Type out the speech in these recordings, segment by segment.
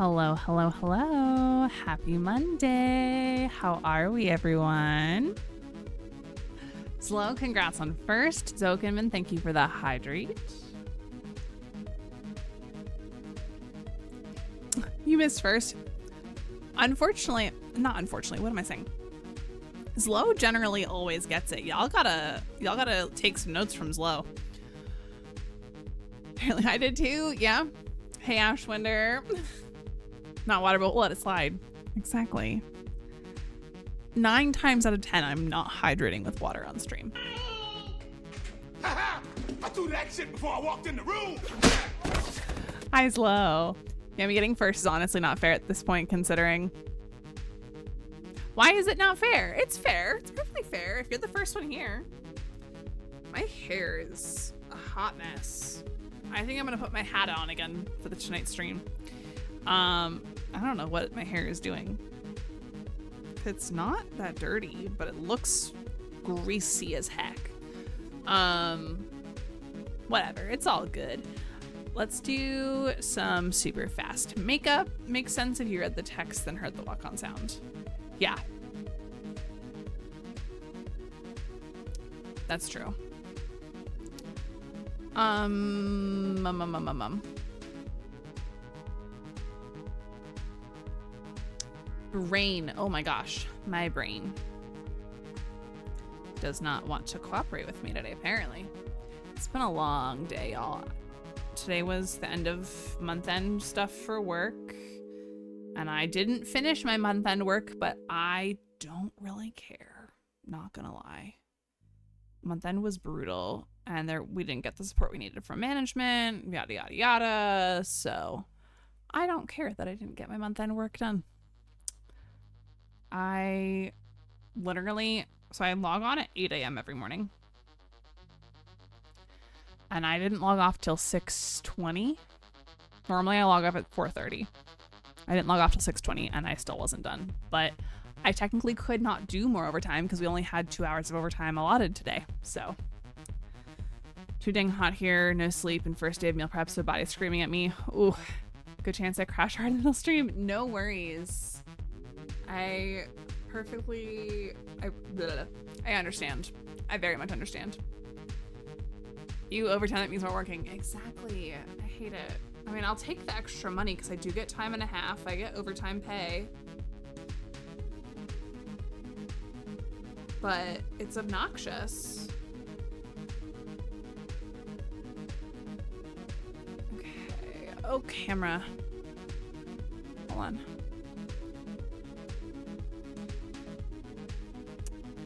Hello, hello, hello. Happy Monday. How are we, everyone? Slow, congrats on first. Zokinman, thank you for the hydrate. You missed first. Unfortunately, not unfortunately, what am I saying? Zlo generally always gets it. Y'all gotta take some notes from Zlo. Apparently I did too, yeah. Hey, Ashwinder. Not water, but we'll let it slide. Exactly. 9 times out of 10, I'm not hydrating with water on stream. I threw that shit before I walked in the room. Eyes low. Yeah, me getting first is honestly not fair at this point, considering. Why is it not fair? It's fair. It's perfectly fair if you're the first one here. My hair is a hot mess. I think I'm gonna put my hat on again for the tonight stream. I don't know what my hair is doing. It's not that dirty, but it looks greasy as heck. Whatever, it's all good. Let's do some super fast makeup. Makes sense if you read the text then heard the walk-on sound. Yeah. That's true. Brain. Oh my gosh, my brain does not want to cooperate with me today, apparently. It's been a long day, y'all. Today was the end of month-end stuff for work, and I didn't finish my month-end work, but I don't really care. Not gonna lie. Month-end was brutal, and we didn't get the support we needed from management, yada, yada, yada, so I don't care that I didn't get my month-end work done. I log on at 8 a.m. every morning. And I didn't log off till 6:20. Normally I log off at 4:30. I didn't log off till 6:20 and I still wasn't done. But I technically could not do more overtime because we only had 2 hours of overtime allotted today. So too dang hot here, no sleep, and first day of meal prep, so body's screaming at me. Ooh, good chance I crash hard in the middle stream. No worries. I understand. I very much understand. You overtime, that means we're working. Exactly. I hate it. I mean, I'll take the extra money because I do get time and a half. I get overtime pay. But it's obnoxious. Okay. Oh, camera. Hold on.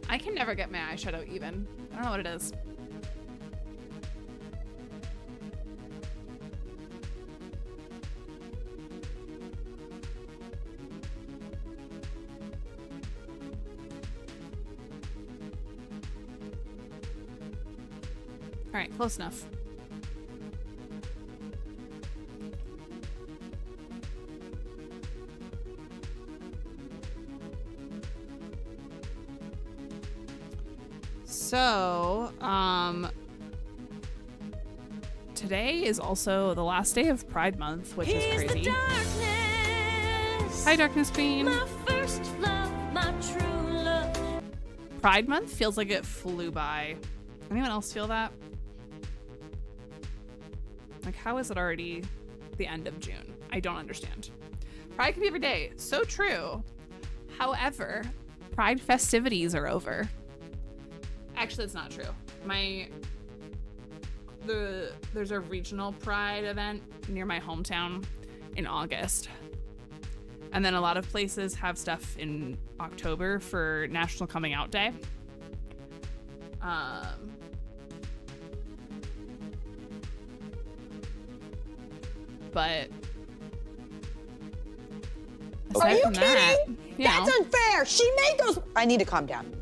I can never get my eyeshadow even. I don't know what it is. All right, close enough. So, today is also the last day of Pride Month, which is crazy. Hi, Darkness Queen. My first love, my true love. Pride Month feels like it flew by. Anyone else feel that? Like, how is it already the end of June? I don't understand. Pride could be every day. So true. However, Pride festivities are over. Actually, it's not true. There's a regional Pride event near my hometown in August. And then a lot of places have stuff in October for National Coming Out Day. Are But you from kidding? that, That's unfair. She made those. I need to calm down.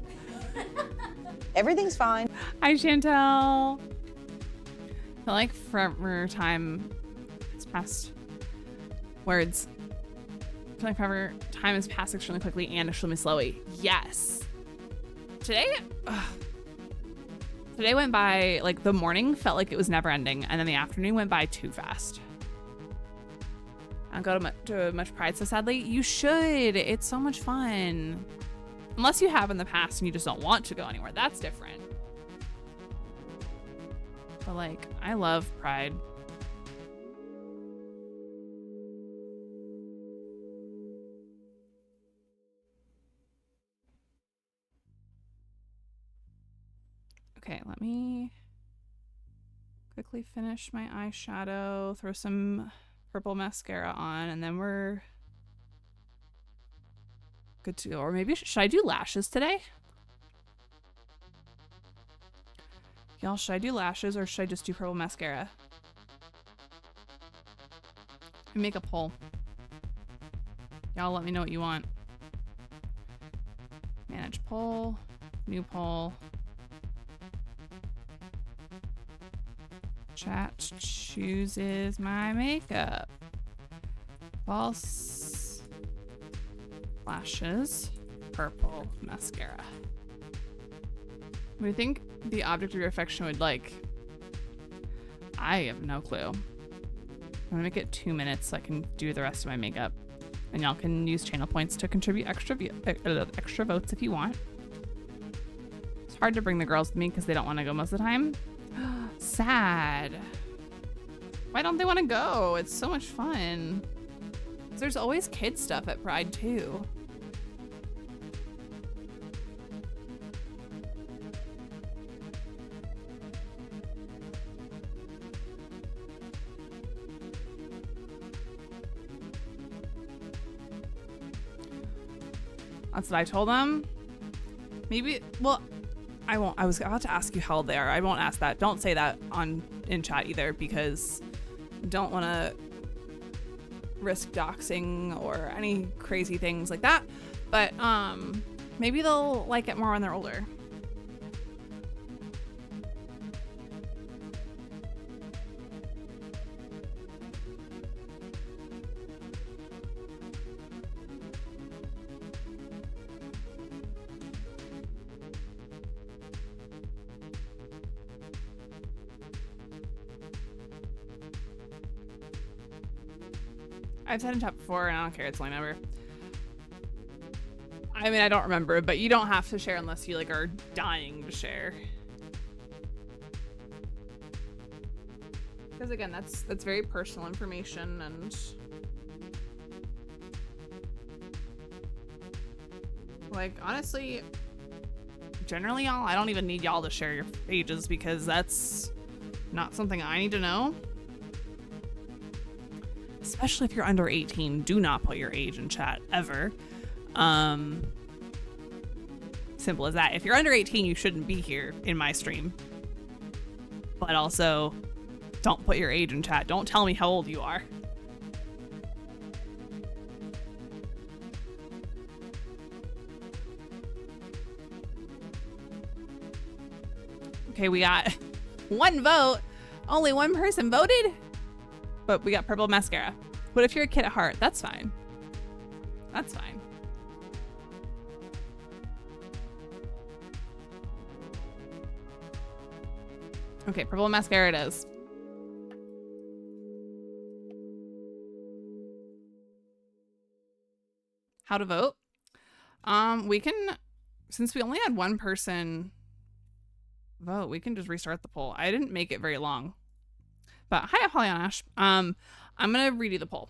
Everything's fine. Hi, Chantel. I feel like forever time has passed. Words. I feel like forever time has passed extremely quickly and extremely slowly. Yes. Today went by, like, the morning felt like it was never ending, and then the afternoon went by too fast. I don't go to much Pride so sadly. You should. It's so much fun. Unless you have in the past and you just don't want to go anywhere. That's different. But like, I love Pride. Okay, let me quickly finish my eyeshadow, throw some purple mascara on, and then we're good to go. Or maybe, should I do lashes today? Y'all, should I do lashes or should I just do purple mascara? Make a poll. Y'all let me know what you want. Manage poll, new poll. Chat chooses my makeup. False lashes, purple mascara. What do you think the object of your affection would like? I have no clue. I'm gonna make it 2 minutes so I can do the rest of my makeup. And y'all can use channel points to contribute extra votes if you want. It's hard to bring the girls with me because they don't want to go most of the time. Sad. Why don't they want to go? It's so much fun. There's always kid stuff at Pride too. That's what I told them. Maybe, well, I won't. I was about to ask you how old they are. I won't ask that. Don't say that in chat either, because don't want to risk doxing or any crazy things like that. But maybe they'll like it more when they're older. I've said in chat before, and I don't care. It's only number. I mean, I don't remember, but you don't have to share unless you like are dying to share. Because again, that's very personal information, and like honestly, generally, y'all, I don't even need y'all to share your ages because that's not something I need to know. Especially if you're under 18, do not put your age in chat ever. Simple as that. If you're under 18, you shouldn't be here in my stream. But also, don't put your age in chat. Don't tell me how old you are. Okay, we got one vote. Only one person voted. But we got purple mascara. What if you're a kid at heart? That's fine. That's fine. Okay, purple mascara it is. How to vote? We can, since we only had one person vote, we can just restart the poll. I didn't make it very long. But hi, Holly on Ash. I'm gonna redo the poll.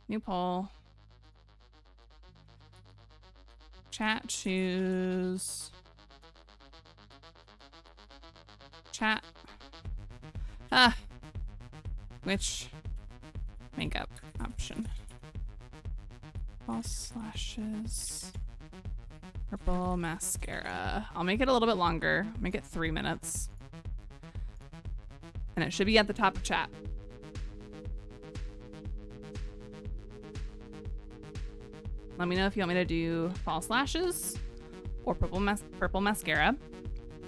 New poll. Chat choose. Chat. Which makeup option? False lashes. Purple mascara. I'll make it a little bit longer. Make it 3 minutes. And it should be at the top of chat. Let me know if you want me to do false lashes or purple mascara.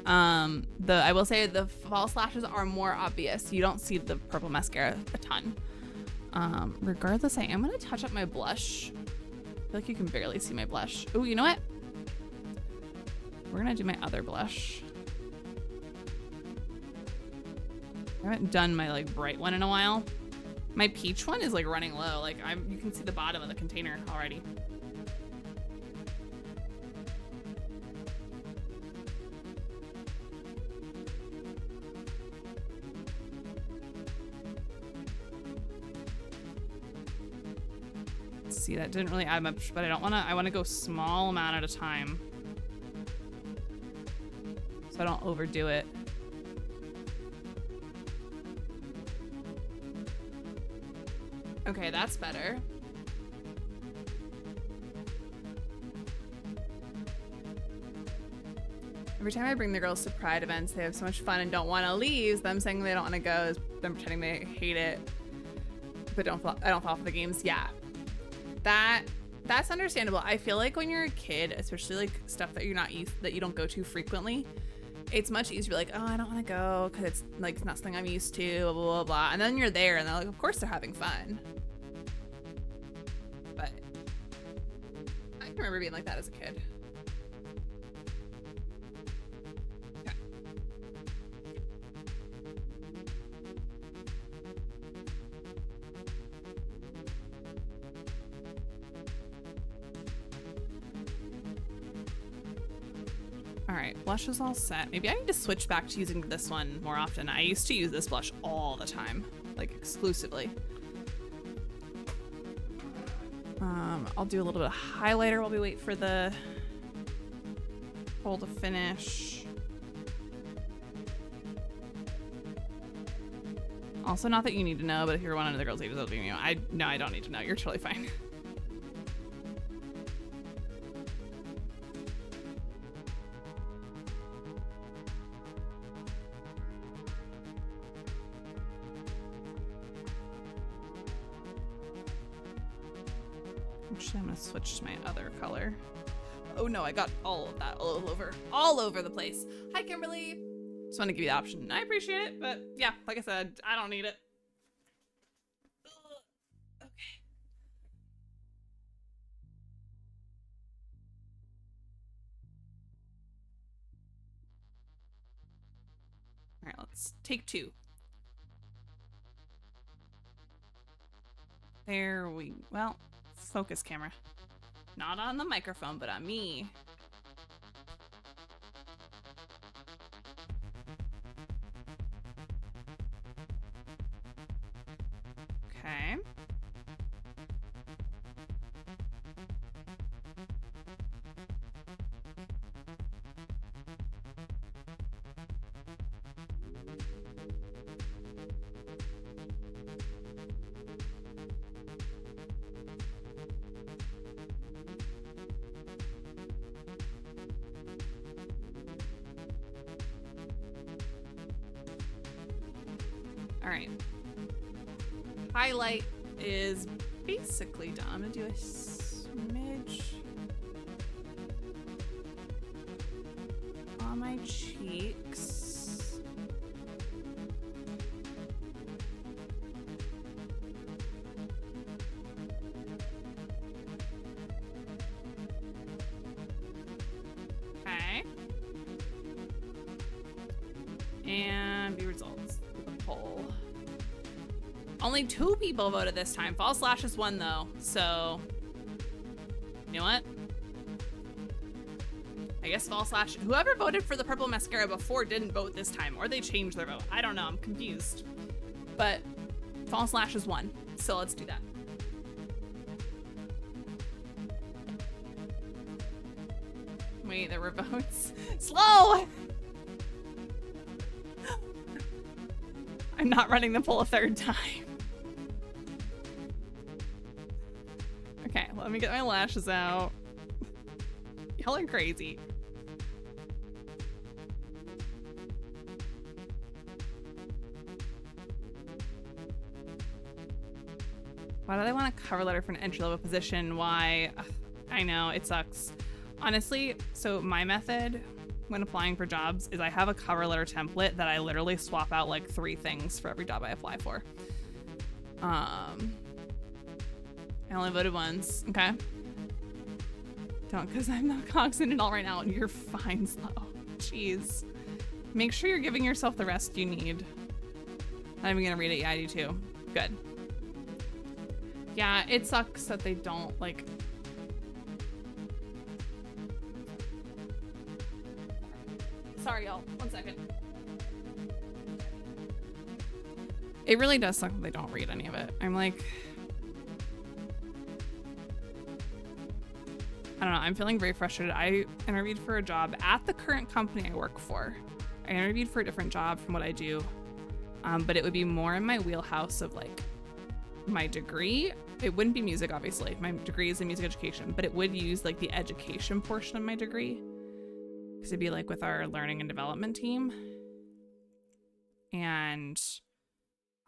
I will say the false lashes are more obvious. You don't see the purple mascara a ton. Regardless, I am gonna touch up my blush. I feel like you can barely see my blush. Oh, you know what? We're gonna do my other blush. I haven't done my like bright one in a while. My peach one is like running low. Like you can see the bottom of the container already. See, that didn't really add much, but I want to go small amount at a time. So I don't overdo it. Okay, that's better. Every time I bring the girls to Pride events, they have so much fun and don't want to leave. Them saying they don't want to go is them pretending they hate it, but I don't fall for the games. Yeah, that's understandable. I feel like when you're a kid, especially like stuff that you're not used, that you don't go to frequently, it's much easier to be like, oh, I don't want to go because it's like it's not something I'm used to, blah, blah, blah, blah. And then you're there and they're like, of course they're having fun. But I can remember being like that as a kid. Okay. All right, blush is all set. Maybe I need to switch back to using this one more often. I used to use this blush all the time, like exclusively. I'll do a little bit of highlighter while we wait for the hole to finish. Also, not that you need to know, but if you're one of the girls' ages, I don't need to know. You're totally fine. Actually, I'm gonna switch to my other color. Oh no, I got all of that all over the place. Hi, Kimberly. Just want to give you the option. I appreciate it, but yeah, like I said, I don't need it. Ugh. Okay. All right, let's take two. There we, well, focus camera. Not on the microphone, but on me. Okay. All right. Highlight is basically done. I'm gonna do a smidge on my cheeks. Okay. And view results. The poll. Only 2 people voted this time. False Lashes won though, so you know what? I guess False Lash, whoever voted for the purple mascara before didn't vote this time, or they changed their vote. I don't know, I'm confused. But False Lashes won, so let's do that. Wait, there were votes? Slow! I'm not running the poll a 3rd time. Okay, let me get my lashes out. Y'all are crazy. Why do they want a cover letter for an entry-level position? Why? Ugh, I know, it sucks. Honestly, so my method when applying for jobs is I have a cover letter template that I literally swap out like 3 things for every job I apply for. I only voted once, okay? Don't, because I'm not coxing it all right now and you're fine, Slow. Jeez. Make sure you're giving yourself the rest you need. I'm gonna read it. Yeah, I do too. Good. Yeah, it sucks that they don't like. Sorry, y'all. 1 second. It really does suck that they don't read any of it. I'm like, I don't know. I'm feeling very frustrated. I interviewed for a job at the current company I work for. I interviewed for a different job from what I do, but it would be more in my wheelhouse of like my degree. It wouldn't be music, obviously. My degree is in music education, but it would use like the education portion of my degree. Because it'd be like with our learning and development team. And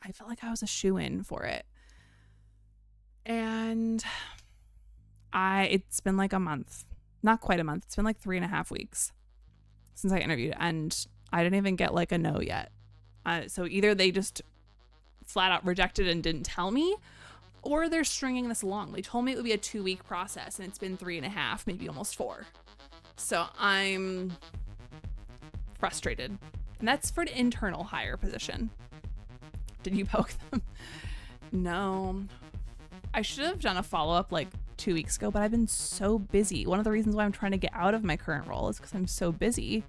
I felt like I was a shoo-in for it. And it's been like a month, not quite a month. It's been like 3.5 weeks since I interviewed, and I didn't even get like a no yet. So either they just flat out rejected and didn't tell me, or they're stringing this along. They told me it would be a 2-week process, and it's been 3.5, maybe almost 4. So I'm frustrated. And that's for an internal hire position. Did you poke them? No. I should have done a follow-up like 2 weeks ago, but I've been so busy. One of the reasons why I'm trying to get out of my current role is because I'm so busy.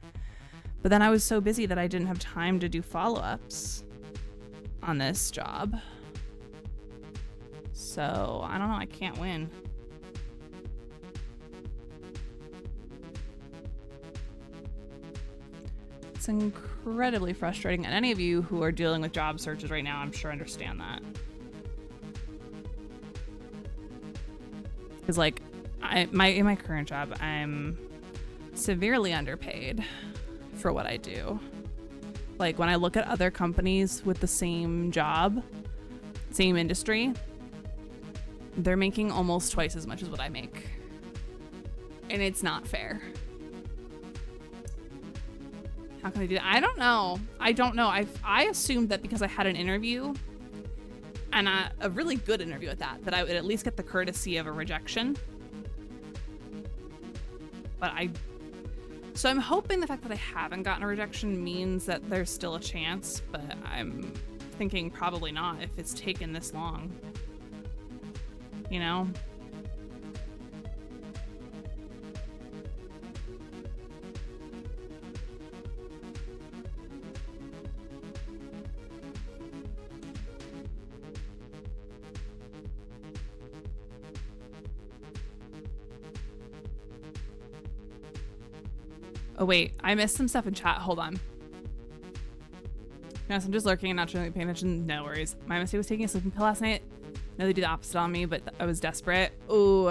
But then I was so busy that I didn't have time to do follow-ups on this job. So I don't know. I can't win. It's incredibly frustrating, and any of you who are dealing with job searches right now, I'm sure understand that. Because like, in my current job, I'm severely underpaid for what I do. Like when I look at other companies with the same job, same industry, they're making almost twice as much as what I make. And it's not fair. How can I do that? I don't know. I assumed that because I had an interview, and a really good interview at that I would at least get the courtesy of a rejection. But so I'm hoping the fact that I haven't gotten a rejection means that there's still a chance, but I'm thinking probably not if it's taken this long. You know? Oh wait, I missed some stuff in chat. Hold on. Yes, I'm just lurking and not really paying attention. No worries. My mistake was taking a sleeping pill last night. No, they do the opposite on me, but I was desperate. Ooh,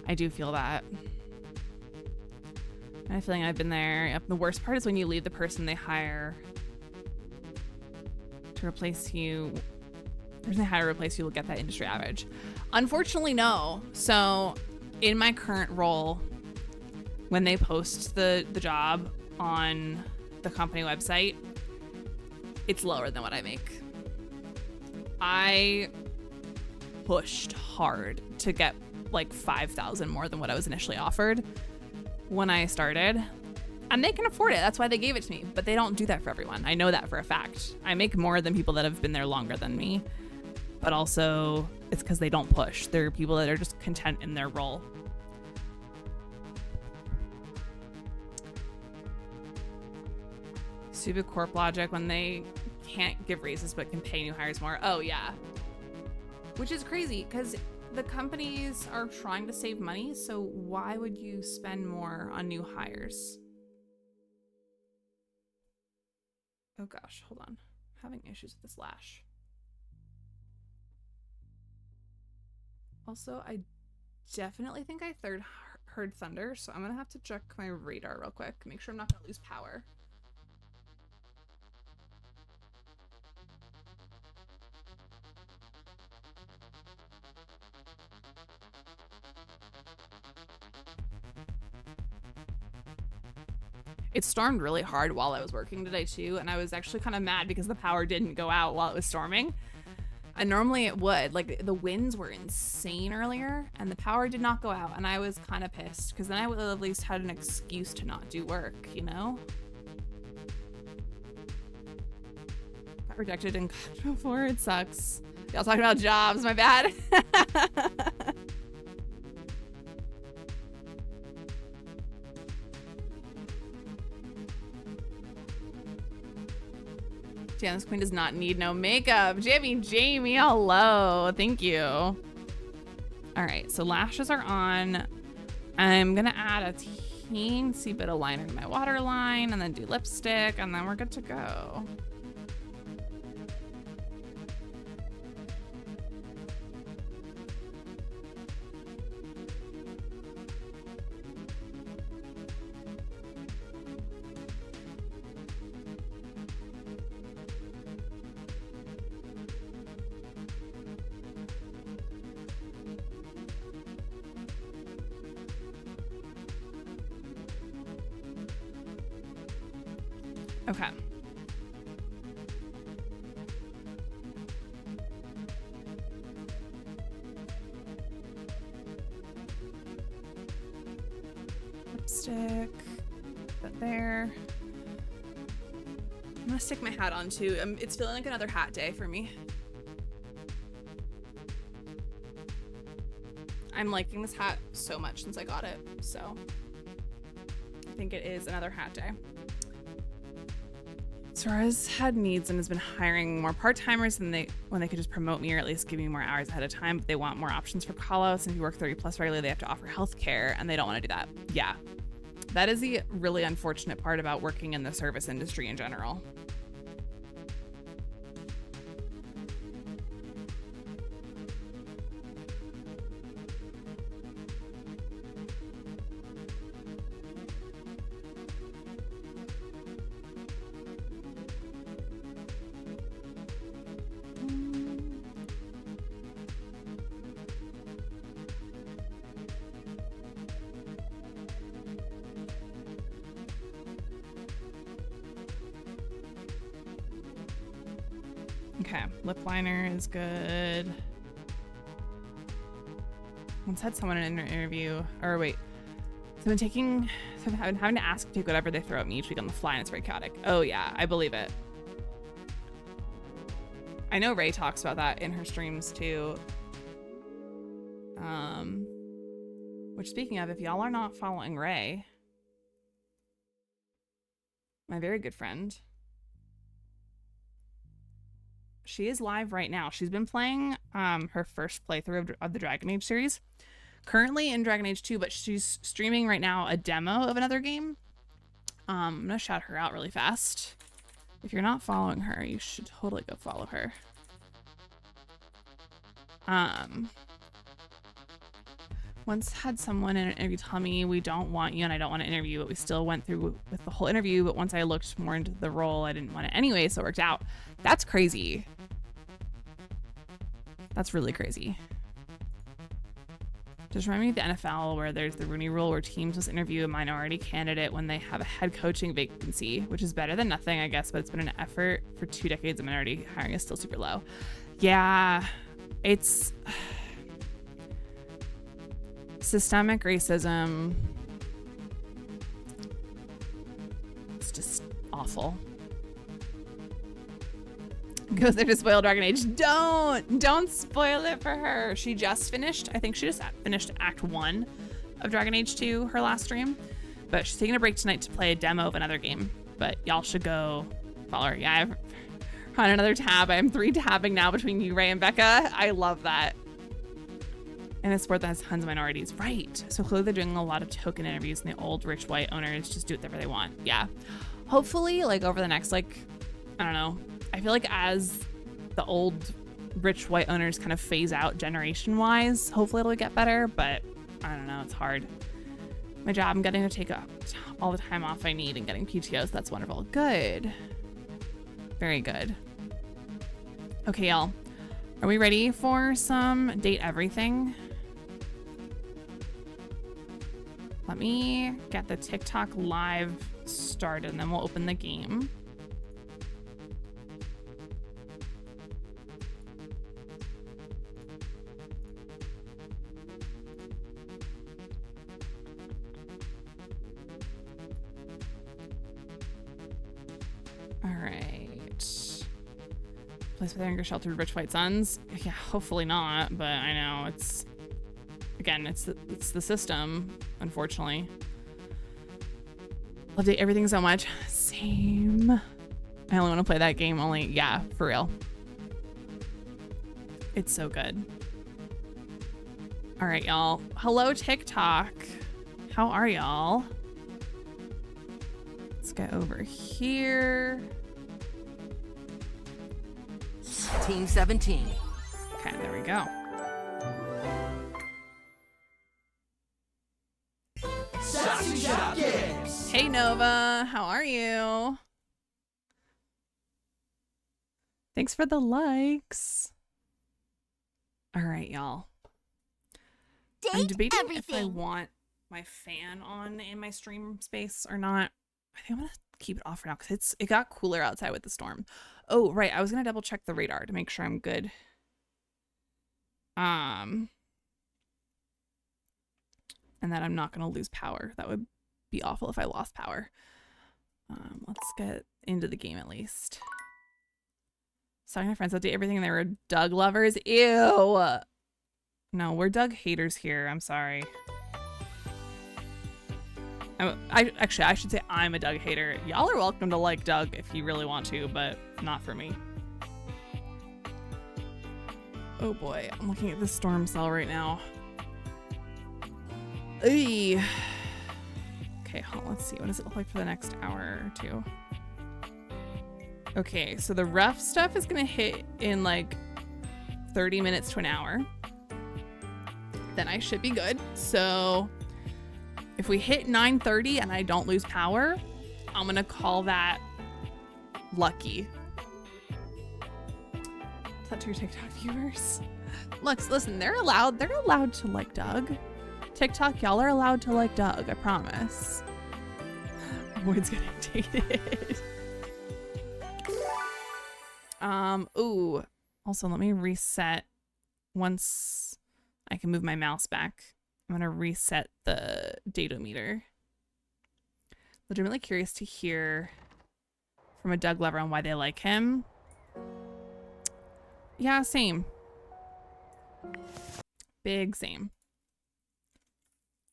I do feel that. I have a feeling I've been there. Yep. The worst part is when you leave the person they hire to replace you. The person they hire to replace you will get that industry average. Unfortunately, no. So in my current role, when they post the job on the company website, it's lower than what I make. I pushed hard to get like 5,000 more than what I was initially offered when I started. And they can afford it. That's why they gave it to me. But they don't do that for everyone. I know that for a fact. I make more than people that have been there longer than me. But also, it's because they don't push. They're people that are just content in their role. Stupid corp logic when they can't give raises but can pay new hires more. Oh yeah, which is crazy because the companies are trying to save money, so why would you spend more on new hires? Oh gosh, hold on, I'm having issues with this lash. Also, I definitely think I heard thunder, so I'm gonna have to check my radar real quick, make sure I'm not gonna lose power. It stormed really hard while I was working today too, and I was actually kind of mad because the power didn't go out while it was storming. And normally it would. Like the winds were insane earlier and the power did not go out, and I was kind of pissed because then I would have at least had an excuse to not do work, you know? got rejected in college before. It sucks. Y'all talking about jobs. My bad. Janice Queen does not need no makeup. Jamie, hello. Thank you. All right, so lashes are on. I'm gonna add a teensy bit of liner to my waterline and then do lipstick, and then we're good to go. Okay. Lipstick, put that there. I'm gonna stick my hat on too. It's feeling like another hat day for me. I'm liking this hat so much since I got it, so I think it is another hat day. Sora's had needs and has been hiring more part-timers than when they could just promote me or at least give me more hours ahead of time. But they want more options for call-outs, and if you work 30 plus regularly, they have to offer healthcare, and they don't want to do that. Yeah, that is the really unfortunate part about working in the service industry in general. Okay, lip liner is good. Once had someone in an interview, or wait, so I've been having to ask to take whatever they throw at me each week on the fly, and it's very chaotic. Oh yeah, I believe it. I know Ray talks about that in her streams too. Which, speaking of, if y'all are not following Ray, my very good friend, she is live right now. She's been playing her first playthrough of the Dragon Age series, currently in Dragon Age 2, but she's streaming right now a demo of another game. I'm gonna shout her out really fast. If you're not following her, you should totally go follow her. Once had someone in an interview tell me, we don't want you and I don't want to interview you, but we still went through with the whole interview. But once I looked more into the role, I didn't want it anyway, so it worked out. That's crazy. That's really crazy. Just remind me of the NFL where there's the Rooney Rule where teams must interview a minority candidate when they have a head coaching vacancy, which is better than nothing, I guess, but it's been an effort for 2 decades. And minority hiring is still super low. Yeah, it's systemic racism. It's just awful. Goes there to spoil Dragon Age. Don't spoil it for her. She just finished, I think she just finished Act 1 of Dragon Age 2, her last stream. But she's taking a break tonight to play a demo of another game. But y'all should go follow her. Yeah, I've on another tab. I'm 3-tabbing now between you, Ray, and Becca. I love that. In a sport that has tons of minorities. Right. So clearly they're doing a lot of token interviews and the old rich white owners just do whatever they want. Yeah. Hopefully, like, over the next, like, I don't know. I feel like as the old rich white owners kind of phase out generation wise, hopefully it'll get better, but I don't know. It's hard. My job, I'm getting to take all the time off I need and getting PTOs. That's wonderful. Good. Very good. Okay, y'all. Are we ready for some date everything? Let me get the TikTok live started and then we'll open the game. All right. Place with anger sheltered rich white sons. Yeah, hopefully not, but I know it's again, it's the system, unfortunately. Love everything so much. Same. I only want to play that game only, yeah, for real. It's so good. All right, y'all. Hello, TikTok. How are y'all? Let's get over here. Team 17. Okay, there we go. Hey, Nova. How are you? Thanks for the likes. All right, y'all. I'm debating if I want my fan on in my stream space or not. I think I'm gonna keep it off for now because it got cooler outside with the storm. Oh, right. I was gonna double check the radar to make sure I'm good. And that I'm not gonna lose power. That would be awful if I lost power. Let's get into the game at least. Sorry, my friends update everything. They were Doug lovers. Ew. No, we're Doug haters here. I'm sorry. I should say I'm a Doug hater. Y'all are welcome to like Doug if you really want to, but not for me. Oh boy, I'm looking at the storm cell right now. Eey. Okay, let's see. What does it look like for the next hour or two? Okay, so the rough stuff is gonna hit in like 30 minutes to an hour. Then I should be good. So if we hit 9:30 and I don't lose power, I'm gonna call that lucky. Is that to your TikTok viewers? Listen, they're allowed to like Doug. TikTok, y'all are allowed to like Doug, I promise. Wood's getting dated. Ooh. Also, let me reset once I can move my mouse back. I'm gonna reset the datometer. Legitimately curious to hear from a Doug lover on why they like him. Yeah, same. Big same.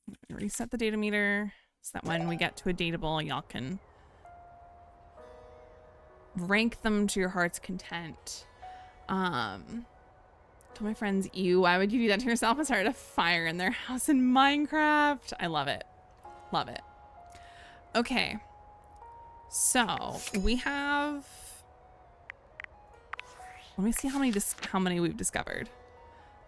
I'm gonna reset the datometer so that when we get to a dateable, y'all can rank them to your heart's content. Tell my friends, ew, why would you do that to yourself and start a fire in their house in Minecraft? I love it. Love it. Okay. So we have, let me see how many we've discovered.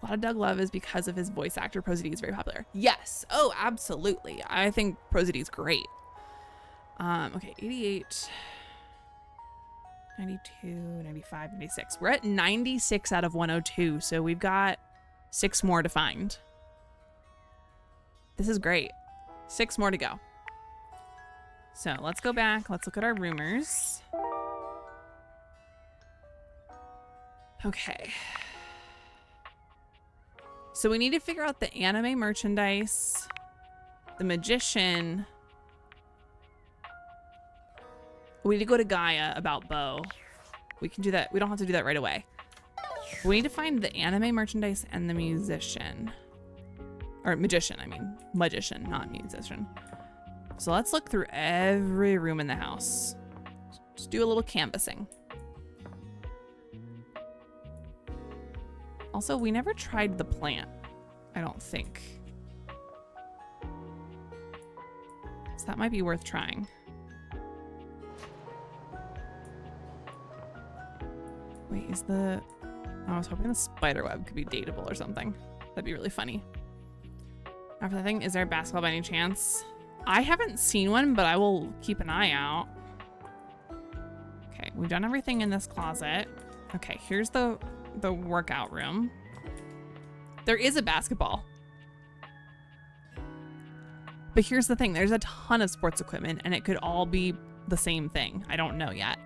A lot of Doug love is because of his voice actor. Prosody is very popular. Yes. Oh, absolutely. I think Prosody is great. Okay, 88, 92, 95, 96. We're at 96 out of 102, so we've got 6 more to find. This is great. 6 more to go. So let's go back. Let's look at our rumors. Okay. So we need to figure out the anime merchandise, the magician. We need to go to Gaia about Bo. We can do that. We don't have to do that right away. We need to find the anime merchandise and the musician. Or magician, I mean. Magician, not musician. So let's look through every room in the house. Just do a little canvassing. Also, we never tried the plant, I don't think. So that might be worth trying. Wait, is the... Oh, I was hoping the spider web could be dateable or something. That'd be really funny. After the thing, is there a basketball by any chance? I haven't seen one, but I will keep an eye out. Okay, we've done everything in this closet. Okay, here's the workout room. There is a basketball. But here's the thing, there's a ton of sports equipment and it could all be the same thing. I don't know yet.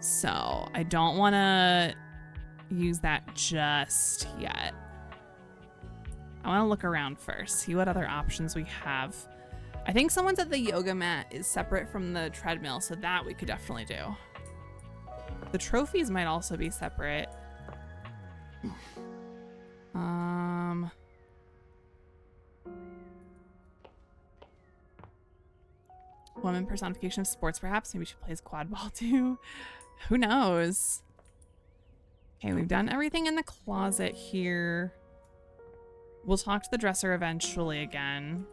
So I don't want to use that just yet. I want to look around first, see what other options we have. I think someone's at the yoga mat is separate from the treadmill, so that we could definitely do. The trophies might also be separate. Woman personification of sports, perhaps. Maybe she plays quad ball too. Who knows? Okay, we've done everything in the closet here. We'll talk to the dresser eventually again.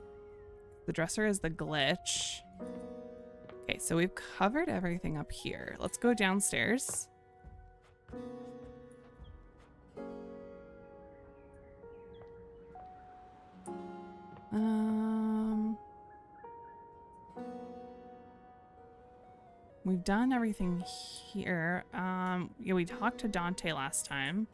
The dresser is the glitch. Okay, so we've covered everything up here. Let's go downstairs. We've done everything here. Yeah, we talked to Dante last time.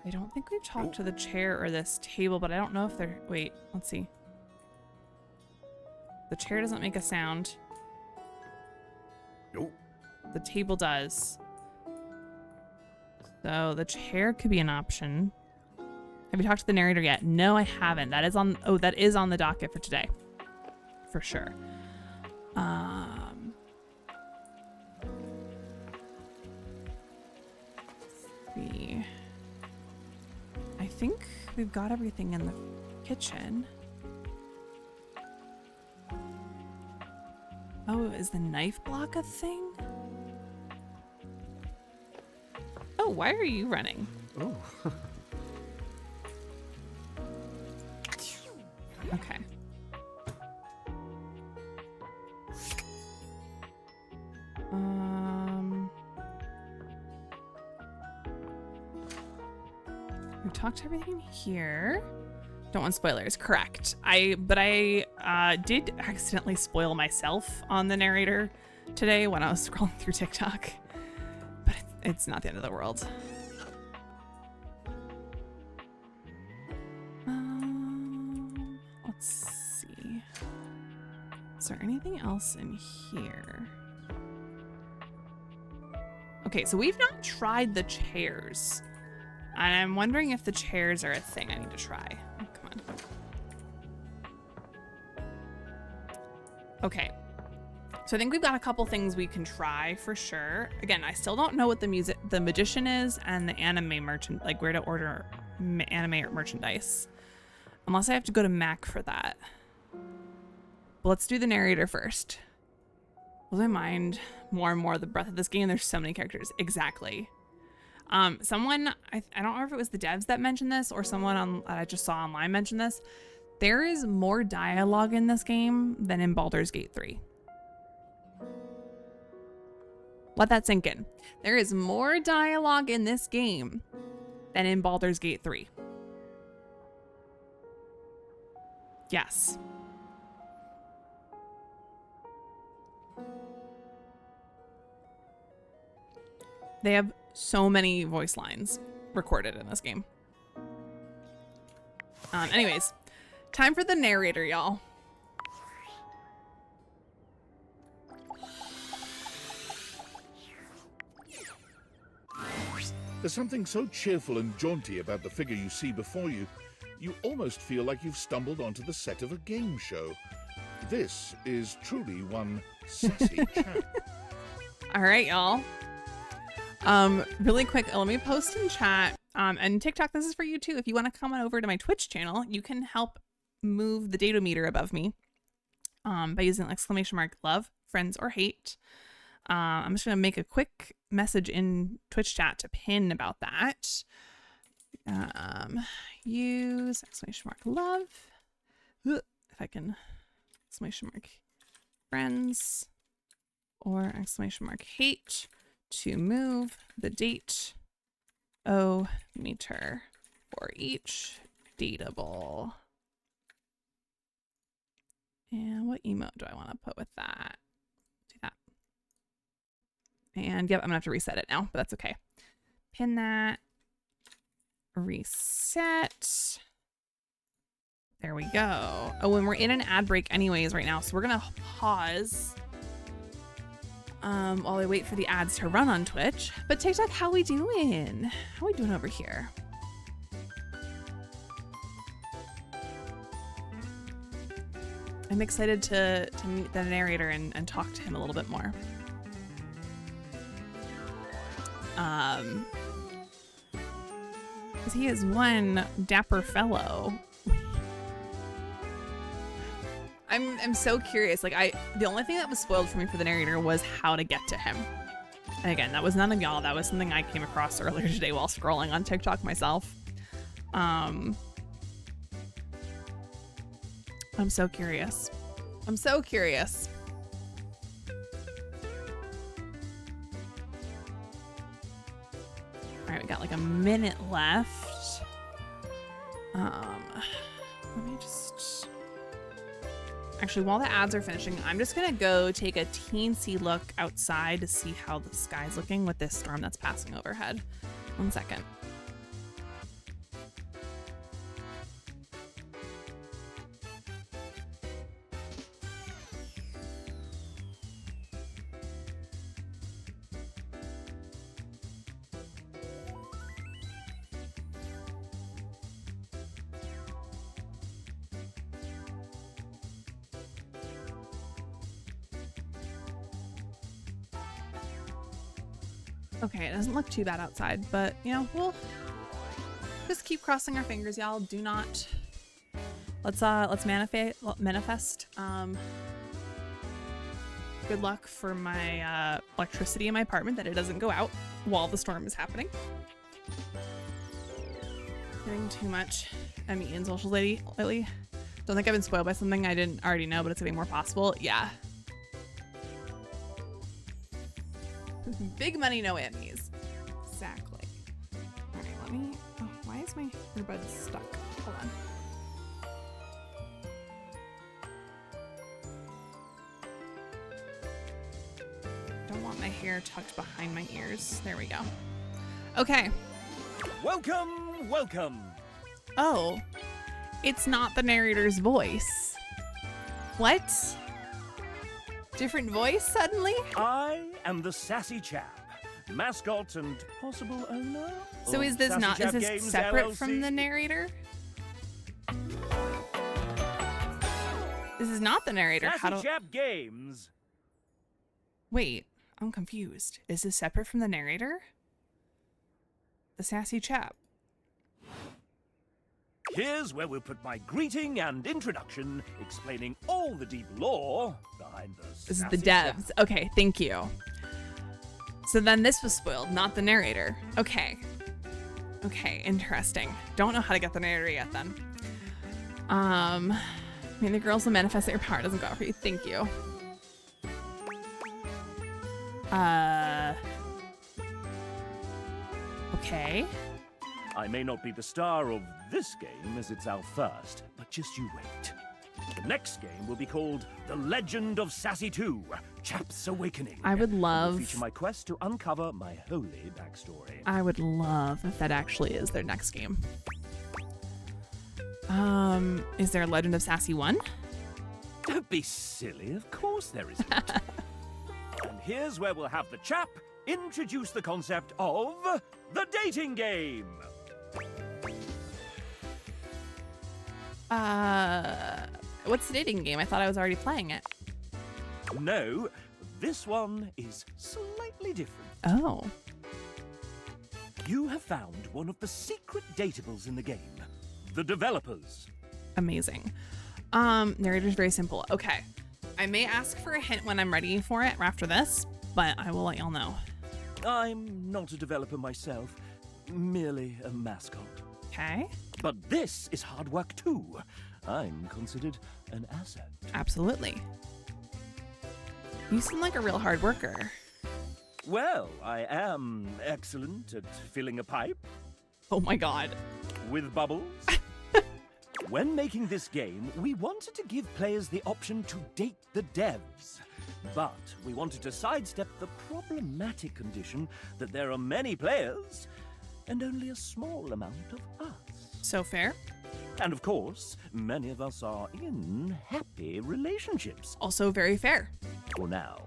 I don't think we've talked to the chair or this table, but I don't know if they're... Wait, let's see. The chair doesn't make a sound. Nope. The table does. So the chair could be an option. Have you talked to the narrator yet? No, I haven't. That is on... Oh, that is on the docket for today. For sure. Let's see. I think we've got everything in the kitchen. Oh, is the knife block a thing? Oh, why are you running? Oh. Okay. We've talked to everything here. Don't want spoilers, correct. But I did accidentally spoil myself on the narrator today when I was scrolling through TikTok. But it's not the end of the world. Let's see. Is there anything else in here? Okay, so we've not tried the chairs. And I'm wondering if the chairs are a thing I need to try. Oh, come on. Okay. So I think we've got a couple things we can try for sure. Again, I still don't know what the magician is and the anime merchant, like where to order anime merchandise. Unless I have to go to Mac for that. But let's do the narrator first. Will I mind more and more the breadth of this game? There's so many characters. Exactly. Someone, I don't know if it was the devs that mentioned this or someone I just saw online mention this. There is more dialogue in this game than in Baldur's Gate 3. Let that sink in. There is more dialogue in this game than in Baldur's Gate 3. Yes. They have so many voice lines recorded in this game. Anyways, time for the narrator, y'all. There's something so cheerful and jaunty about the figure you see before you, you almost feel like you've stumbled onto the set of a game show. This is truly one sassy chap. All right, y'all. Really quick, let me post in chat, and TikTok, this is for you too. If you want to come on over to my Twitch channel, you can help move the data meter above me, by using !love, friends, or hate. I'm just going to make a quick message in Twitch chat to pin about that. Use !love. If I can, !friends, or !hate. To move the date meter for each dateable. And what emote do I want to put with that? Do that. And yep, I'm gonna have to reset it now, but that's okay. Pin that. Reset. There we go. Oh, and we're in an ad break anyways right now, so we're gonna pause while I wait for the ads to run on Twitch. But TikTok, how we doing? How we doing over here? I'm excited to meet the narrator and talk to him a little bit more. Because he is one dapper fellow. I'm so curious. Like the only thing that was spoiled for me for the narrator was how to get to him. And again, that was none of y'all. That was something I came across earlier today while scrolling on TikTok myself. I'm so curious. I'm so curious. All right, we got like a minute left. Let me just... Actually, while the ads are finishing, I'm just gonna go take a teensy look outside to see how the sky's looking with this storm that's passing overhead. 1 second. Okay, it doesn't look too bad outside, but you know, we'll just keep crossing our fingers, y'all. Do not. Let's manifest. Good luck for my electricity in my apartment, that it doesn't go out while the storm is happening. Getting too much ME in socials lately. Don't think I've been spoiled by something I didn't already know, but it's getting more possible. Yeah. Big money, no Emmys. Exactly. All right, let me... Oh, why is my earbud stuck? Hold on. Don't want my hair tucked behind my ears. There we go. Okay. Welcome, welcome. Oh, it's not the narrator's voice. What? Different voice suddenly? I am the Sassy Chap, mascot and possible owner. So of is this Sassy not, Chap is this Games separate LLC? from the narrator? This is not the narrator. How Sassy do... Chap Games. Wait, I'm confused. Is this separate from the narrator? The Sassy Chap. Here's where we'll put my greeting and introduction, explaining all the deep lore behind the This is Sassy the Chap. devs. Okay, thank you. So then this was spoiled, not the narrator. Okay. Okay, interesting. Don't know how to get the narrator yet then. May the girls will manifest that your power doesn't go out for you. Thank you. Okay. I may not be the star of this game as it's our first, but just you wait. The next game will be called The Legend of Sassy 2, Chap's Awakening. I would and will love... feature my quest to uncover my holy backstory. I would love if that actually is their next game. Is there a Legend of Sassy 1? Don't be silly, of course there isn't. And here's where we'll have the chap introduce the concept of the dating game. What's the dating game? I thought I was already playing it. No, this one is slightly different. Oh. You have found one of the secret datables in the game. The developers. Amazing. Narrator's very simple. Okay. I may ask for a hint when I'm ready for it after this, but I will let y'all know. I'm not a developer myself, merely a mascot. Okay. But this is hard work too. I'm considered an asset. Absolutely. You seem like a real hard worker. Well, I am excellent at filling a pipe Oh my god. with bubbles. When making this game, we wanted to give players the option to date the devs. But we wanted to sidestep the problematic condition that there are many players and only a small amount of us. So fair. And of course, many of us are in happy relationships Also very fair. for now.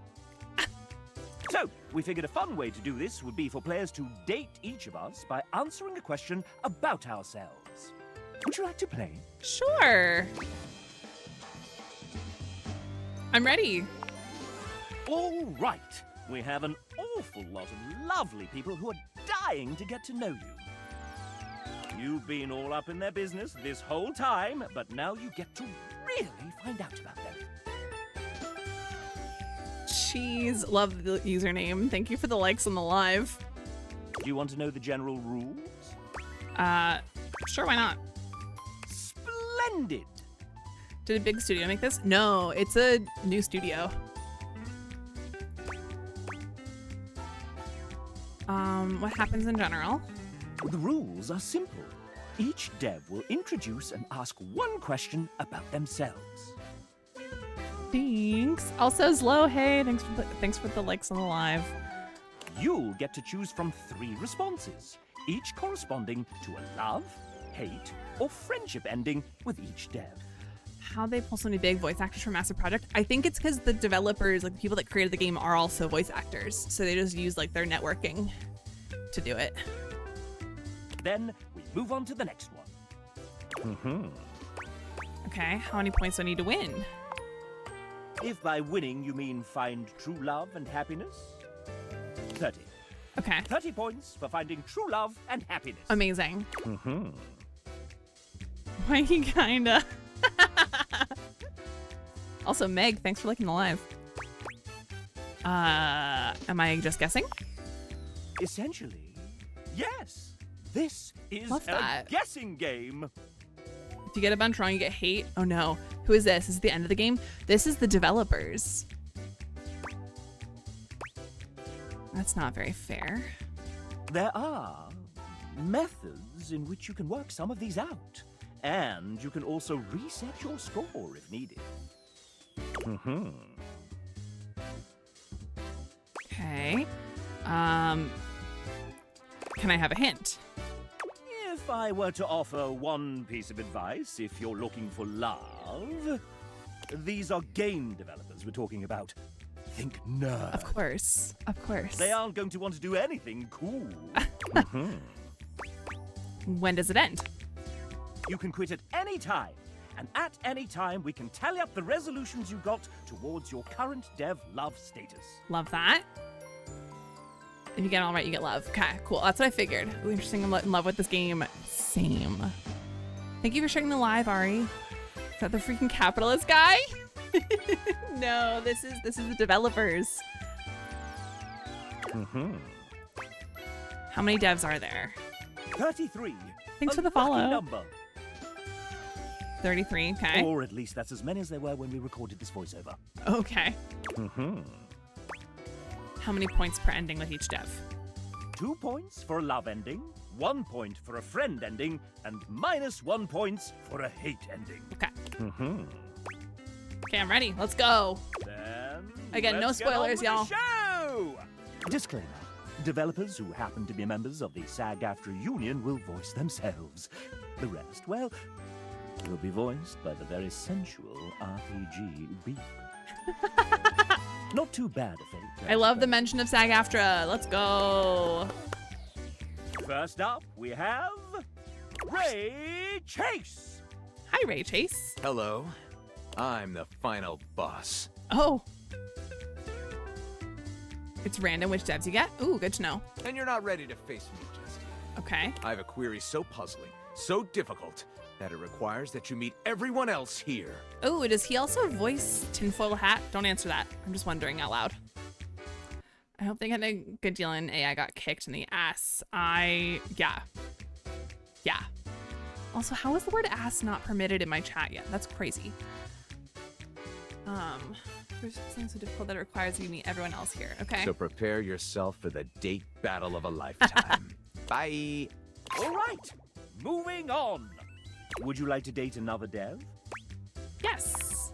So, we figured a fun way to do this would be for players to date each of us by answering a question about ourselves. Would you like to play? Sure. I'm ready. All right. We have an awful lot of lovely people who are dying to get to know you. You've been all up in their business this whole time, but now you get to really find out about them. Cheese. Love the username. Thank you for the likes on the live. Do you want to know the general rules? Sure, why not? Splendid! Did a big studio make this? No, it's a new studio. What happens in general? The rules are simple. Each dev will introduce and ask one question about themselves. Thanks. Also, Zlo, hey, thanks for the likes on the live. You'll get to choose from 3 responses, each corresponding to a love, hate, or friendship ending with each dev. How they pull so many big voice actors from Massive Project? I think it's because the developers, like the people that created the game, are also voice actors, so they just use like their networking to do it. Then we move on to the next one. Okay, how many points do I need to win? If by winning you mean find true love and happiness, 30. Okay, 30 points for finding true love and happiness. amazing. Why he kinda? Also, Meg, thanks for liking the live. Am I just guessing? Essentially, yes. This is Love a that. guessing game. If you get a bunch wrong, you get hate. Oh no. Who is this? Is it the end of the game? This is the developers. That's not very fair. There are methods in which you can work some of these out. And you can also reset your score if needed. Okay. Can I have a hint? If I were to offer one piece of advice, if you're looking for love, these are game developers we're talking about. Think nerd. Of course. Of course. They aren't going to want to do anything cool. When does it end? You can quit at any time. And at any time, we can tally up the resolutions you got towards your current dev love status. Love that. If you get it all right, you get love. Okay, cool. That's what I figured. Ooh, interesting. I'm in love with this game. Same. Thank you for sharing the live, Ari. Is that the freaking capitalist guy? No, this is the developers. How many devs are there? 33. Thanks A for the lucky follow. number. 33. Okay. Or at least that's as many as there were when we recorded this voiceover. Okay. How many points per ending with each dev? 2 points for a love ending, 1 point for a friend ending, and -1 points for a hate ending. Okay. Okay, I'm ready. Let's go. Then Again, no let's get on spoilers, with the y'all. show! Disclaimer. Developers who happen to be members of the SAG-AFTRA union will voice themselves. The rest, well, will be voiced by the very sensual RPG Beep. Not too bad, I think. I love the mention of SAG-AFTRA. Let's go. First up, we have Ray Chase. Hi, Ray Chase. Hello, I'm the final boss. Oh. It's random which devs you get. Ooh, good to know. And you're not ready to face me just yet. Okay. I have a query so puzzling, so difficult, that it requires that you meet everyone else here. Oh, does he also voice Tinfoil Hat? Don't answer that. I'm just wondering out loud. I hope they get a good deal in AI got kicked in the ass. Yeah. Also, how is the word ass not permitted in my chat yet? That's crazy. There's something so difficult that it requires you to meet everyone else here. Okay. So prepare yourself for the date battle of a lifetime. Bye. All right, moving on. Would you like to date another dev? Yes.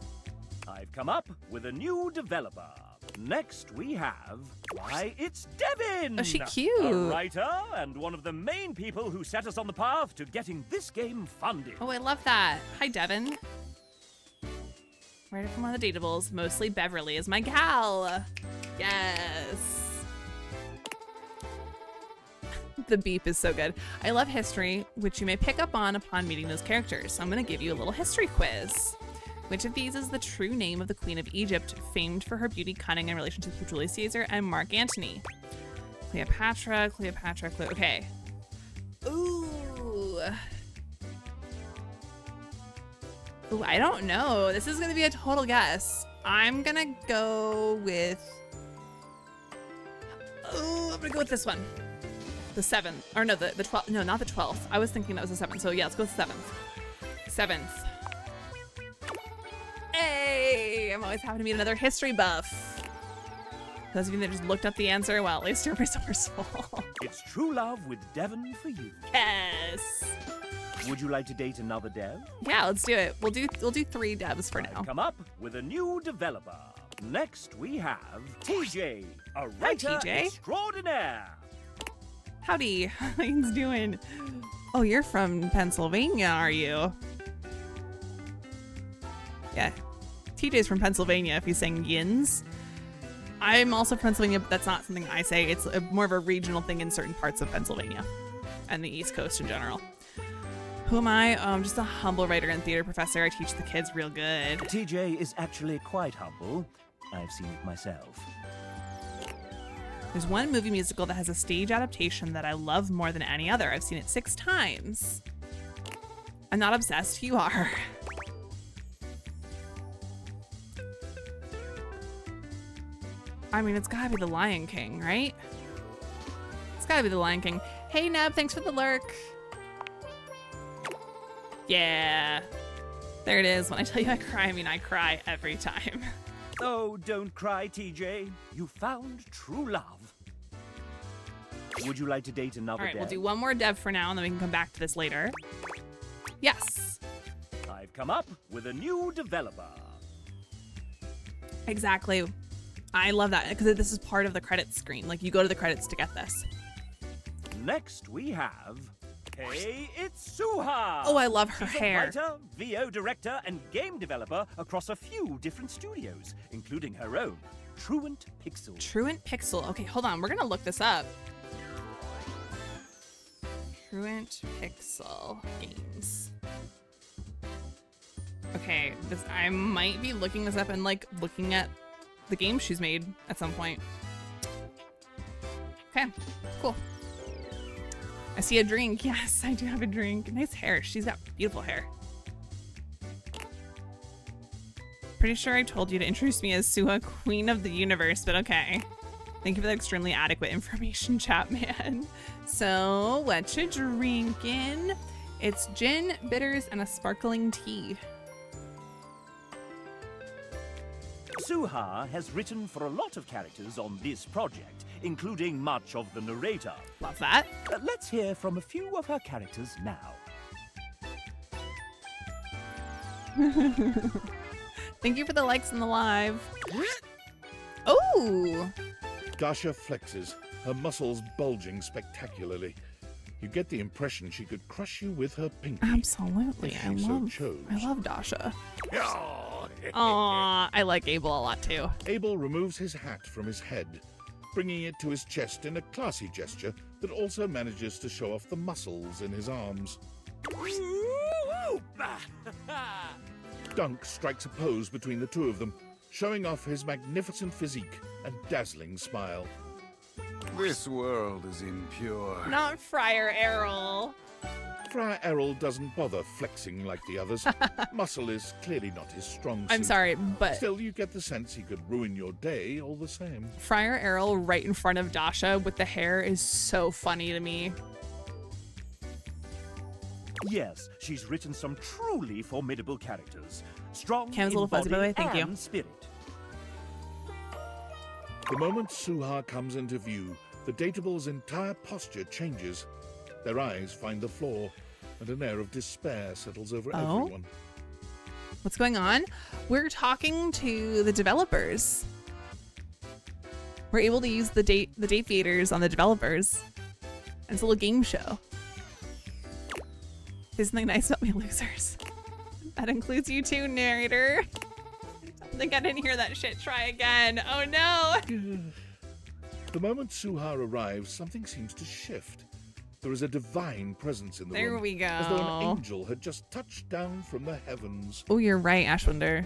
I've come up with a new developer. Next we have, why, it's Devin! Oh, she cute. A writer and one of the main people who set us on the path to getting this game funded. Oh, I love that. Hi, Devin. Writer from one of the Dateables. Mostly Beverly is my gal. Yes. The beep is so good. I love history, which you may pick up on upon meeting those characters. So I'm going to give you a little history quiz. Which of these is the true name of the Queen of Egypt, famed for her beauty, cunning, and relationship with Julius Caesar and Mark Antony? Cleopatra. Okay. Ooh, I don't know. This is gonna be a total guess. I'm gonna go with. Oh, I'm gonna go with this one. The 7th. Or no, the 12th. No, not the 12th. I was thinking that was the 7th. So yeah, let's go with 7th. Hey! I'm always happy to meet another history buff. Those of you that just looked up the answer, well, at least you're resourceful. It's true love with Devon for you. Yes! Would you like to date another dev? Yeah, let's do it. We'll do 3 devs for now. Come up with a new developer. Next we have TJ, a writer TJ. extraordinaire. Howdy, how you doing? Oh, you're from Pennsylvania, are you? Yeah, TJ's from Pennsylvania if he's saying yins. I'm also from Pennsylvania, but that's not something I say. It's more of a regional thing in certain parts of Pennsylvania and the East Coast in general. Who am I? I'm just a humble writer and theater professor. I teach the kids real good. TJ is actually quite humble. I've seen it myself. There's one movie musical that has a stage adaptation that I love more than any other. I've seen it 6 times. I'm not obsessed. You are. I mean, it's gotta be The Lion King, right? It's gotta be The Lion King. Hey, Neb, thanks for the lurk. Yeah. There it is. When I tell you I cry, I mean I cry every time. Oh, don't cry, TJ. You found true love. Would you like to date another All right, dev? we'll do one more dev for now, and then we can come back to this later. Yes. I've come up with a new developer. Exactly. I love that because this is part of the credits screen. Like, you go to the credits to get this. Next we have... Hey, it's Suha! Oh, I love her She's hair. a writer, VO director, and game developer across a few different studios, including her own, Truant Pixel. Truant Pixel. Okay, hold on. We're going to look this up. Truant Pixel Games. Okay, I might be looking this up and like looking at the games she's made at some point. Okay, cool. I see a drink. Yes, I do have a drink. Nice hair. She's got beautiful hair. Pretty sure I told you to introduce me as Suha, Queen of the Universe, but okay. Thank you for the extremely adequate information, Chapman. So, what you drinking? It's gin, bitters, and a sparkling tea. Suha has written for a lot of characters on this project, including much of the narrator. Love that. Let's hear from a few of her characters now. Thank you for the likes in the live. Oh! Dasha flexes, her muscles bulging spectacularly. You get the impression she could crush you with her pinky. Absolutely. if I she so love chose. Dasha. Oh. Aw, I like Abel a lot too. Abel removes his hat from his head, bringing it to his chest in a classy gesture that also manages to show off the muscles in his arms. Dunk strikes a pose between the two of them, showing off his magnificent physique and dazzling smile. This world is impure. Not Friar Errol. Friar Errol doesn't bother flexing like the others. Muscle is clearly not his strong suit. I'm sorry, but Still, you get the sense he could ruin your day all the same. Friar Errol right in front of Dasha with the hair is so funny to me. Yes, she's written some truly formidable characters. Strong Cam's a in little fuzzy, by the way. body Thank you. and spirit. The moment Suha comes into view, the Datable's entire posture changes. Their eyes find the floor, and an air of despair settles over Oh? everyone. What's going on? We're talking to the developers. We're able to use the date feeders on the developers. And it's a little game show. Say something nice about me, losers. That includes you too, narrator. I think I didn't hear that shit. Try again. Oh no. The moment Suha arrives, something seems to shift. There is a divine presence in the There room. we As though an go. angel had just touched down from the heavens. Oh, you're right, Ashwinder.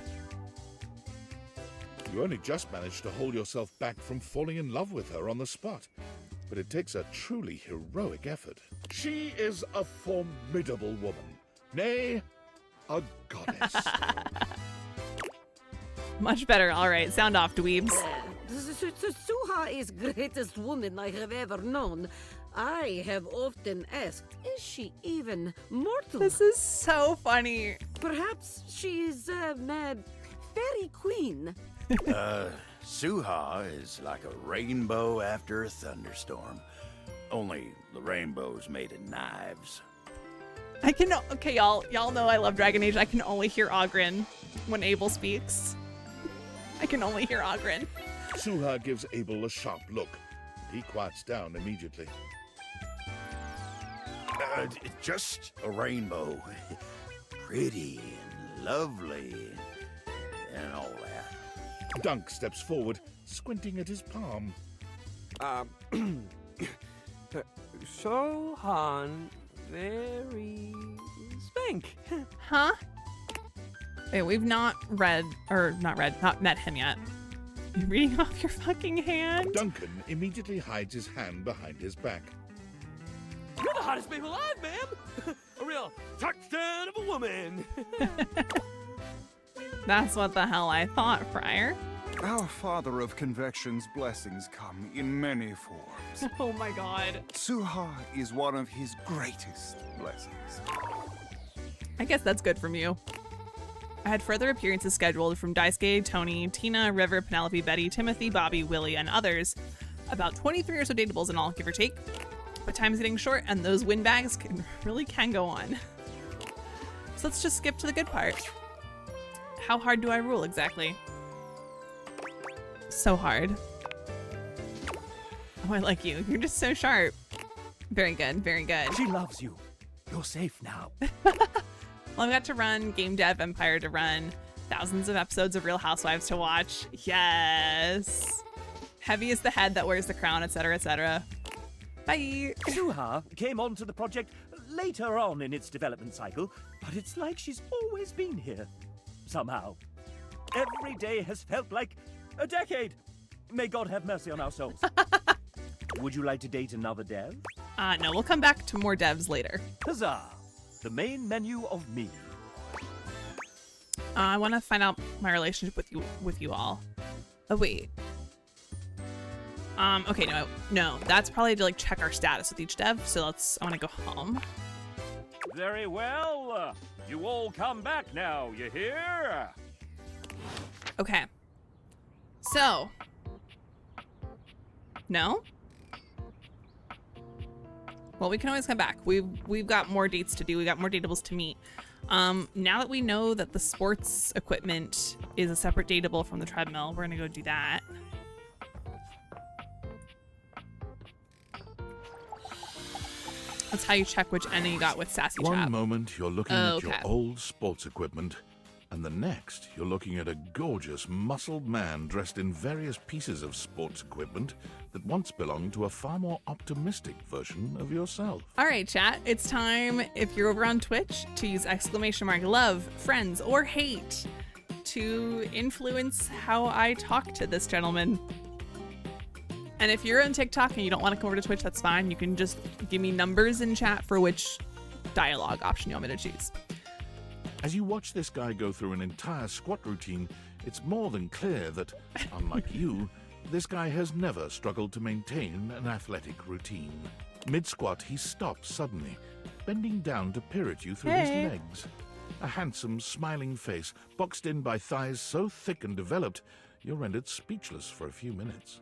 You only just managed to hold yourself back from falling in love with her on the spot. But it takes a truly heroic effort. She is a formidable woman. Nay, a goddess. Much better. All right, sound off, dweebs. Suha is greatest woman I have ever known. I have often asked, is she even mortal? This is so funny. Perhaps she is a mad fairy queen. Suha is like a rainbow after a thunderstorm. Only the rainbow's made of knives. I can. Okay, y'all know I love Dragon Age. I can only hear Oghren when Abel speaks. I can only hear Oghren. Suha gives Abel a sharp look. He quiets down immediately. Just a rainbow. Pretty and lovely and all that. Dunk steps forward, squinting at his palm. Sohan, very spank. Huh? Wait, we've not met him yet. You reading off your fucking hand? Duncan immediately hides his hand behind his back. You're the hottest babe alive, ma'am. A real touchdown of a woman. That's what the hell I thought, Friar. Our Father of Convection's blessings come in many forms. Oh my god. Suha is one of his greatest blessings. I guess that's good from you. I had further appearances scheduled from Daisuke, Tony, Tina, River, Penelope, Betty, Timothy, Bobby, Willie, and others. About 23 or so dateables in all, give or take. But time's getting short, and those windbags can go on. So let's just skip to the good part. How hard do I rule exactly? So hard. Oh, I like you. You're just so sharp. Very good, very good. She loves you. You're safe now. Well, I've got to run Game Dev Empire to run, thousands of episodes of Real Housewives to watch. Yes. Heavy is the head that wears the crown, etc., etc. Bye. Suha came onto the project later on in its development cycle, but it's like she's always been here. Somehow. Every day has felt like a decade. May God have mercy on our souls. Would you like to date another dev? No, we'll come back to more devs later. Huzzah! The main menu of me. I want to find out my relationship with you all. Oh wait. Okay, no, that's probably to like check our status with each dev. So I want to go home. Very well. You all come back now, you hear? Okay. So. No? Well, we can always come back. We've got more dates to do. We got more dateables to meet. Now that we know that the sports equipment is a separate dateable from the treadmill, we're gonna go do that. That's how you check which ending you got with Sassy Chap. One moment you're looking at your okay. old sports equipment, and the next you're looking at a gorgeous, muscled man dressed in various pieces of sports equipment that once belonged to a far more optimistic version of yourself. All right, chat. It's time, if you're over on Twitch, to use !love, friends, or hate to influence how I talk to this gentleman. And if you're on TikTok and you don't want to come over to Twitch, that's fine. You can just give me numbers in chat for which dialogue option you want me to choose. As you watch this guy go through an entire squat routine, it's more than clear that, unlike you, this guy has never struggled to maintain an athletic routine. Mid-squat, he stops suddenly, bending down to peer at you through his legs. A handsome, smiling face, boxed in by thighs so thick and developed, you're rendered speechless for a few minutes.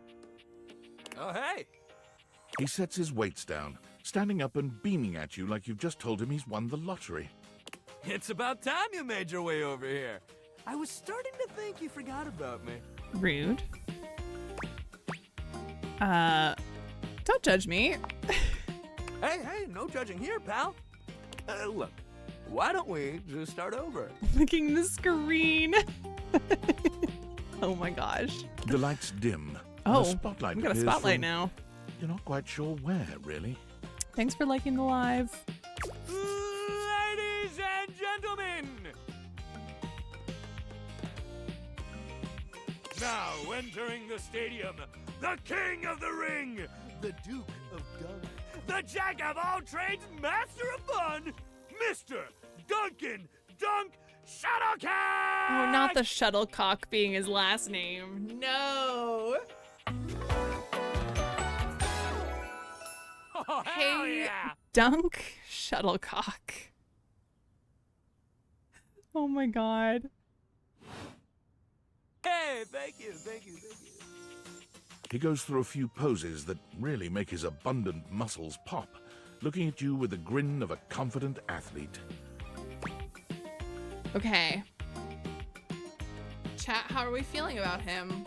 Oh, hey. He sets his weights down, standing up and beaming at you like you've just told him he's won the lottery. It's about time you made your way over here. I was starting to think you forgot about me. Rude. Don't judge me. Hey, no judging here, pal. Look, why don't we just start over? Licking the screen. Oh my gosh. The lights dim. Oh, and a spotlight we got a appears spotlight from- now. You're not quite sure where, really. Thanks for liking the live. Ladies and gentlemen! Now entering the stadium, the king of the ring, the Duke of Dunk, the jack of all trades, master of fun, Mr. Duncan Dunk Shuttlecock! Oh, not the shuttlecock being his last name. No. Oh, hell Hey, yeah! Dunk Shuttlecock. Oh my god. Hey, thank you, thank you, thank you. He goes through a few poses that really make his abundant muscles pop, looking at you with the grin of a confident athlete. Okay. Chat, how are we feeling about him?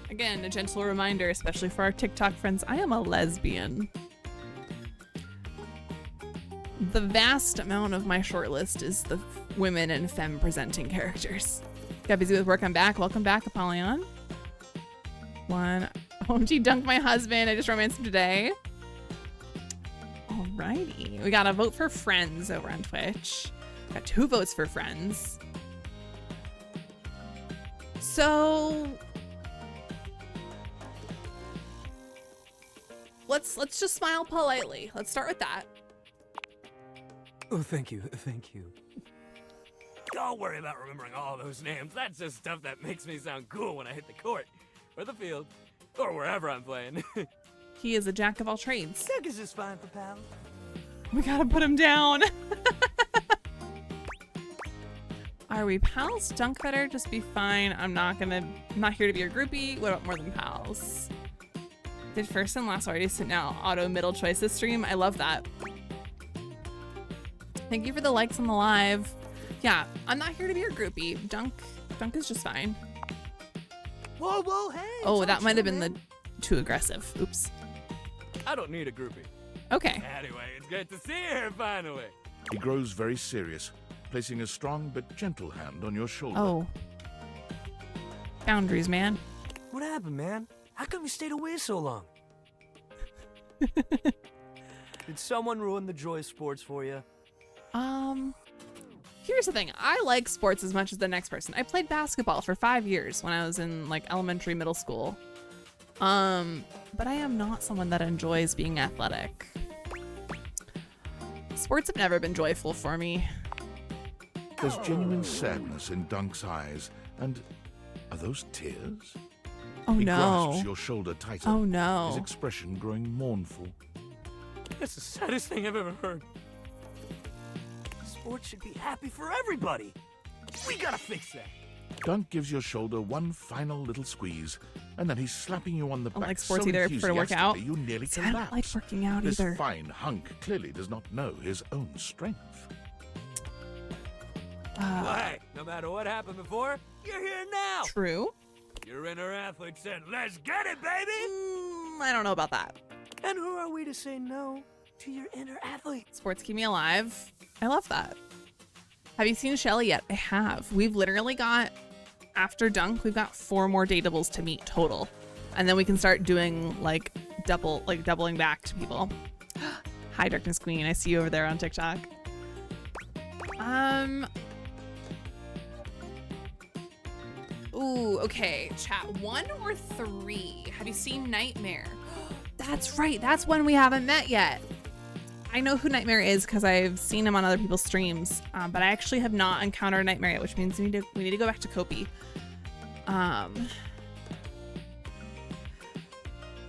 Again, a gentle reminder, especially for our TikTok friends, I am a lesbian. The vast amount of my shortlist is the women and femme presenting characters. Got busy with work, I'm back. Welcome back, Apollyon. One. OMG, dunked my husband. I just romanced him today. Alrighty. We got a vote for friends over on Twitch. Got 2 votes for friends. So let's just smile politely. Let's start with that. Oh, thank you, thank you. Don't worry about remembering all those names. That's just stuff that makes me sound cool when I hit the court, or the field, or wherever I'm playing. He is a jack of all trades. Duck is just fine for pals. We gotta put him down. Are we pals? Dunk better, just be fine. I'm not here to be your groupie. What about more than pals? Did first and last already sit now? Auto middle choice this stream. I love that. Thank you for the likes on the live. Yeah, I'm not here to be your groupie. Dunk is just fine. Whoa, whoa, hey. Oh, that might have been the too aggressive. Oops. I don't need a groupie. Okay. Anyway, it's good to see you here finally. He grows very serious, placing a strong but gentle hand on your shoulder. Oh. Boundaries, man. What happened, man? How come you stayed away so long? Did someone ruin the joy of sports for you? Here's the thing. I like sports as much as the next person. I played basketball for 5 years when I was in like elementary, middle school. But I am not someone that enjoys being athletic. Sports have never been joyful for me. There's genuine sadness in Dunk's eyes, and are those tears? Oh He no. grasps your shoulder tighter. Oh no. His expression growing mournful. That's the saddest thing I've ever heard. Sports should be happy for everybody. We gotta fix that. Dunk gives your shoulder one final little squeeze, and then he's slapping you on the I back like sports so either. I prefer to work out. enthusiastically you nearly See, I don't like collapse. working out This either. fine hunk clearly does not know his own strength. Well, hey, no matter what happened before, you're here now. True. Your inner athlete said, let's get it, baby. I don't know about that. And who are we to say no to your inner athlete? Sports keep me alive. I love that. Have you seen Shelly yet? I have. We've literally got, after Dunk, we've got 4 more datables to meet total. And then we can start doing like doubling back to people. Hi, Darkness Queen. I see you over there on TikTok. Ooh, okay. Chat, 1 or 3? Have you seen Nightmare? That's right. That's one we haven't met yet. I know who Nightmare is because I've seen him on other people's streams, but I actually have not encountered Nightmare yet, which means we need to go back to Kopi.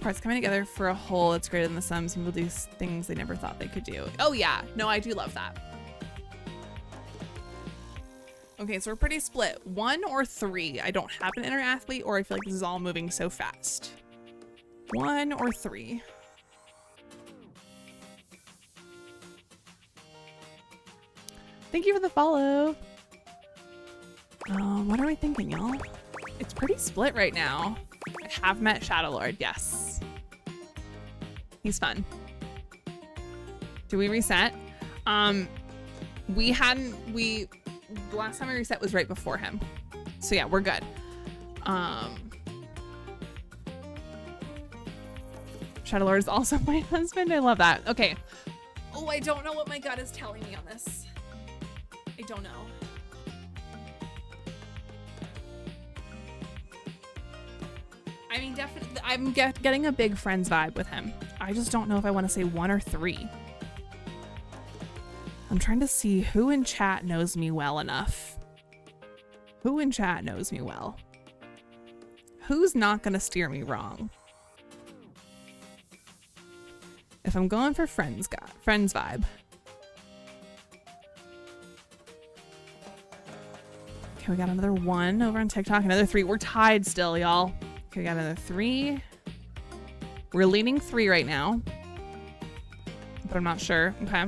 Parts coming together for a whole that's greater than the sum. Some people do things they never thought they could do. Oh yeah, no, I do love that. Okay, so we're pretty split. 1 or 3. I don't have an inner athlete, or I feel like this is all moving so fast. 1 or 3. Thank you for the follow. What are we thinking, y'all? It's pretty split right now. I have met Shadowlord, yes. He's fun. Do we reset? The last time we reset was right before him. So yeah, we're good. Shadowlord is also my husband. I love that. Okay. Oh, I don't know what my gut is telling me on this. I don't know. I mean, definitely, I'm getting a big Friends vibe with him. I just don't know if I want to say 1 or 3. I'm trying to see who in chat knows me well enough. Who in chat knows me well? Who's not going to steer me wrong? If I'm going for Friends vibe. Okay, we got another 1 over on TikTok, another 3. We're tied still, y'all. Okay, we got another 3. We're leaning 3 right now, but I'm not sure. Okay.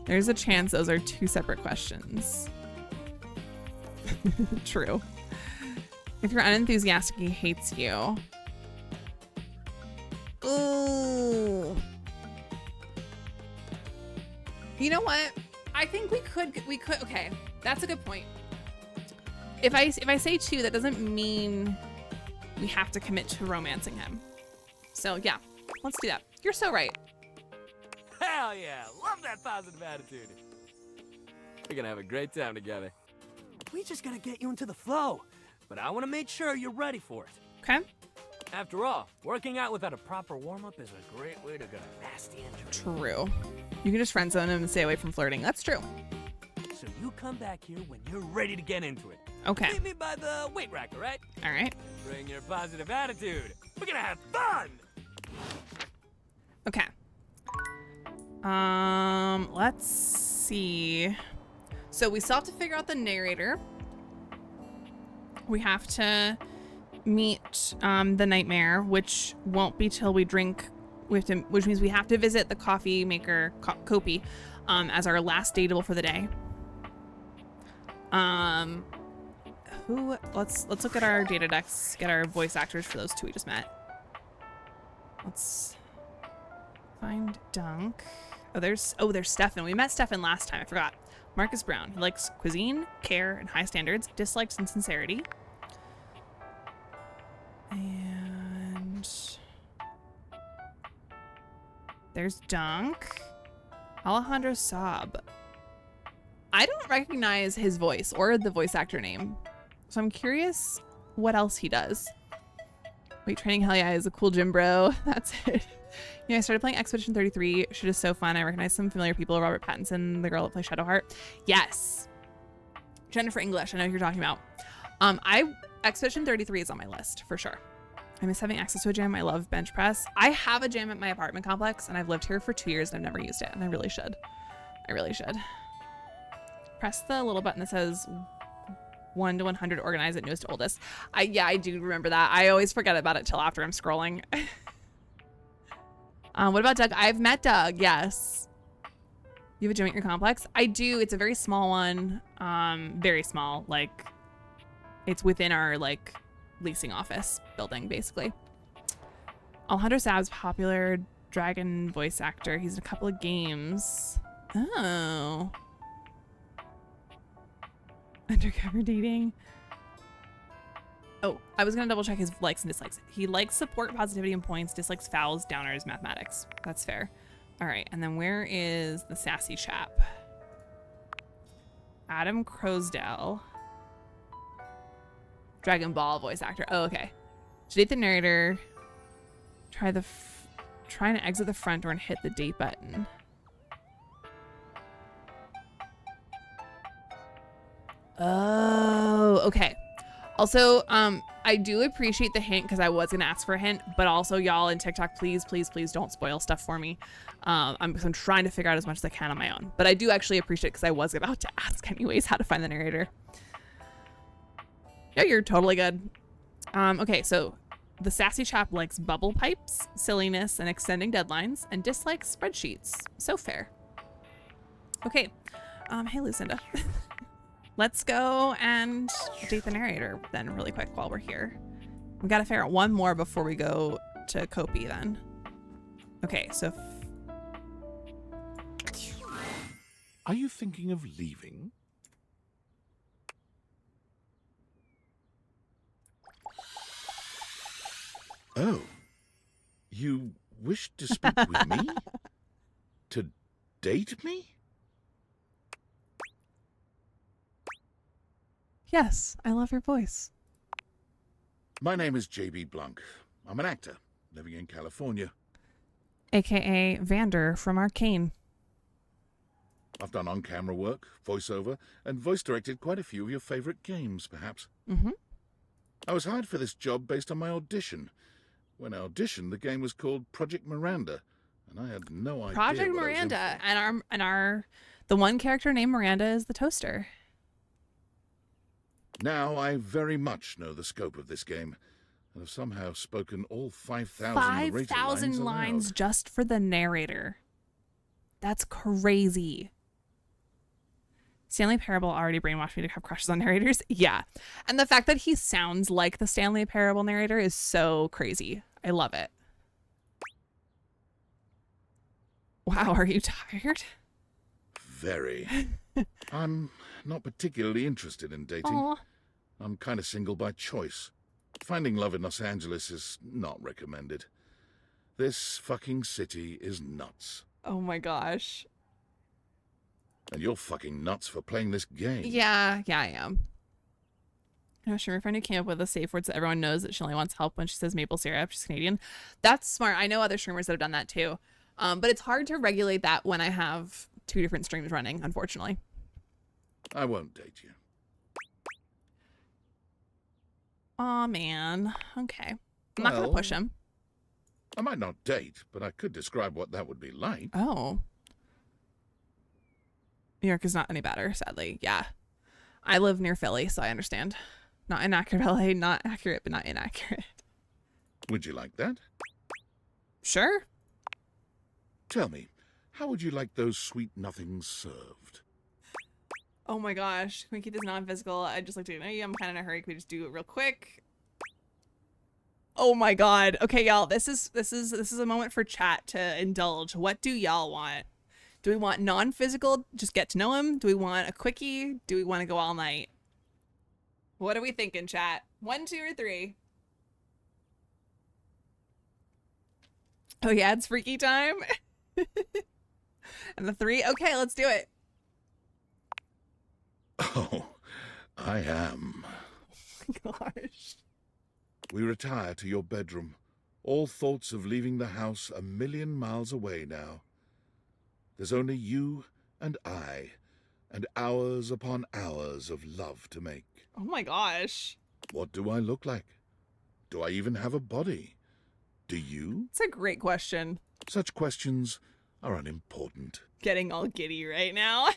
There's a chance those are 2 separate questions. True. If you're unenthusiastic, he hates you. Ooh. You know what? I think we could, okay. That's a good point. If I say 2, that doesn't mean we have to commit to romancing him. So yeah, let's do that. You're so right. Hell yeah, love that positive attitude. We're gonna have a great time together. We just gotta get you into the flow, but I wanna make sure you're ready for it. Okay. After all, working out without a proper warm-up is a great way to get a nasty injury. True. You can just friend zone him and stay away from flirting. That's true. So you come back here when you're ready to get into it. Okay. Meet me by the weight rack, all right? All right. Bring your positive attitude. We're gonna have fun! Okay. Let's see. So we still have to figure out the narrator. We have to meet the nightmare, which won't be till we drink with him, which means we have to visit the coffee maker, Kopi, as our last dateable for the day. Let's look at our data decks, get our voice actors for those 2 we just met. Let's find Dunk. Oh, there's Stefan. We met Stefan last time. I forgot. Marcus Brown. He likes cuisine, care, and high standards. Dislikes insincerity. And there's Dunk. Alejandro Saab. I don't recognize his voice or the voice actor name, so I'm curious what else he does. Weight training, hell yeah, is a cool gym bro. That's it. Yeah, I started playing Expedition 33. Shit is so fun. I recognize some familiar people. Robert Pattinson, the girl that plays Shadowheart. Yes. Jennifer English, I know who you're talking about. Expedition 33 is on my list for sure. I miss having access to a gym. I love bench press. I have a gym at my apartment complex and I've lived here for 2 years and I've never used it, and I really should. I really should. Press the little button that says 1 to 100, organize it, newest to oldest. Yeah, I do remember that. I always forget about it till after I'm scrolling. What about Doug? I've met Doug, yes. You have a gym at your complex? I do. It's a very small one. Very small. Like, it's within our, like, leasing office building, basically. Alejandro Saab's popular dragon voice actor. He's in a couple of games. Oh. Undercover dating. Oh, I was gonna double check his likes and dislikes. He likes support, positivity, and points. Dislikes fouls, downers, mathematics. That's fair. All right, and then where is the sassy chap? Adam Crosdell. Dragon Ball voice actor. Oh, okay. To date the narrator, try and exit the front door and hit the date button. Oh, okay. Also, I do appreciate the hint because I was gonna ask for a hint, but also y'all in TikTok, please, please, please don't spoil stuff for me. I'm trying to figure out as much as I can on my own, but I do actually appreciate it because I was about to ask anyways how to find the narrator. Yeah, you're totally good. Okay, so the sassy chap likes bubble pipes, silliness, and extending deadlines, and dislikes spreadsheets. So fair. Okay, hey Lucinda. Let's go and date the narrator then really quick while we're here. We gotta figure out one more before we go to Kopi then. Okay, so... Are you thinking of leaving? Oh. You wish to speak with me? To date me? Yes, I love your voice. My name is J.B. Blanc. I'm an actor living in California. AKA Vander from Arcane. I've done on-camera work, voiceover, and voice-directed quite a few of your favorite games, perhaps. Mm-hmm. I was hired for this job based on my audition. When I auditioned, the game was called Project Miranda, and I had no idea Project what I was in Miranda. for. The one character named Miranda is the toaster. Now I very much know the scope of this game, and have somehow spoken all 5,000 5,000 lines just for the narrator. That's crazy. Stanley Parable already brainwashed me to have crushes on narrators. Yeah. And the fact that he sounds like the Stanley Parable narrator is so crazy. I love it. Wow, are you tired? Very. I'm not particularly interested in dating. Aw. I'm kind of single by choice. Finding love in Los Angeles is not recommended. This fucking city is nuts. Oh my gosh. And you're fucking nuts for playing this game. Yeah, I am. No, sure, my friend who came up with a safe word so everyone knows that she only wants help when she says maple syrup. She's Canadian. That's smart. I know other streamers that have done that too. But it's hard to regulate that when I have 2 different streams running, unfortunately. I won't date you. Aw, man. Okay. I'm not going to push him. I might not date, but I could describe what that would be like. Oh. New York is not any better, sadly. Yeah. I live near Philly, so I understand. Not inaccurate LA, not accurate, but not inaccurate. Would you like that? Sure. Tell me, how would you like those sweet nothings served? Oh my gosh. Can we keep this non-physical? I just like to know you. I'm kind of in a hurry. Can we just do it real quick? Oh my god. Okay, y'all. This is a moment for chat to indulge. What do y'all want? Do we want non-physical, just get to know him? Do we want a quickie? Do we want to go all night? What are we thinking, chat? 1, 2, or 3? Oh yeah, it's freaky time. And the 3? Okay, let's do it. Oh, I am. Oh my gosh. We retire to your bedroom. All thoughts of leaving the house a million miles away now. There's only you and I, and hours upon hours of love to make. Oh my gosh. What do I look like? Do I even have a body? Do you? It's a great question. Such questions are unimportant. Getting all giddy right now.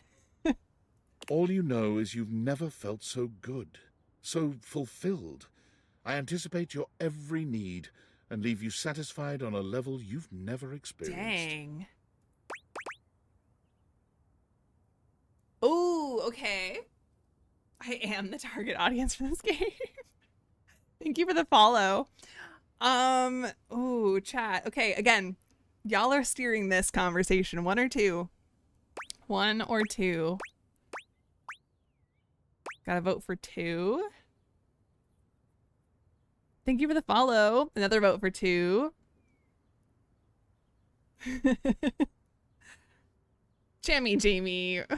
All you know is you've never felt so good, so fulfilled. I anticipate your every need and leave you satisfied on a level you've never experienced. Dang. Oh, okay. I am the target audience for this game. Thank you for the follow. Ooh, chat. Okay, again, y'all are steering this conversation. 1 or 2? 1 or 2? Gotta vote for 2. Thank you for the follow. Another vote for 2. Jamie,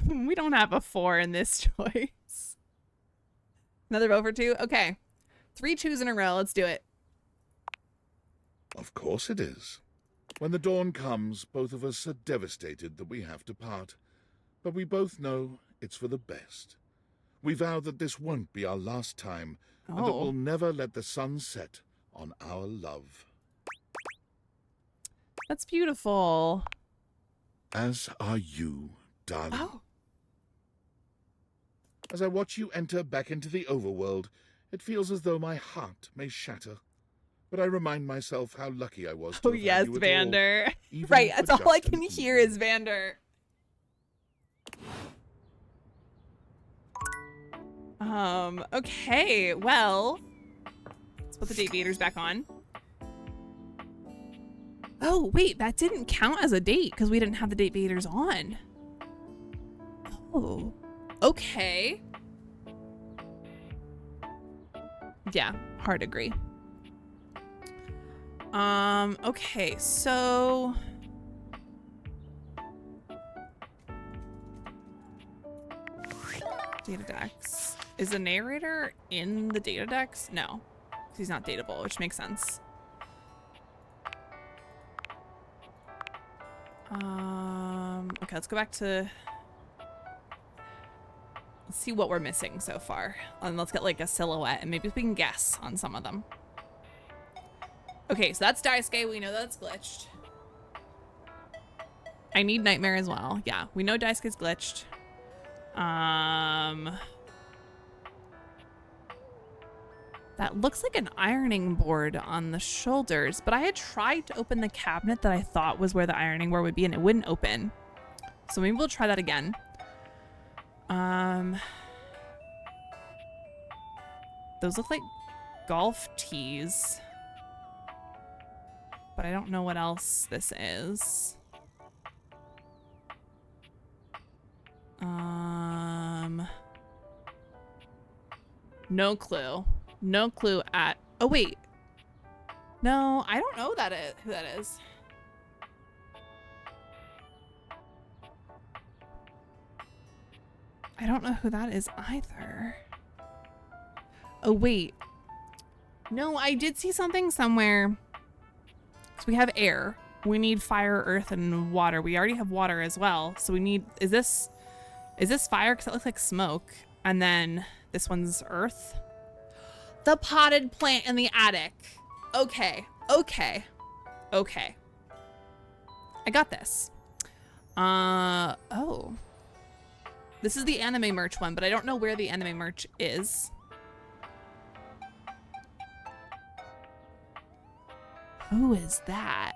we don't have a 4 in this choice. Another vote for 2? Okay. 3 2s in a row. Let's do it. Of course it is. When the dawn comes, both of us are devastated that we have to part. But we both know it's for the best. We vow that this won't be our last time, and that we'll never let the sun set on our love. That's beautiful. As are you, darling. Oh. As I watch you enter back into the overworld, it feels as though my heart may shatter. But I remind myself how lucky I was to Oh have yes, had you at all, Vander. even Right, for that's all I just can an hear is Vander. Okay, well, let's put the date beaters back on. Oh, wait, that didn't count as a date because we didn't have the date beaters on. Oh, okay. Yeah, hard agree. Okay, so data decks. Is the narrator in the data decks? No, he's not dateable, which makes sense. Okay, let's go back to, let's see what we're missing so far. And let's get like a silhouette and maybe we can guess on some of them. Okay, so that's Daisuke. We know that's glitched. I need Nightmare as well. Yeah, we know Daisuke's glitched. That looks like an ironing board on the shoulders, but I had tried to open the cabinet that I thought was where the ironing board would be and it wouldn't open. So maybe we'll try that again. Those look like golf tees, but I don't know what else this is. No clue. No clue at, oh wait. No, I don't know who that is. I don't know who that is either. Oh wait. No, I did see something somewhere. So we have air. We need fire, earth, and water. We already have water as well. So we need, is this fire? Because it looks like smoke. And then this one's earth. The potted plant in the attic. Okay. Okay. Okay. I got this. Oh. This is the anime merch one, but I don't know where the anime merch is. Who is that?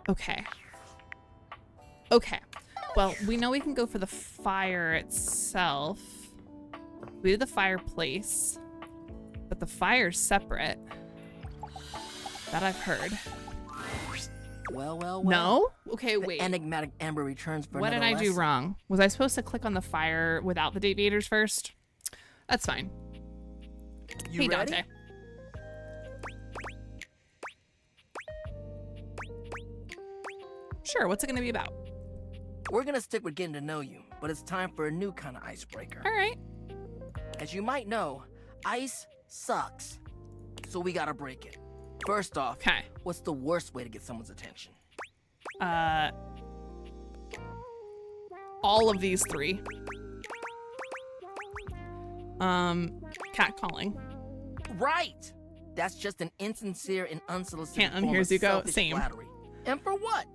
Okay. Okay. Well, we know we can go for the fire itself. We did the fireplace, but the fire's separate. That I've heard. Well. No? Okay, wait. The enigmatic Amber returns for what did I do wrong? Was I supposed to click on the fire without the deviators first? That's fine. You hey, ready? Dante. Sure, what's it gonna be about? We're gonna stick with getting to know you, but it's time for a new kind of icebreaker. All right. As you might know, ice sucks, so we gotta break it. First off, what's the worst way to get someone's attention? All of these three. Cat calling. Right! That's just an insincere and unsolicited Can't form unhear of Zuko. selfish Same. flattery. And for what?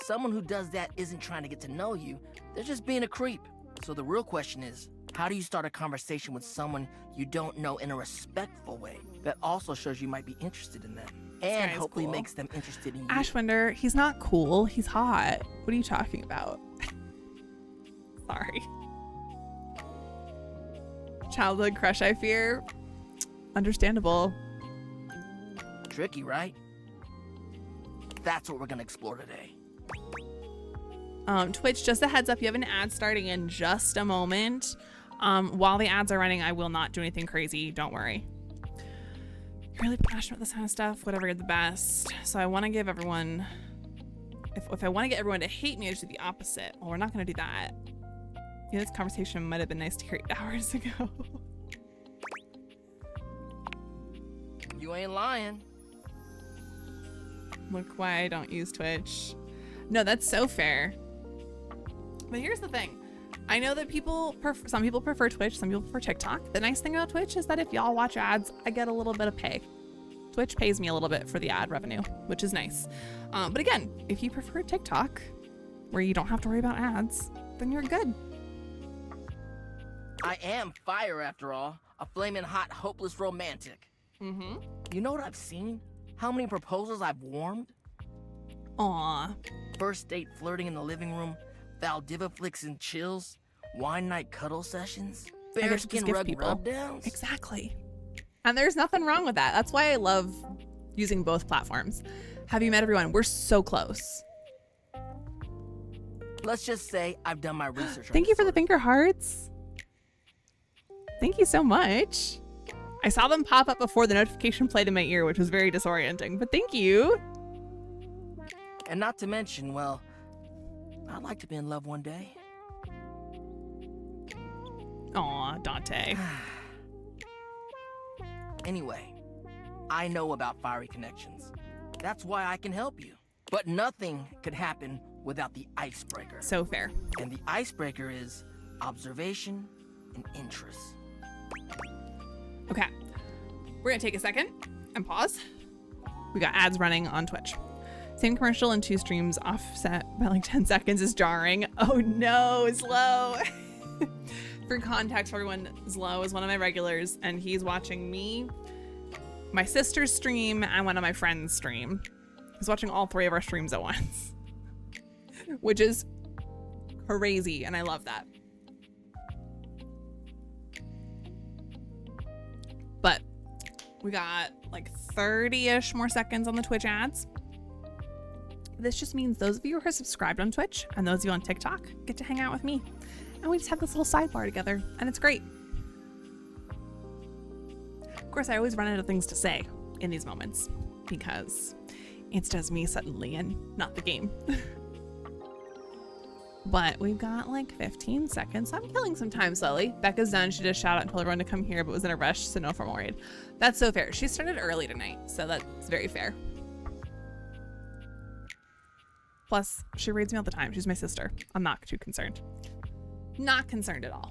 Someone who does that isn't trying to get to know you, they're just being a creep. So the real question is, how do you start a conversation with someone you don't know in a respectful way that also shows you might be interested in them and hopefully makes them interested in you? Ashwinder, he's not cool. He's hot. What are you talking about? Sorry. Childhood crush, I fear. Understandable. Tricky, right? That's what we're gonna explore today. Twitch, just a heads up, you have an ad starting in just a moment. While the ads are running, I will not do anything crazy. Don't worry. You're really passionate about this kind of stuff. Whatever, you're the best. So I want to give everyone, if I want to get everyone to hate me, I just do the opposite. Well, we're not going to do that. Yeah, this conversation might have been nice to hear 8 hours ago. You ain't lying. Look why I don't use Twitch. No, that's so fair. But here's the thing. I know that some people prefer Twitch, some people prefer TikTok. The nice thing about Twitch is that if y'all watch ads, I get a little bit of pay. Twitch pays me a little bit for the ad revenue, which is nice. But again, if you prefer TikTok, where you don't have to worry about ads, then you're good. I am fire after all. A flaming hot, hopeless romantic. Mm-hmm. You know what I've seen? How many proposals I've warmed? Aw. First date flirting in the living room, Valdiva flicks and chills, wine night cuddle sessions, bearskin rug rubdowns. Exactly. And there's nothing wrong with that. That's why I love using both platforms. Have you met everyone? We're so close. Let's just say I've done my research. Thank you for the finger hearts. Thank you so much. I saw them pop up before the notification played in my ear, which was very disorienting, but thank you. And not to mention, well, I'd like to be in love one day. Aw, Dante. Anyway, I know about fiery connections. That's why I can help you. But nothing could happen without the icebreaker. So fair. And the icebreaker is observation and interest. Okay. We're gonna take a second and pause. We got ads running on Twitch. Same commercial in 2 streams, offset by like 10 seconds is jarring. Oh no, Zlo. For context for everyone, Zlo is one of my regulars and he's watching me, my sister's stream, and one of my friends' stream. He's watching all 3 of our streams at once, which is crazy, and I love that. But we got like 30-ish more seconds on the Twitch ads. This just means those of you who are subscribed on Twitch and those of you on TikTok get to hang out with me. And we just have this little sidebar together, and it's great. Of course, I always run out of things to say in these moments because it's just me suddenly and not the game. But we've got like 15 seconds. So I'm killing some time slowly. Becca's done. She just shout out and told everyone to come here, but was in a rush, so no formal raid. That's so fair. She started early tonight, so that's very fair. Plus, she raids me all the time. She's my sister. I'm not too concerned. Not concerned at all.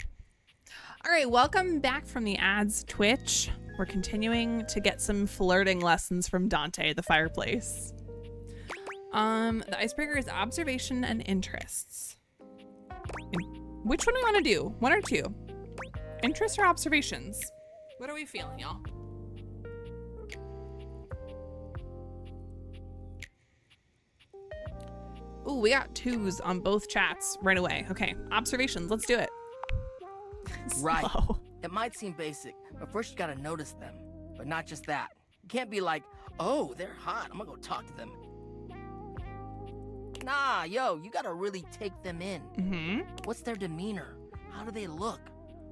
All right, welcome back from the ads Twitch. We're continuing to get some flirting lessons from Dante, the fireplace. The icebreaker is observation and interests. Which one do we want to do? 1 or 2? Interests or observations? What are we feeling, y'all? Ooh, we got 2s on both chats right away. Okay, observations, let's do it. Right. It might seem basic, but first you gotta notice them. But not just that. You can't be like, oh, they're hot, I'm gonna go talk to them. Nah, yo, you gotta really take them in. Mm-hmm. What's their demeanor? How do they look?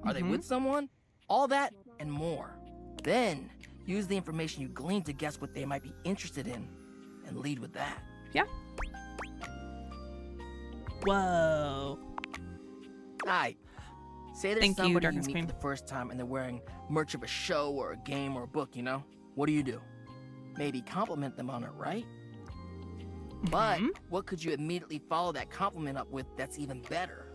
Are they with someone? All that and more. Then, use the information you glean to guess what they might be interested in, and lead with that. Yeah. Whoa. Alright. Say there's Thank you, somebody Darkness meet Queen. for the first time and they're wearing merch of a show or a game or a book, you know? What do? Maybe compliment them on it, right? But what could you immediately follow that compliment up with that's even better?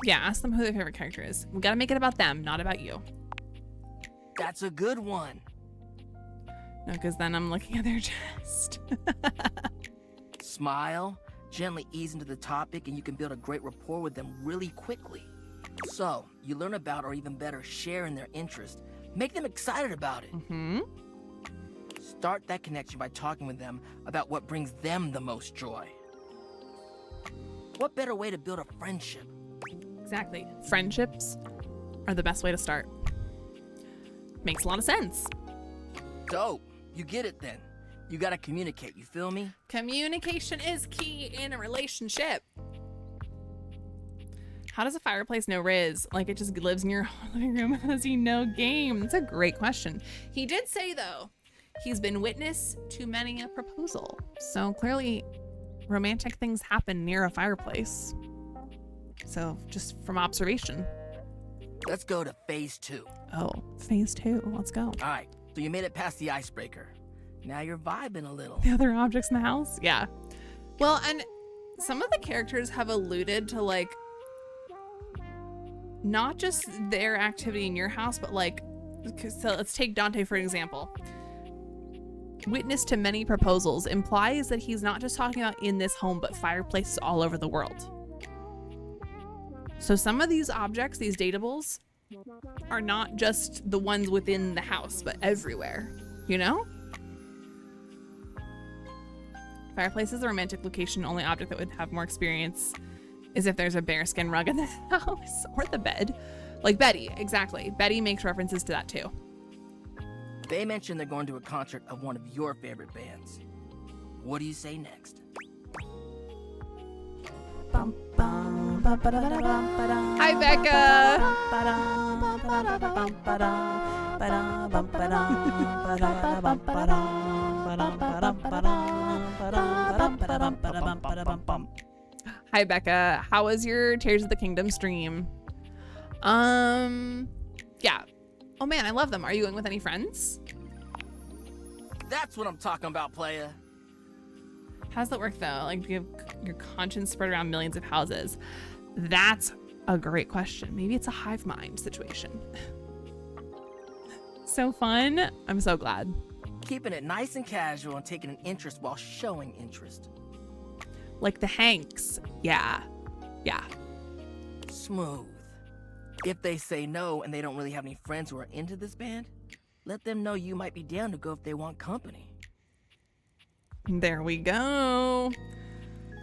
Yeah, ask them who their favorite character is. We gotta make it about them, not about you. That's a good one. No, because then I'm looking at their chest. Smile, gently ease into the topic, and you can build a great rapport with them really quickly. So, you learn about, or even better, share in their interest. Make them excited about it. Start that connection by talking with them about what brings them the most joy. What better way to build a friendship? Exactly. Friendships are the best way to start. Makes a lot of sense. Dope. You get it then. You gotta communicate, you feel me? Communication is key in a relationship. How does a fireplace know Riz? Like it just lives in your living room and does he know game? That's a great question. He did say though, he's been witness to many a proposal. So clearly romantic things happen near a fireplace. So just from observation. Let's go to phase 2. Oh, phase 2. Let's go. All right, so you made it past the icebreaker. Now you're vibing a little. The other objects in the house? Yeah. Well, and some of the characters have alluded to like, not just their activity in your house, but like, so let's take Dante for example. Witness to many proposals implies that he's not just talking about in this home, but fireplaces all over the world. So some of these objects, these datables, are not just the ones within the house, but everywhere, you know? Fireplace is a romantic location, only object that would have more experience is if there's a bearskin rug in the house or the bed. Like Betty, exactly. Betty makes references to that too. They mentioned they're going to a concert of one of your favorite bands. What do you say next? Hi, Becca. Hi, Becca. How was your Tears of the Kingdom stream? Yeah. Oh man, I love them. Are you going with any friends? That's what I'm talking about, playa. How does that work though? Like, do you have your conscience spread around millions of houses? That's a great question. Maybe it's a hive mind situation. So fun. I'm so glad. Keeping it nice and casual and taking an interest while showing interest. Like the Hanks. Yeah. Yeah. Smooth. If they say no and they don't really have any friends who are into this band, let them know you might be down to go if they want company. There we go.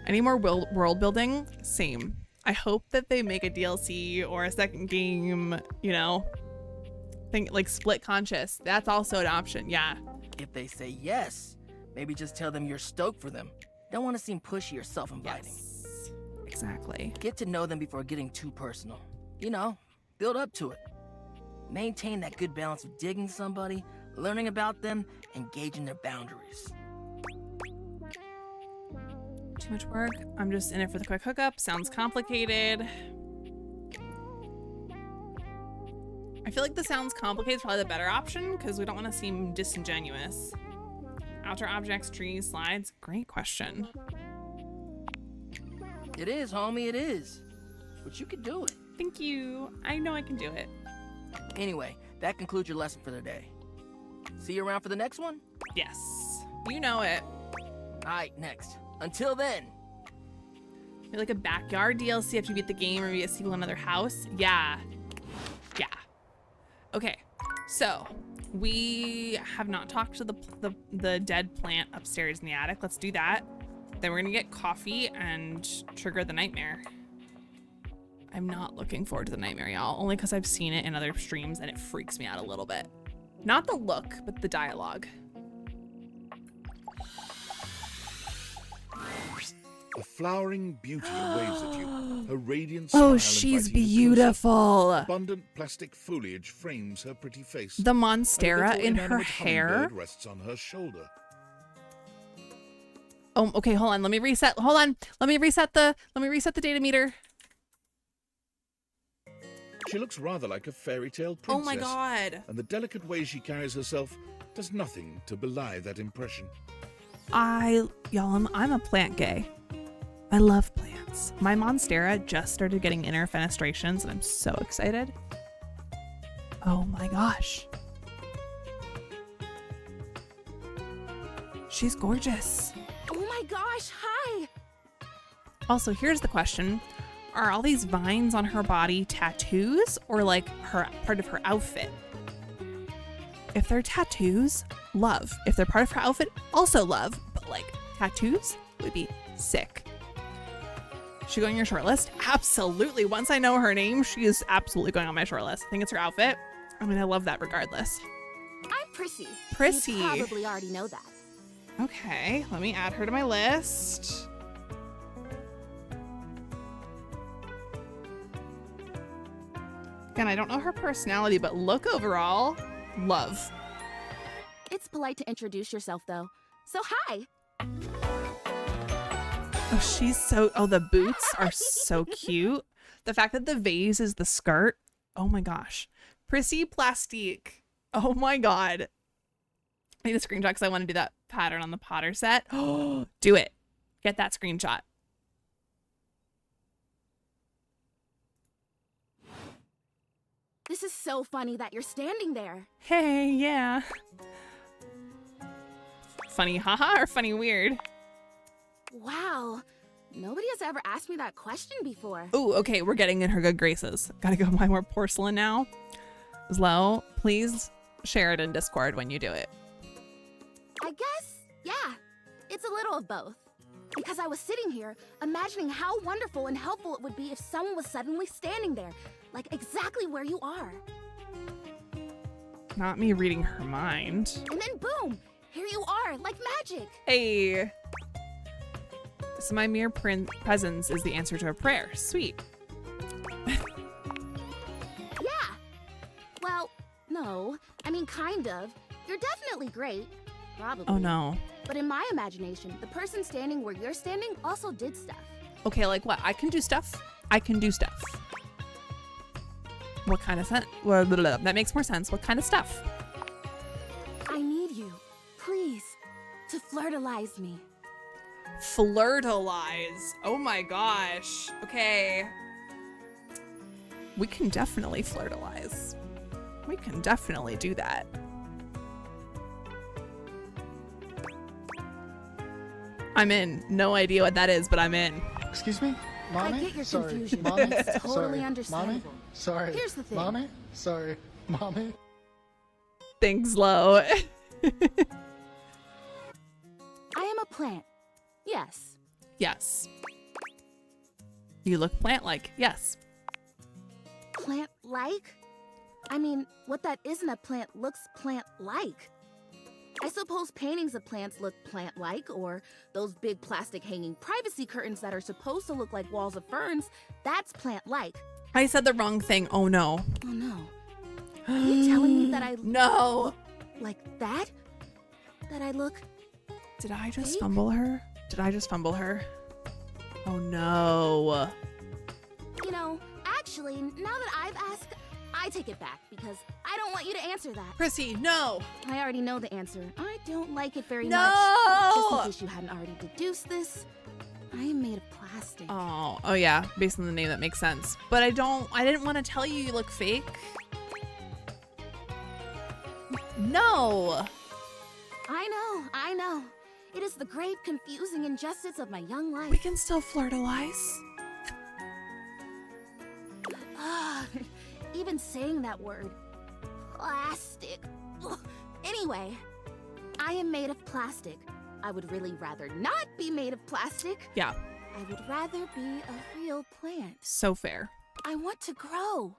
Any more world building? Same. I hope that they make a DLC or a second game, you know, think like Split Conscious. That's also an option. Yeah. If they say yes, maybe just tell them you're stoked for them. Don't want to seem pushy or self-inviting. Yes, exactly. Get to know them before getting too personal. You know, build up to it. Maintain that good balance of digging somebody, learning about them, and gauging their boundaries. Too much work. I'm just in it for the quick hookup. Sounds complicated. I feel like the sounds complicated is probably the better option because we don't want to seem disingenuous. Outer objects, trees, slides. Great question. It is, homie, it is. But you can do it. Thank you. I know I can do it. Anyway, that concludes your lesson for the day. See you around for the next one? Yes. You know it. Alright, next. Until then. You're like a backyard DLC after you beat the game or maybe a sequel in another house. Yeah. Yeah. Okay. So we have not talked to the dead plant upstairs in the attic. Let's do that. Then we're gonna get coffee and trigger the nightmare. I'm not looking forward to the nightmare, y'all, only because I've seen it in other streams and it freaks me out a little bit. Not the look, but the dialogue. A flowering beauty waves at you. Her radiant Oh, smile she's inviting you closer. beautiful. Abundant plastic foliage frames her pretty face. The A monstera little in her inanimate hair. hummingbird rests on her shoulder. Oh, okay, hold on. Let me reset. Hold on. Let me reset the data meter. She looks rather like a fairy tale Oh princess. my god. And the delicate way she carries herself does nothing to belie that impression. Y'all, I'm a plant gay. I love plants. My monstera just started getting inner fenestrations and I'm so excited. Oh my gosh. She's gorgeous. Oh my gosh, hi! Also, here's the question. Are all these vines on her body tattoos or like her part of her outfit? If they're tattoos, love. If they're part of her outfit, also love. But like tattoos would be sick. She going on your shortlist? Absolutely. Once I know her name, she is absolutely going on my shortlist. I think it's her outfit. I mean, I love that regardless. I'm Prissy. Prissy. You probably already know that. Okay, let me add her to my list. Again, I don't know her personality, but look overall, love. It's polite to introduce yourself, though. So hi. Oh, she's so, oh, the boots are so cute. The fact that the vase is the skirt. Oh my gosh. Prissy Plastique. Oh my God. I need a screenshot because I want to do that pattern on the Potter set. Oh, do it. Get that screenshot. This is so funny that you're standing there. Hey, yeah. Funny haha or funny weird? Wow. Nobody has ever asked me that question before. Ooh, okay, we're getting in her good graces. Gotta go buy more porcelain now. Zlo, please share it in Discord when you do it. I guess, yeah. It's a little of both. Because I was sitting here, imagining how wonderful and helpful it would be if someone was suddenly standing there, like exactly where you are. Not me reading her mind. And then boom, here you are, like magic. Hey. So my mere presence is the answer to a prayer. Sweet. Yeah. Well, no. I mean, kind of. You're definitely great. Probably. Oh no. But in my imagination, the person standing where you're standing also did stuff. Okay, like what? I can do stuff. I can do stuff. What kind of sense? Well, blah, blah, blah. That makes more sense. What kind of stuff? I need you, please, to flirtalize me. Flirtalize. Oh my gosh. Okay. We can definitely flirtalize. We can definitely do that. I'm in. No idea what that is, but I'm in. Excuse me? Mommy? I get your Sorry. confusion. Mommy? It's totally Sorry. understandable. Mommy? Sorry. Here's the thing. Mommy? Sorry. Mommy? Things low. I am a plant. Yes. Yes. You look plant-like. Yes. Plant-like? I mean, what that isn't a plant looks plant-like. I suppose paintings of plants look plant-like, or those big plastic hanging privacy curtains that are supposed to look like walls of ferns, that's plant-like. I said the wrong thing. Oh no. Oh no. Are you telling me that I No. look like that? That I look... Did I just fake? fumble her? Did I just fumble her? Oh no. You know, actually, now that I've asked, I take it back because I don't want you to answer that. Chrissy, no. I already know the answer. I don't like it very No! much. Just in case you hadn't already deduced this, I am made of plastic. Oh yeah, based on the name that makes sense. But I didn't want to tell you look fake. No. I know. It is the great confusing injustice of my young life. We can still flirtalize. Even saying that word. Plastic. Ugh. Anyway, I am made of plastic. I would really rather not be made of plastic. Yeah. I would rather be a real plant. So fair. I want to grow.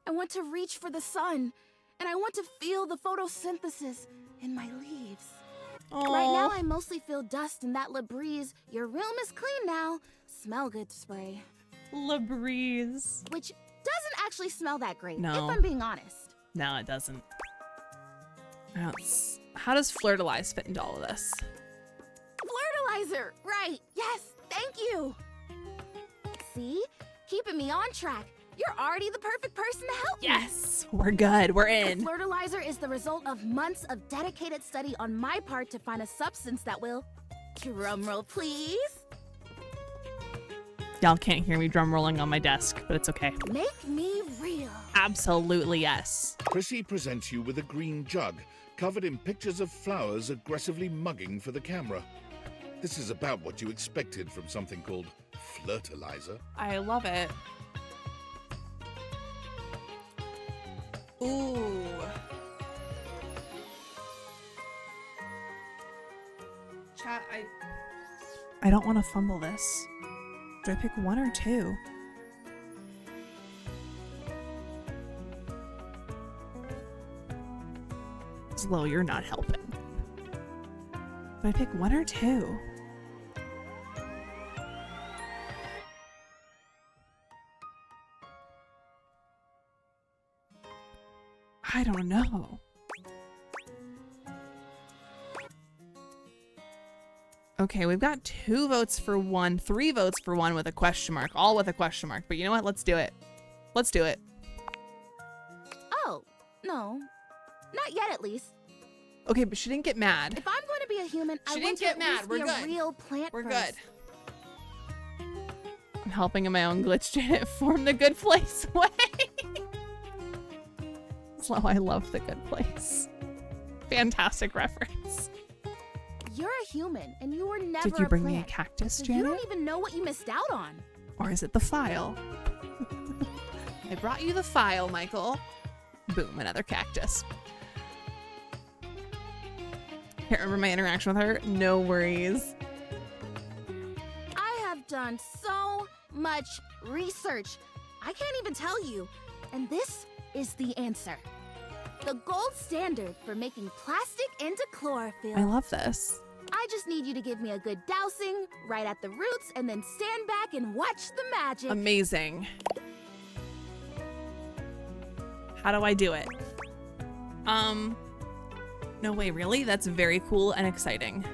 I want to reach for the sun. And I want to feel the photosynthesis in my leaves. Right now, I mostly feel dust in that Labreeze, your room is clean now, smell good spray. Labreeze. Which doesn't actually smell that great, No. if I'm being honest. No, it doesn't. How does flirtalize fit into all of this? Flirtalizer! Right, yes, thank you! See? Keeping me on track. You're already the perfect person to help me. Yes, we're good. We're The in. Flirtalizer is the result of months of dedicated study on my part to find a substance that will... Drumroll, please. Y'all can't hear me drum rolling on my desk, but it's okay. Make me real. Absolutely yes. Chrissy presents you with a green jug, covered in pictures of flowers aggressively mugging for the camera. This is about what you expected from something called Flirtalizer. I love it. Ooh. Chat, I don't want to fumble this. Do I pick one or two? Slow, you're not helping. Do I pick one or two? I don't know. Okay, we've got 2 votes for one, 3 votes for one with a question mark, all with a question mark. But you know what? Let's do it. Let's do it. Oh, no. Not yet, at least. Okay, but she didn't get mad. If I'm going to be a human, She I didn't want to get at mad. least We're be good. a real plant We're first. good. I'm helping in my own glitch to form the good place way. Slow, I love the good place. Fantastic reference. You're a human, and you were never Did you bring a me a plant. cactus, So Janet? you don't even know what you missed out on. Or is it the file? I brought you the file, Michael. Boom, another cactus. Can't remember my interaction with her. No worries. done so much research. I can't even tell you. And this is the answer. The gold standard for making plastic into chlorophyll. I love this. I just need you to give me a good dousing right at the roots and then stand back and watch the magic. Amazing. How do I do it? No way, really? That's very cool and exciting.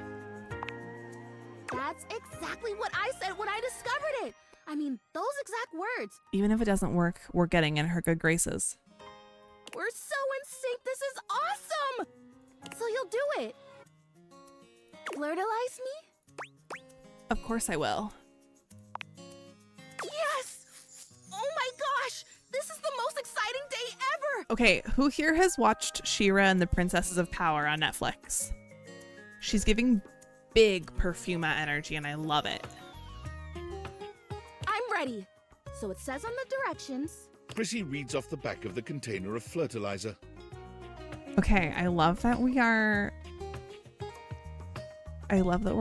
That's exactly what I said when I discovered it. I mean, those exact words. Even if it doesn't work, we're getting in her good graces. We're so in sync. This is awesome. So you'll do it. Flirtalize me? Of course I will. Yes! Oh my gosh! This is the most exciting day ever! Okay, who here has watched She-Ra and the Princesses of Power on Netflix? She's giving big Perfuma energy and I love it. I'm ready. So it says on the directions. Prissy reads off the back of the container of fertilizer. Okay, I love that we're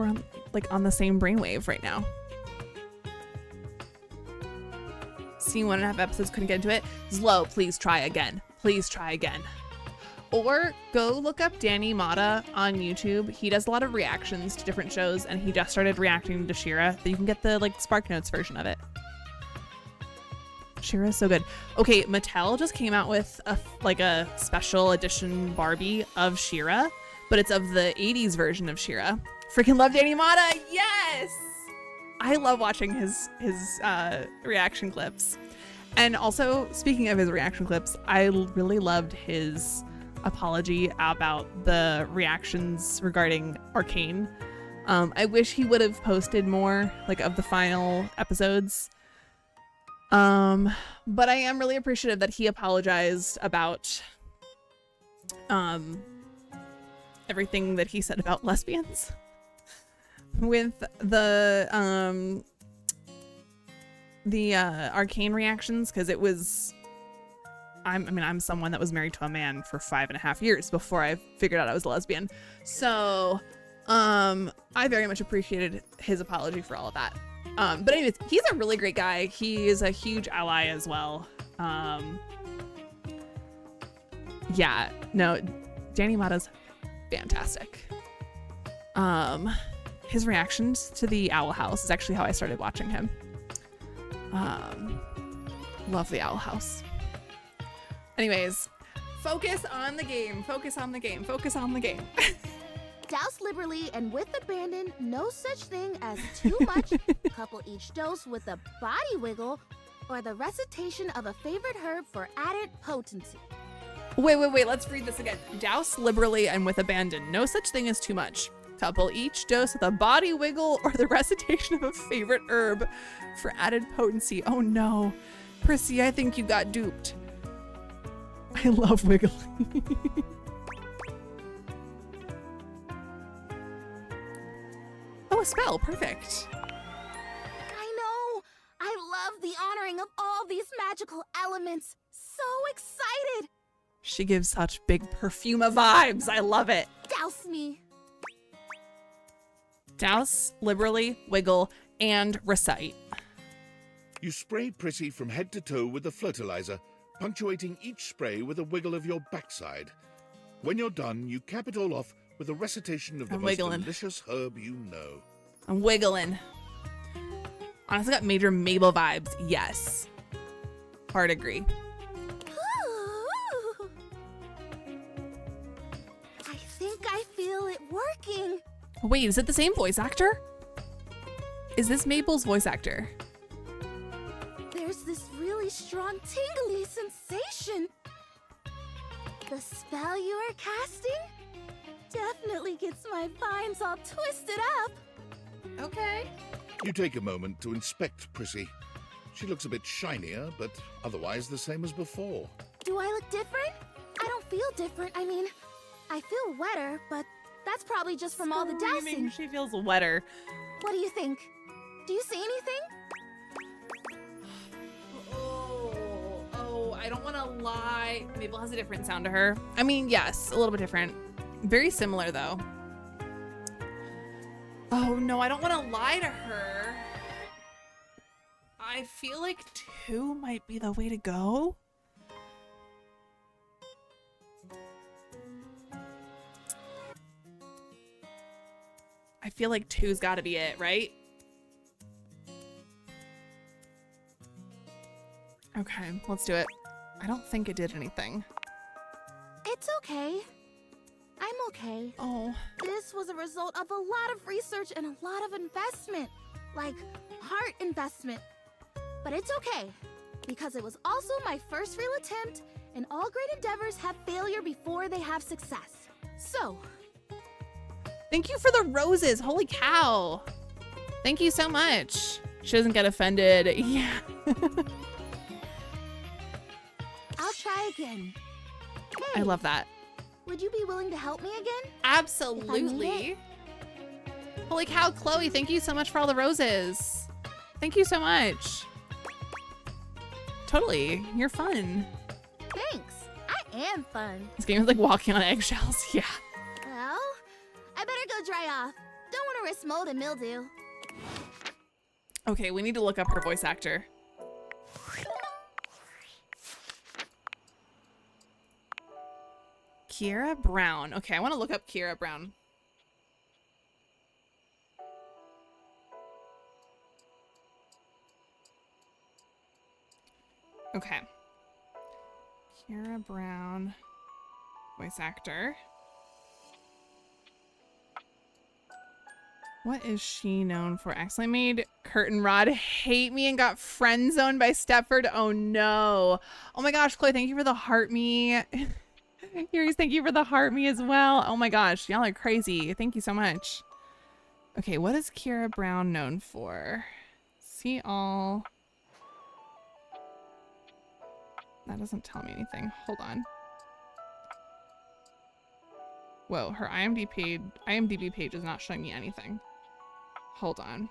on, like, on the same brainwave right now. Seeing 1.5 episodes, couldn't get into it. Slow, please try again. Please try again. Or go look up Danny Mata on YouTube. He does a lot of reactions to different shows, and he just started reacting to She-Ra. So you can get the, like, Spark Notes version of it. She-Ra is so good. Okay, Mattel just came out with a special edition Barbie of She-Ra, but it's of the 80s version of She-Ra. Freaking love Danny Mata. Yes. I love watching his reaction clips. And also, speaking of his reaction clips, I really loved his apology about the reactions regarding Arcane. I wish he would have posted more, like, of the final episodes. But I am really appreciative that he apologized about everything that he said about lesbians with the Arcane reactions, because it was I'm someone that was married to a man for 5.5 years before I figured out I was a lesbian. So I very much appreciated his apology for all of that. But anyways, he's a really great guy. He is a huge ally as well. Yeah, no, Danny Mata's fantastic. His reactions to the Owl House is actually how I started watching him. Love the Owl House. Anyways, focus on the game. Focus on the game. Focus on the game. Douse liberally and with abandon, no such thing as too much. Couple each dose with a body wiggle or the recitation of a favorite herb for added potency. Wait, let's read this again. Douse liberally and with abandon, no such thing as too much. Couple each dose with a body wiggle or the recitation of a favorite herb for added potency. Oh no. Prissy, I think you got duped. I love wiggling. Oh, a spell. Perfect. I know. I love the honoring of all these magical elements. So excited. She gives such big Perfuma vibes. I love it. Douse me. Douse, liberally, wiggle, and recite. You spray Prissy from head to toe with the fertilizer, punctuating each spray with a wiggle of your backside. When you're done, you cap it all off with a recitation of the most delicious herb you know. I'm wiggling. Honestly, got major Mabel vibes. Yes. Hard agree. Ooh. I think I feel it working. Wait, is it the same voice actor? Is this Mabel's voice actor? There's this really strong tingly sensation. The spell you are casting definitely gets my vines all twisted up. Okay. You take a moment to inspect Prissy. She looks a bit shinier, but otherwise the same as before. Do I look different? I don't feel different. I mean, I feel wetter, but that's probably just from all the dousing. She feels wetter. What do you think? Do you see anything? Oh, I don't want to lie. Mabel has a different sound to her. I mean, yes, a little bit different. Very similar, though. Oh, no, I don't want to lie to her. I feel like 2 might be the way to go. I feel like 2's got to be it, right? Okay, let's do it. I don't think it did anything. It's okay. I'm okay. Oh. This was a result of a lot of research and a lot of investment. Like, heart investment. But it's okay, because it was also my first real attempt, and all great endeavors have failure before they have success. So... Thank you for the roses. Holy cow. Thank you so much. She doesn't get offended. Yeah. I'll try again. I love that. Would you be willing to help me again? Absolutely. Holy cow, Chloe, thank you so much for all the roses. Thank you so much. Totally. You're fun. Thanks. I am fun. This game is like walking on eggshells. Yeah. Well, I better go dry off. Don't want to risk mold and mildew. Okay, we need to look up her voice actor. Kiera Brown. Okay, I want to look up Kiera Brown. Okay. Kiera Brown, voice actor. What is she known for? Accidentally made Curtain Rod hate me and got friend zoned by Stepford. Oh no. Oh my gosh, Chloe, thank you for the heart me. Yuri's, thank you for the heart me as well. Oh my gosh, y'all are crazy. Thank you so much. Okay, what is Kiera Brown known for? See all. That doesn't tell me anything. Hold on. Whoa, her IMDb page is not showing me anything. Hold on.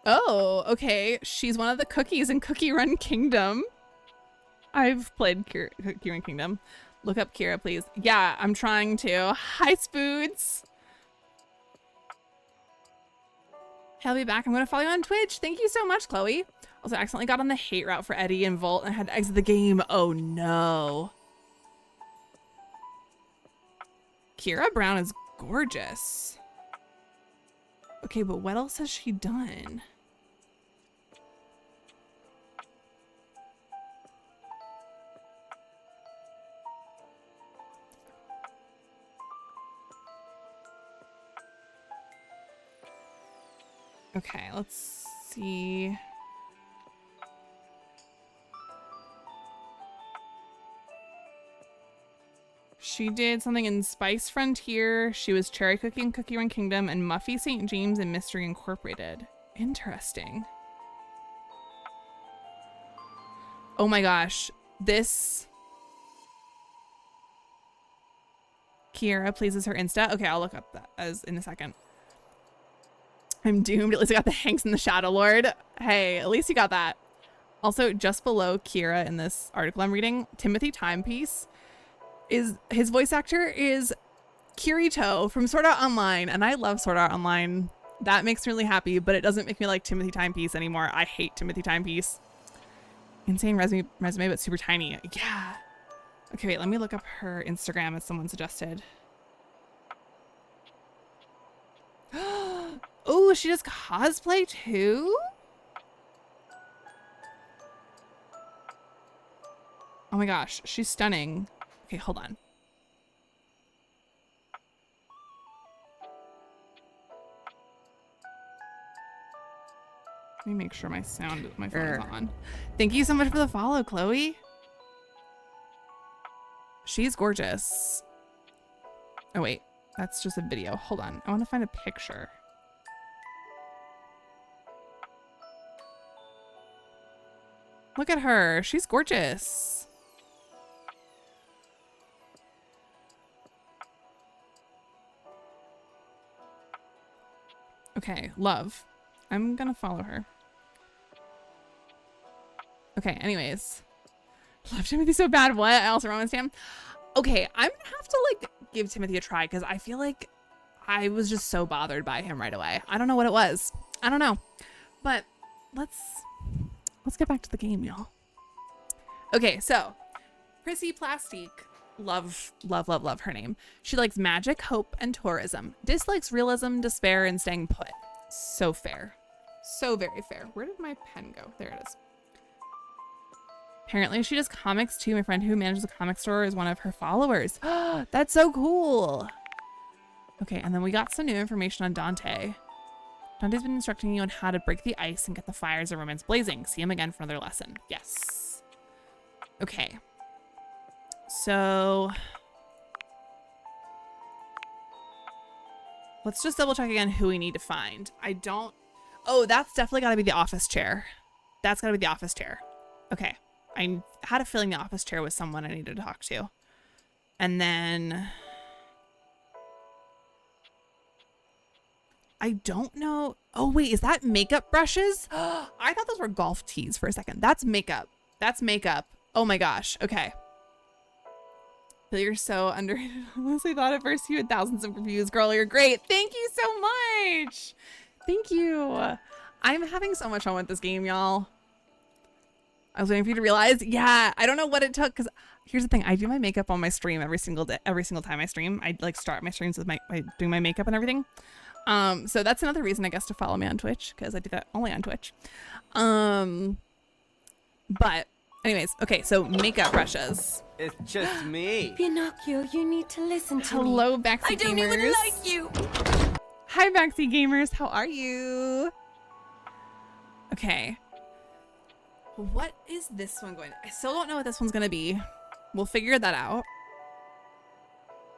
Oh, okay. She's one of the cookies in Cookie Run Kingdom. I've played Cookie Run Kingdom. Look up Kiera, please. Yeah, I'm trying to. Hi, Spoods. Hey, I'll be back. I'm going to follow you on Twitch. Thank you so much, Chloe. Also, accidentally got on the hate route for Eddie and Volt and I had to exit the game. Oh, no. Kiera Brown is gorgeous. Okay, but what else has she done? Okay, let's see. She did something in Spice Frontier. She was Cherry Cookie in Cookie Run Kingdom and Muffy St. James and Mystery Incorporated. Interesting. Oh my gosh. This... Kiera pleases her Insta. Okay, I'll look up that as in a second. I'm doomed. At least I got the Hanks and the Shadow Lord. Hey, at least you got that. Also, just below Kiera in this article I'm reading, Timothy Timepiece is his voice actor is Kirito from Sword Art Online, and I love Sword Art Online. That makes me really happy, but it doesn't make me like Timothy Timepiece anymore. I hate Timothy Timepiece. Insane resume, but super tiny. Yeah. Okay, wait, let me look up her Instagram as someone suggested. Oh, she does cosplay too? Oh my gosh, she's stunning. Okay, hold on. Let me make sure my phone is on. Thank you so much for the follow, Chloe. She's gorgeous. Oh wait, that's just a video. Hold on, I want to find a picture. Look at her. She's gorgeous. Okay, love. I'm gonna follow her. Okay, anyways. Love Timothy so bad. What? I also romanced him. Okay, I'm gonna have to like give Timothy a try because I feel like I was just so bothered by him right away. I don't know what it was. I don't know. But let's get back to the game, y'all. Okay, so Prissy Plastique. Love her name. She likes magic, hope, and tourism. Dislikes realism, despair, and staying put. So fair. So very fair. Where did my pen go? There it is. Apparently she does comics too. My friend who manages a comic store is one of her followers. That's so cool. Okay, and then we got some new information on Dante. Dante's been instructing you on how to break the ice and get the fires of romance blazing. See him again for another lesson. Yes. Okay. So let's just double check again who we need to find. Oh, that's definitely got to be the office chair. That's got to be the office chair. Okay. I had a feeling the office chair was someone I needed to talk to. And then I don't know. Oh, wait, is that makeup brushes? I thought those were golf tees for a second. That's makeup. That's makeup. Oh my gosh. Okay. Bill, you're so underrated. I honestly thought at first you had thousands of reviews. Girl, you're great. Thank you so much. Thank you. I'm having so much fun with this game, y'all. I was waiting for you to realize. Yeah, I don't know what it took because here's the thing. I do my makeup on my stream every single day. Every single time I stream, I like start my streams with doing my makeup and everything. So that's another reason I guess to follow me on Twitch because I do that only on Twitch. But anyways, okay. So makeup brushes. It's just me. Pinocchio, you need to listen to me. Hello, Backseat Gamers. I don't even like you. Hi, Backseat Gamers. How are you? Okay. What is this one going to? I still don't know what this one's going to be. We'll figure that out.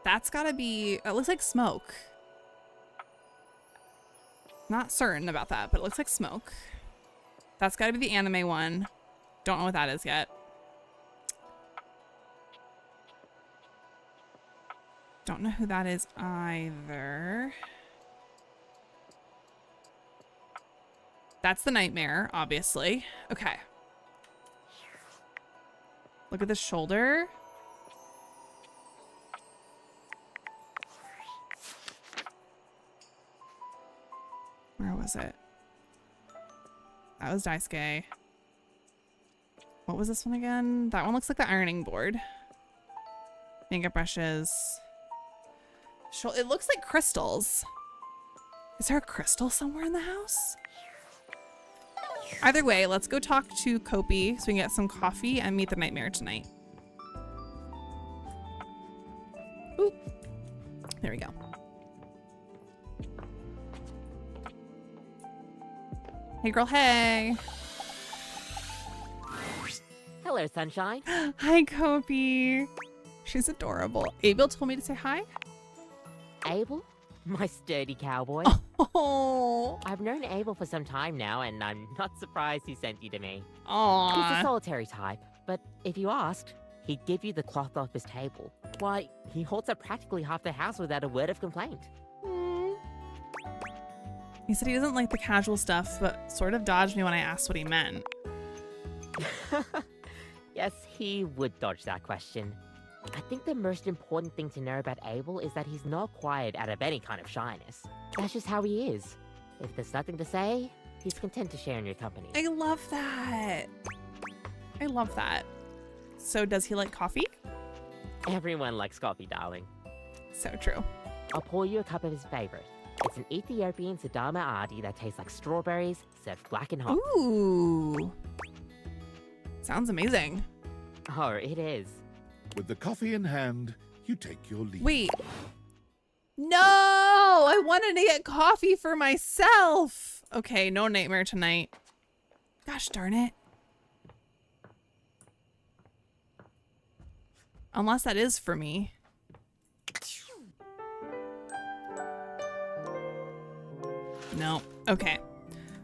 That's got to be, it looks like smoke. Not certain about that, but it looks like smoke. That's got to be the anime one. Don't know what that is yet. Don't know who that is either. That's the nightmare, obviously. Okay. Look at the shoulder. Where was it? That was Daisuke. What was this one again? That one looks like the ironing board. Makeup brushes. It looks like crystals. Is there a crystal somewhere in the house? Either way, let's go talk to Kopi so we can get some coffee and meet the nightmare tonight. Ooh. There we go. Hey girl, hey. Hello, sunshine. Hi, Kopi. She's adorable. Abel told me to say hi. Abel? My sturdy cowboy. Oh. I've known Abel for some time now, and I'm not surprised he sent you to me. Aww. He's a solitary type, but if you asked, he'd give you the cloth off his table. Why, he holds up practically half the house without a word of complaint. He said he doesn't like the casual stuff, but sort of dodged me when I asked what he meant. Yes, he would dodge that question. I think the most important thing to know about Abel is that he's not quiet out of any kind of shyness. That's just how he is. If there's nothing to say, he's content to share in your company. I love that. I love that. So does he like coffee? Everyone likes coffee, darling. So true. I'll pour you a cup of his favorite. It's an Ethiopian Sidama Adi that tastes like strawberries, served black and hot. Ooh. Sounds amazing. Oh, it is. With the coffee in hand, you take your leave. Wait. No! I wanted to get coffee for myself. Okay, no nightmare tonight. Gosh darn it. Unless that is for me. No. Okay.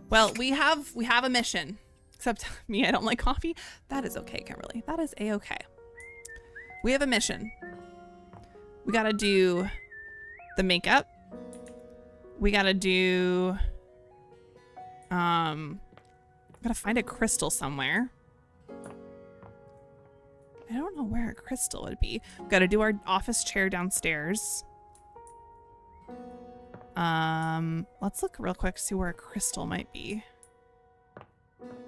Well, we have a mission. Except me, I don't like coffee. That is okay, Kimberly. That is a-okay. We have a mission. We gotta do the makeup. We gotta do gotta find a crystal somewhere. I don't know where a crystal would be. Got to do our office chair downstairs. Let's look real quick to see where a crystal might be.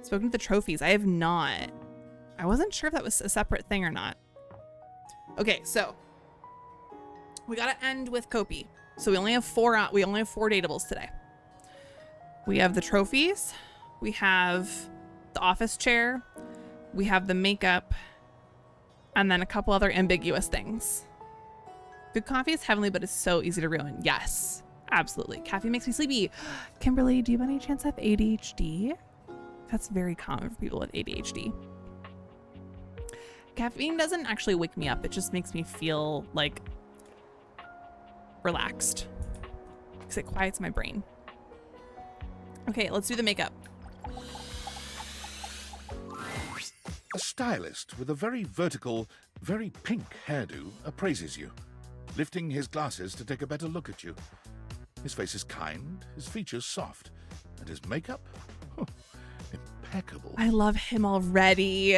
Spoken to the trophies. I have not. I wasn't sure if that was a separate thing or not. Okay, so we got to end with Kopi. So we only have four datables today. We have the trophies. We have the office chair. We have the makeup. And then a couple other ambiguous things. Good coffee is heavenly, but it's so easy to ruin. Yes, absolutely. Caffeine makes me sleepy. Kimberly, do you by any chance have ADHD? That's very common for people with ADHD. Caffeine doesn't actually wake me up. It just makes me feel like relaxed because it quiets my brain. Okay, let's do the makeup. A stylist with a very vertical, very pink hairdo appraises you, lifting his glasses to take a better look at you. His face is kind, his features soft, and his makeup? Oh, impeccable. I love him already.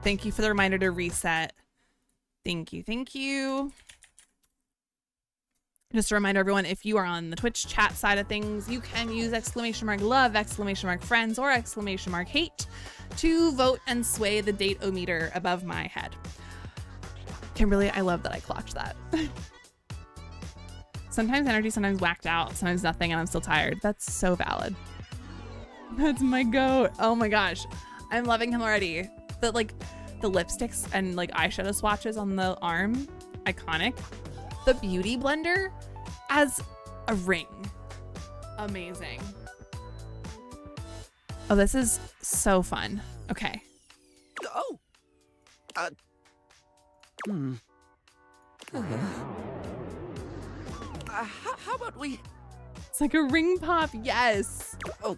Thank you for the reminder to reset. Thank you, thank you. Just a reminder, everyone, if you are on the Twitch chat side of things, you can use !love, !friends, or !hate to vote and sway the date-o-meter above my head. Kimberly, I love that I clocked that. Sometimes energy, sometimes whacked out, sometimes nothing, and I'm still tired. That's so valid. That's my goat. Oh my gosh. I'm loving him already. The lipsticks and like eyeshadow swatches on the arm, iconic. The beauty blender as a ring, amazing. Oh, this is so fun. Okay. Oh. How about we? It's like a ring pop. Yes. Oh.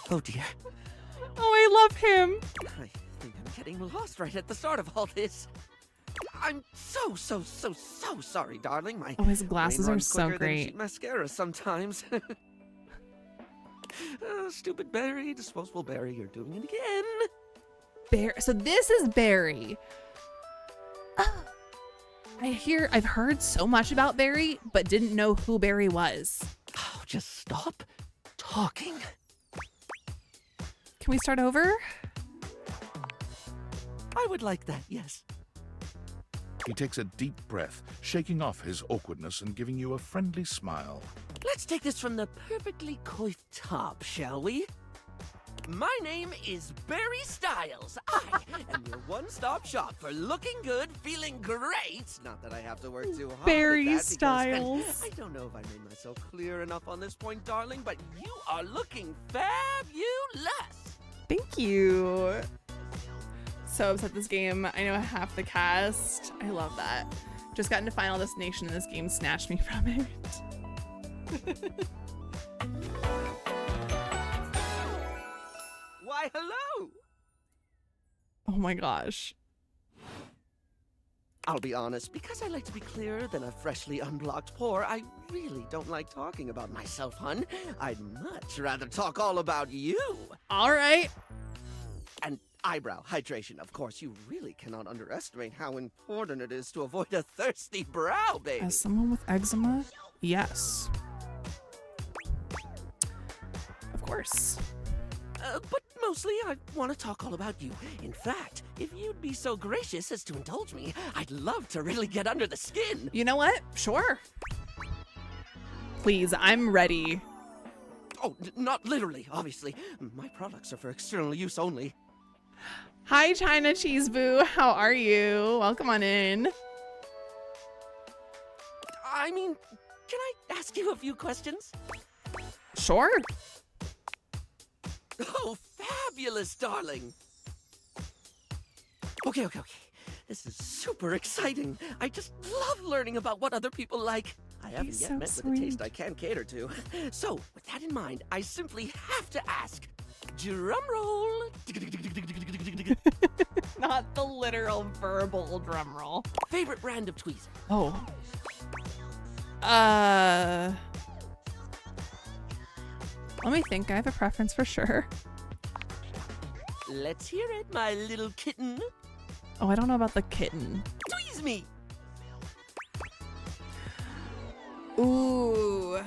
Oh dear. Oh, I love him. I think I'm getting lost right at the start of all this. I'm so sorry, darling. My his glasses brain are runs so quicker than great. cheap mascara sometimes. Stupid Barry, disposable Barry, you're doing it again. So this is Barry. I've heard so much about Barry, but didn't know who Barry was. Oh, just stop talking. Can we start over? I would like that, yes. He takes a deep breath, shaking off his awkwardness and giving you a friendly smile. Let's take this from the perfectly coiffed top, shall we? My name is Barry Styles. I am your one-stop shop for looking good, feeling great. Not that I have to work too hard. Barry at that Styles. Because, I don't know if I made myself clear enough on this point, darling, but you are looking fabulous. Thank you. So upset this game. I know half the cast. I love that. Just got into Final Destination and this game snatched me from it. Why, hello. Oh my gosh. I'll be honest, because I like to be clearer than a freshly unblocked pore, I really don't like talking about myself, hun. I'd much rather talk all about you. All right. And eyebrow hydration, of course. You really cannot underestimate how important it is to avoid a thirsty brow, baby. As someone with eczema, yes. Of course. But mostly, I want to talk all about you. In fact, if you'd be so gracious as to indulge me, I'd love to really get under the skin. You know what? Sure. Please, I'm ready. Oh, not literally, obviously. My products are for external use only. Hi, China Cheese Boo. How are you? Welcome on in. I mean, can I ask you a few questions? Sure. Oh, fabulous, darling. Okay. This is super exciting. I just love learning about what other people like. I haven't He's yet so met with a sweet. taste I can cater to. So, with that in mind, I simply have to ask. Drum roll. Not the literal verbal drum roll. Favorite brand of tweezer? Oh. Let me think. I have a preference for sure. Let's hear it, my little kitten. Oh, I don't know about the kitten. Tweeze me. Ooh.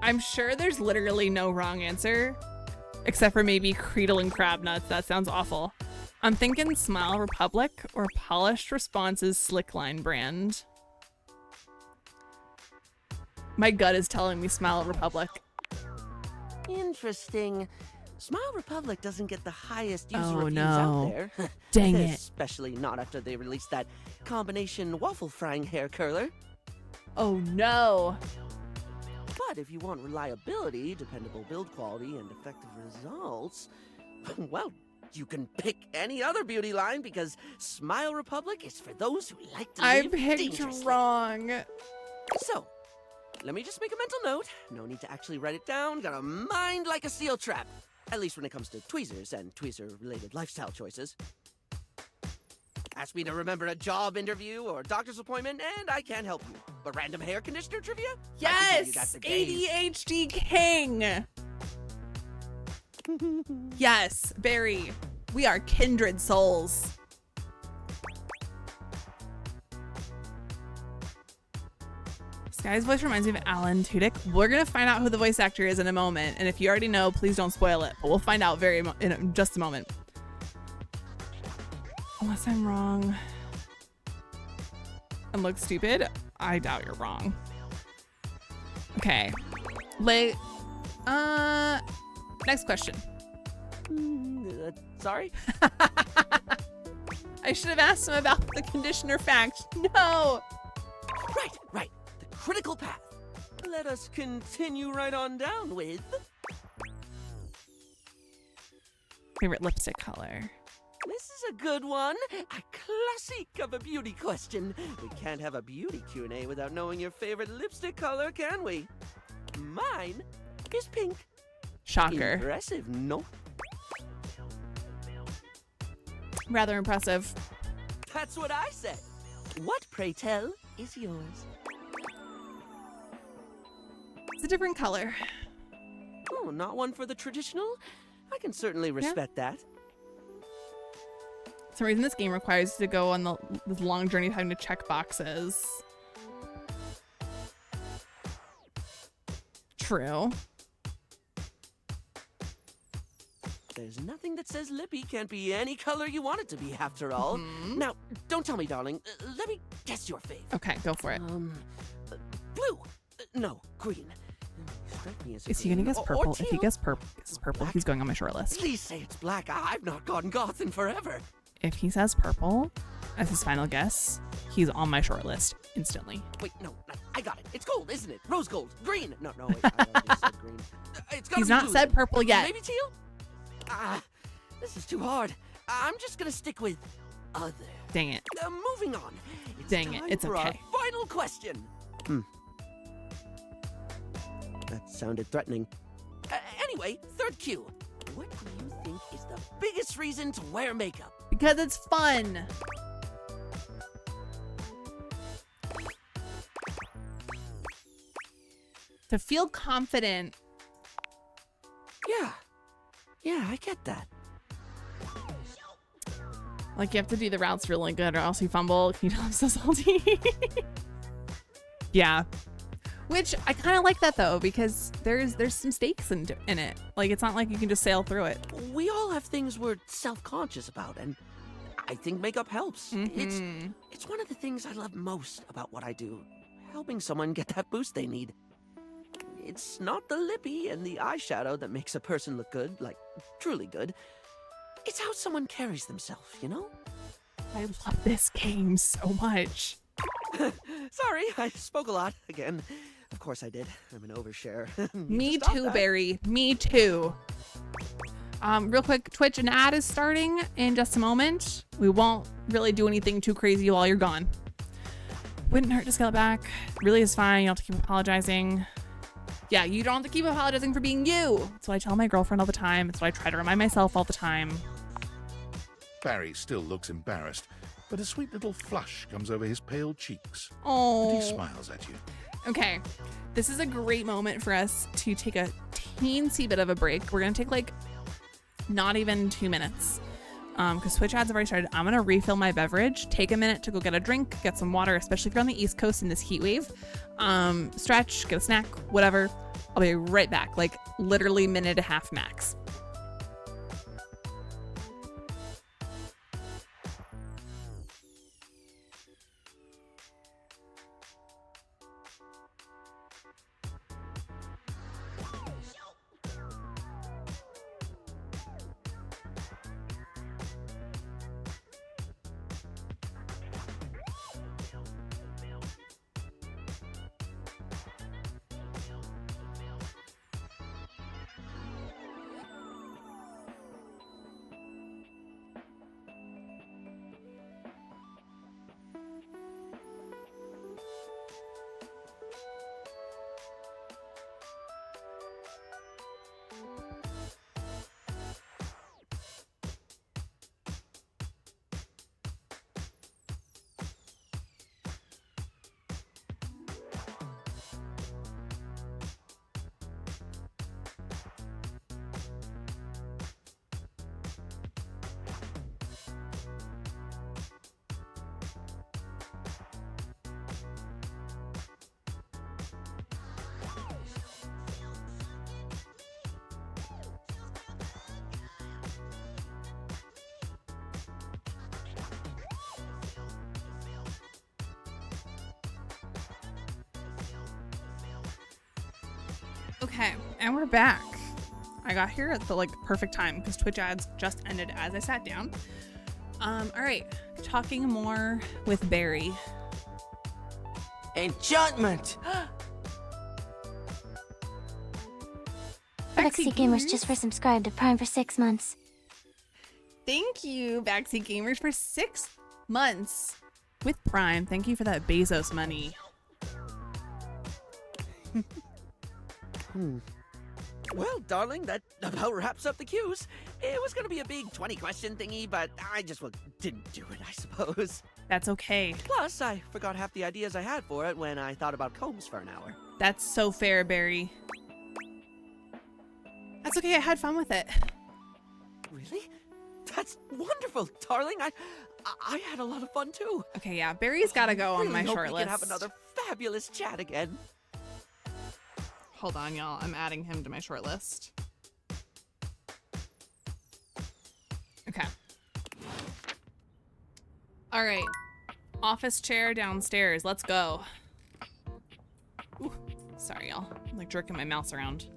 I'm sure there's literally no wrong answer, except for maybe Creedle and Crab Nuts. That sounds awful. I'm thinking Smile Republic or Polished Responses Slickline brand. My gut is telling me Smile Republic. Interesting. Smile Republic doesn't get the highest user Oh, reviews no. out there. Dang it. Especially not after they released that combination waffle frying hair curler. Oh no. But if you want reliability, dependable build quality, and effective results, well, you can pick any other beauty line because Smile Republic is for those who like to I live picked dangerously. wrong. So, let me just make a mental note. No need to actually write it down. Got a mind like a steel trap. At least when it comes to tweezers and tweezer-related lifestyle choices. Ask me to remember a job interview or doctor's appointment, and I can't help you. But random hair conditioner trivia? I can tell you that's Yes! a game. ADHD king! Yes, Barry. We are kindred souls. This guy's voice reminds me of Alan Tudyk. We're gonna find out who the voice actor is in a moment, and if you already know, please don't spoil it. But we'll find out in just a moment. Unless I'm wrong and look stupid, I doubt you're wrong. Okay. Next question. Sorry? I should have asked him about the conditioner fact. No! Right. The critical path. Let us continue right on down with... Favorite lipstick color. This is a good one. A classic of a beauty question. We can't have a beauty Q&A without knowing your favorite lipstick color, can we? Mine is pink. Shocker. Impressive, no? Rather impressive. That's what I said. What, pray tell, is yours? It's a different color. Oh, not one for the traditional? I can certainly respect that. For some reason, this game requires you to go on this long journey of having to check boxes. True. There's nothing that says lippy can't be any color you want it to be, after all. Now, don't tell me, darling. Let me guess your fave. Okay, go for it. Blue. No, green. Strike me as a Is he gonna green. guess Or purple? If he teal. guesses purple, he's going on my short list. Please say it's black. I've not gone goth in forever. If he says purple as his final guess, he's on my short list instantly. Wait, no, I got it. It's gold, isn't it? Rose gold. Green. No, wait, I already said green. It's gotta He's be not blue, said then. purple yet. Maybe teal? This is too hard. I'm just gonna stick with other. Dang it. Moving on. Dang it, it's For our okay. final question. That sounded threatening. Anyway, third cue. What do you think is the biggest reason to wear makeup? Because it's fun. To feel confident. Yeah, I get that. Like, you have to do the routes really good or else you fumble. Can you tell I'm so salty? Yeah. Which, I kind of like that, though, because there's some stakes in it. Like, it's not like you can just sail through it. We all have things we're self-conscious about, and I think makeup helps. It's one of the things I love most about what I do. Helping someone get that boost they need. It's not the lippy and the eyeshadow that makes a person look good, like, truly good. It's how someone carries themselves, you know? I love this game so much. Sorry, I spoke a lot again. Of course I did. I'm an overshare. Me too, Barry. Me too. Real quick, Twitch, an ad is starting in just a moment. We won't really do anything too crazy while you're gone. Wouldn't hurt to scale it back. Really is fine. You don't have to keep apologizing. Yeah, you don't have to keep apologizing for being you. That's what I tell my girlfriend all the time. It's what I try to remind myself all the time. Barry still looks embarrassed. but a sweet little flush comes over his pale cheeks. Oh. And he smiles at you. Okay, this is a great moment for us to take a teensy bit of a break. We're gonna take like not even 2 minutes because Twitch ads have already started. I'm gonna refill my beverage, take a minute to go get a drink, get some water, especially if you're on the East Coast in this heat wave. Stretch, get a snack, whatever. I'll be right back, like literally minute and a half max. Okay, and we're back. I got here at the like perfect time because Twitch ads just ended as I sat down. All right, talking more with Barry. Enchantment! Backseat Gamers just for subscribed to Prime for 6 months. Thank you, Backseat Gamers, for 6 months with Prime. Thank you for that Bezos money. Well, darling, that about wraps up the cues. It was gonna be a big 20-question thingy, but I just didn't do it, I suppose. That's okay. Plus, I forgot half the ideas I had for it when I thought about combs for an hour. That's so fair, Barry. That's okay, I had fun with it. Really? That's wonderful, darling. I had a lot of fun too. Okay, yeah, Barry's gotta go on my hope short we list. can have another fabulous chat again. Hold on, y'all. I'm adding him to my short list. Okay. All right. Office chair downstairs. Let's go. Ooh, sorry, y'all. I'm like jerking my mouse around.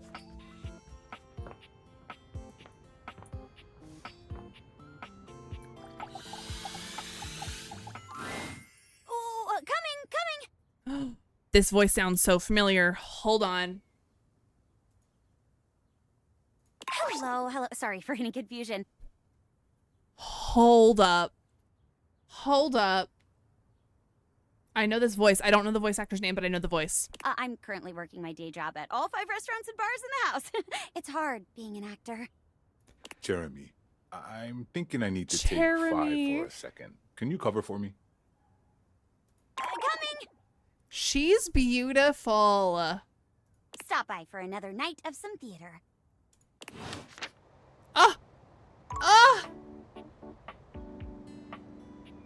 Oh, coming! This voice sounds so familiar. Hold on. Hello. Sorry for any confusion. Hold up. I know this voice. I don't know the voice actor's name, but I know the voice. I'm currently working my day job at all 5 restaurants and bars in the house. It's hard being an actor. Jeremy, I'm thinking I need to Jeremy. take 5 for a second. Can you cover for me? Coming! She's beautiful. Stop by for another night of some theater.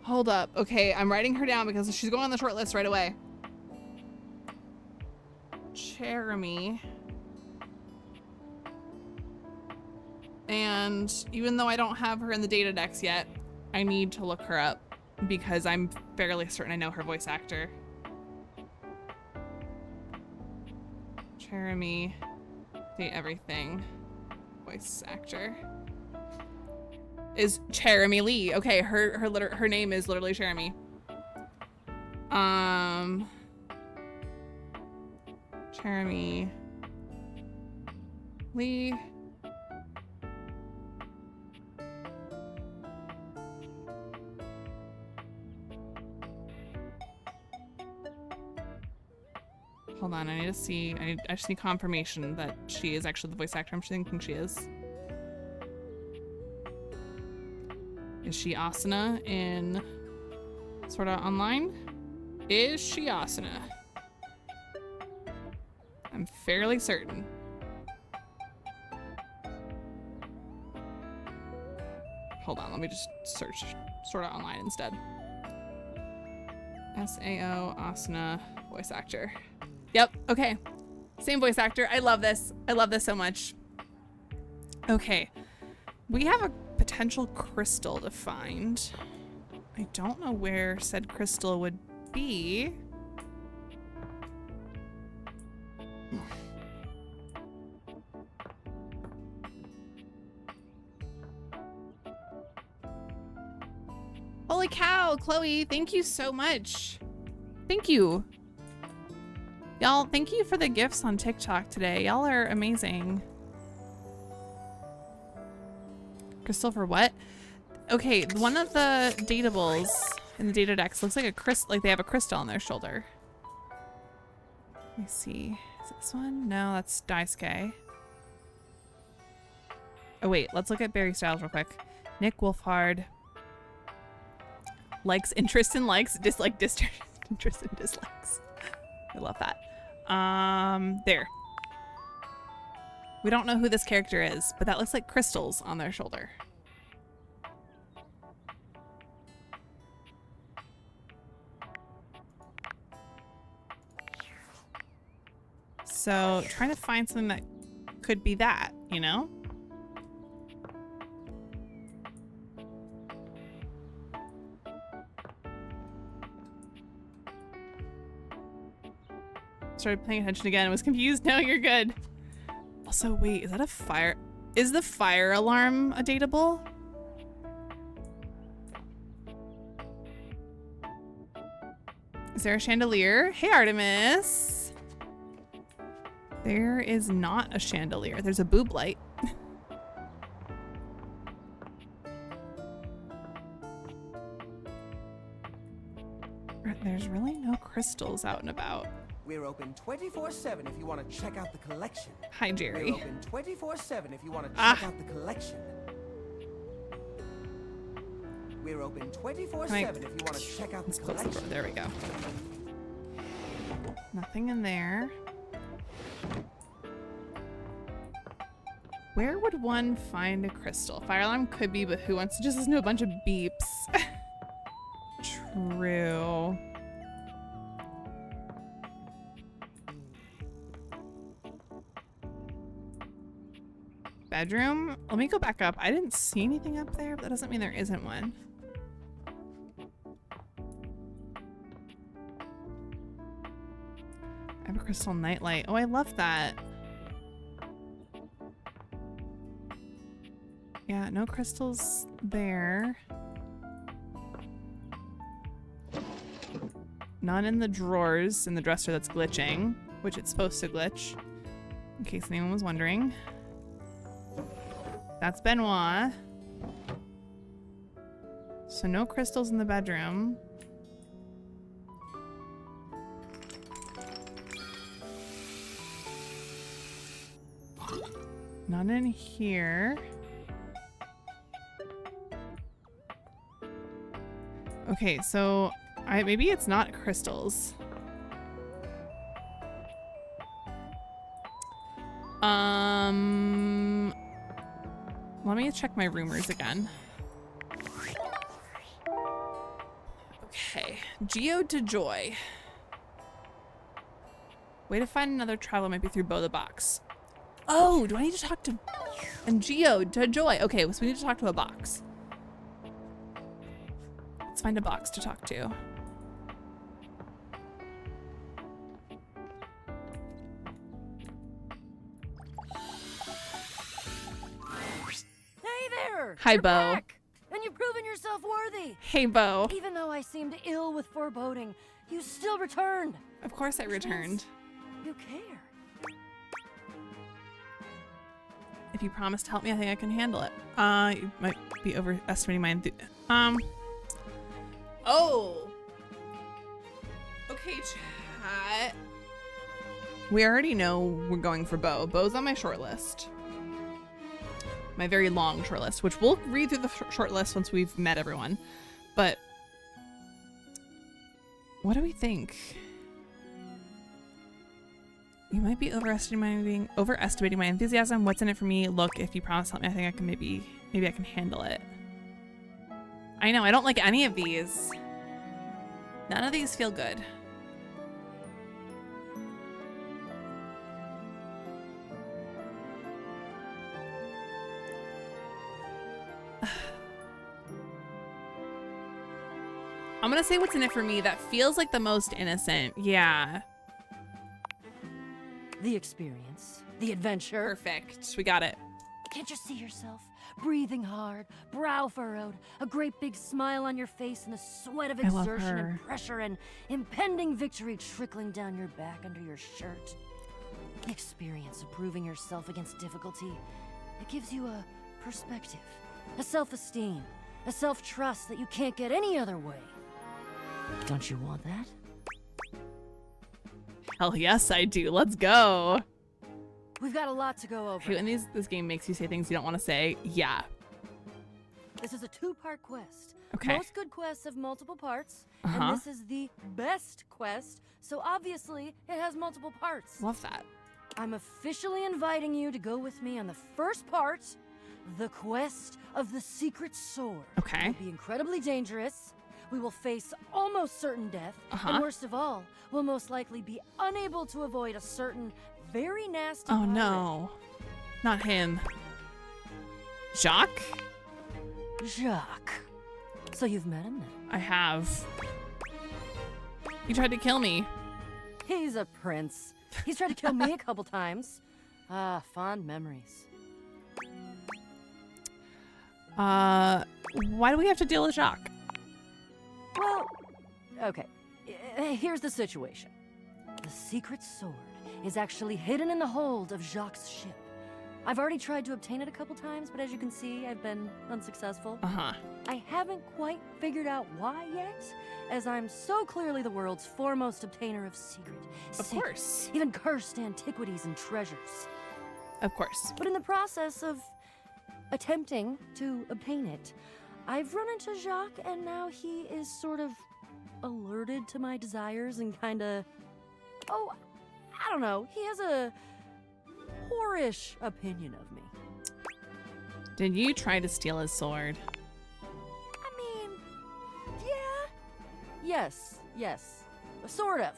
Hold up. Okay, I'm writing her down because she's going on the short list right away. Jeremy. And even though I don't have her in the data decks yet, I need to look her up because I'm fairly certain I know her voice actor. Jeremy. Date everything. Voice actor. Is Jeremy Lee. Okay, her name is literally Jeremy. Jeremy Lee. Hold on, I need to see. I just need confirmation that she is actually the voice actor I'm thinking she is. Is she Asuna in Sword Art Online is she Asuna. I'm fairly certain. Hold on, let me just search Sword Art Online instead. SAO Asuna voice actor. Yep, okay. Same voice actor. I love this. I love this so much. Okay. We have a potential crystal to find. I don't know where said crystal would be. Holy cow, Chloe, thank you so much. Thank you. Y'all, thank you for the gifts on TikTok today. Y'all are amazing. Crystal for what? Okay, one of the datables in the data decks looks like a crystal, like they have a crystal on their shoulder. Let me see. Is it this one? No, that's Daisuke. Oh wait, let's look at Barry Styles real quick. Nick Wolfhard. Likes, interest and likes, dislike, interest and dislikes. I love that. There. We don't know who this character is, but that looks like crystals on their shoulder. So trying to find something that could be that, you know? Started paying attention again. I was confused. No, you're good. Also, wait, is that a fire? Is the fire alarm a dateable? Is there a chandelier? Hey, Artemis. There is not a chandelier. There's a boob light. There's really no crystals out and about. We're open 24/7 if you want to check out the collection. Hi, Jerry. We're open 24/7 if you want to check out the collection. We're open 24/7 if you want to check out the collection. There we go. Nothing in there. Where would one find a crystal? Fire alarm could be, but who wants to just listen to a bunch of beeps? True. Bedroom? Let me go back up. I didn't see anything up there, but that doesn't mean there isn't one. I have a crystal nightlight. Oh, I love that. Yeah, no crystals there. None in the drawers in the dresser that's glitching, which it's supposed to glitch, in case anyone was wondering. That's Benoit. So no crystals in the bedroom. None in here. Okay, so maybe it's not crystals. Let me check my rumors again. Okay, Geode to Joy. Way to find another travel might be through Bo the Box. Oh, do I need to talk to... And Geode to Joy. Okay, so we need to talk to a box. Let's find a box to talk to. Hey there! Hi, You're Bo. back, and you've proven yourself worthy. Hey, Bo. Even though I seemed ill with foreboding, you still returned. Of course I returned. You care. If you promise to help me, I think I can handle it. You might be overestimating my Oh. Okay, chat. We already know we're going for Bo. Bo's on my short list. My very long short list, which we'll read through the short list once we've met everyone. But What do we think? You might be overestimating my enthusiasm. What's in it for me? Look, if you promise something, I think I can maybe I can handle it. I know, I don't like any of these. None of these feel good. I'm gonna say what's in it for me. That feels like the most innocent. Yeah. The experience, the adventure. Perfect. We got it. Can't you see yourself? Breathing hard, brow furrowed, a great big smile on your face, and the sweat of I love exertion her. and pressure and impending victory trickling down your back under your shirt. The experience of proving yourself against difficulty. It gives you a perspective, a self-esteem, a self-trust that you can't get any other way. Don't you want that? Hell yes, I do. Let's go. We've got a lot to go over. Hey, when this game makes you say things you don't want to say, yeah. This is a two-part quest. Okay. Most good quests have multiple parts, Uh-huh. and this is the best quest, so obviously it has multiple parts. Love that. I'm officially inviting you to go with me on the first part, the quest of the secret sword. Okay. It will be incredibly dangerous. We will face almost certain death, Uh-huh. and worst of all, we'll most likely be unable to avoid a certain very nasty Oh pirate. no. Not him. Jacques? Jacques. So you've met him then? I have. He tried to kill me. He's a prince. He's tried to kill me a couple times. Ah, fond memories. Why do we have to deal with Jacques? Well, okay. Here's the situation. The secret sword is actually hidden in the hold of Jacques' ship. I've already tried to obtain it a couple times, but as you can see, I've been unsuccessful. Uh-huh. I haven't quite figured out why yet, as I'm so clearly the world's foremost obtainer of Of course. even cursed antiquities and treasures. Of course. But in the process of attempting to obtain it, I've run into Jacques, and now he is sort of alerted to my desires and kinda... Oh, I don't know. He has a whorish opinion of me. Did you try to steal his sword? I mean, yeah. Yes. Sort of.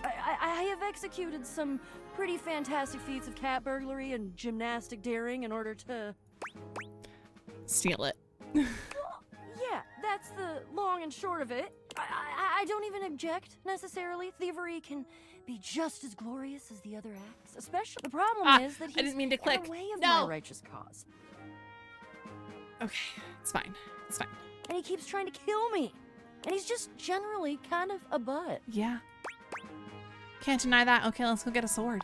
I have executed some pretty fantastic feats of cat burglary and gymnastic daring in order to... Steal it. Yeah, that's the long and short of it. I don't even object, necessarily. Thievery can be just as glorious as the other acts. Especially, the problem is that he's I didn't mean to click. in the way of No. my righteous cause. Okay, it's fine. It's fine. And he keeps trying to kill me. And he's just generally kind of a butt. Yeah. Can't deny that. Okay, let's go get a sword.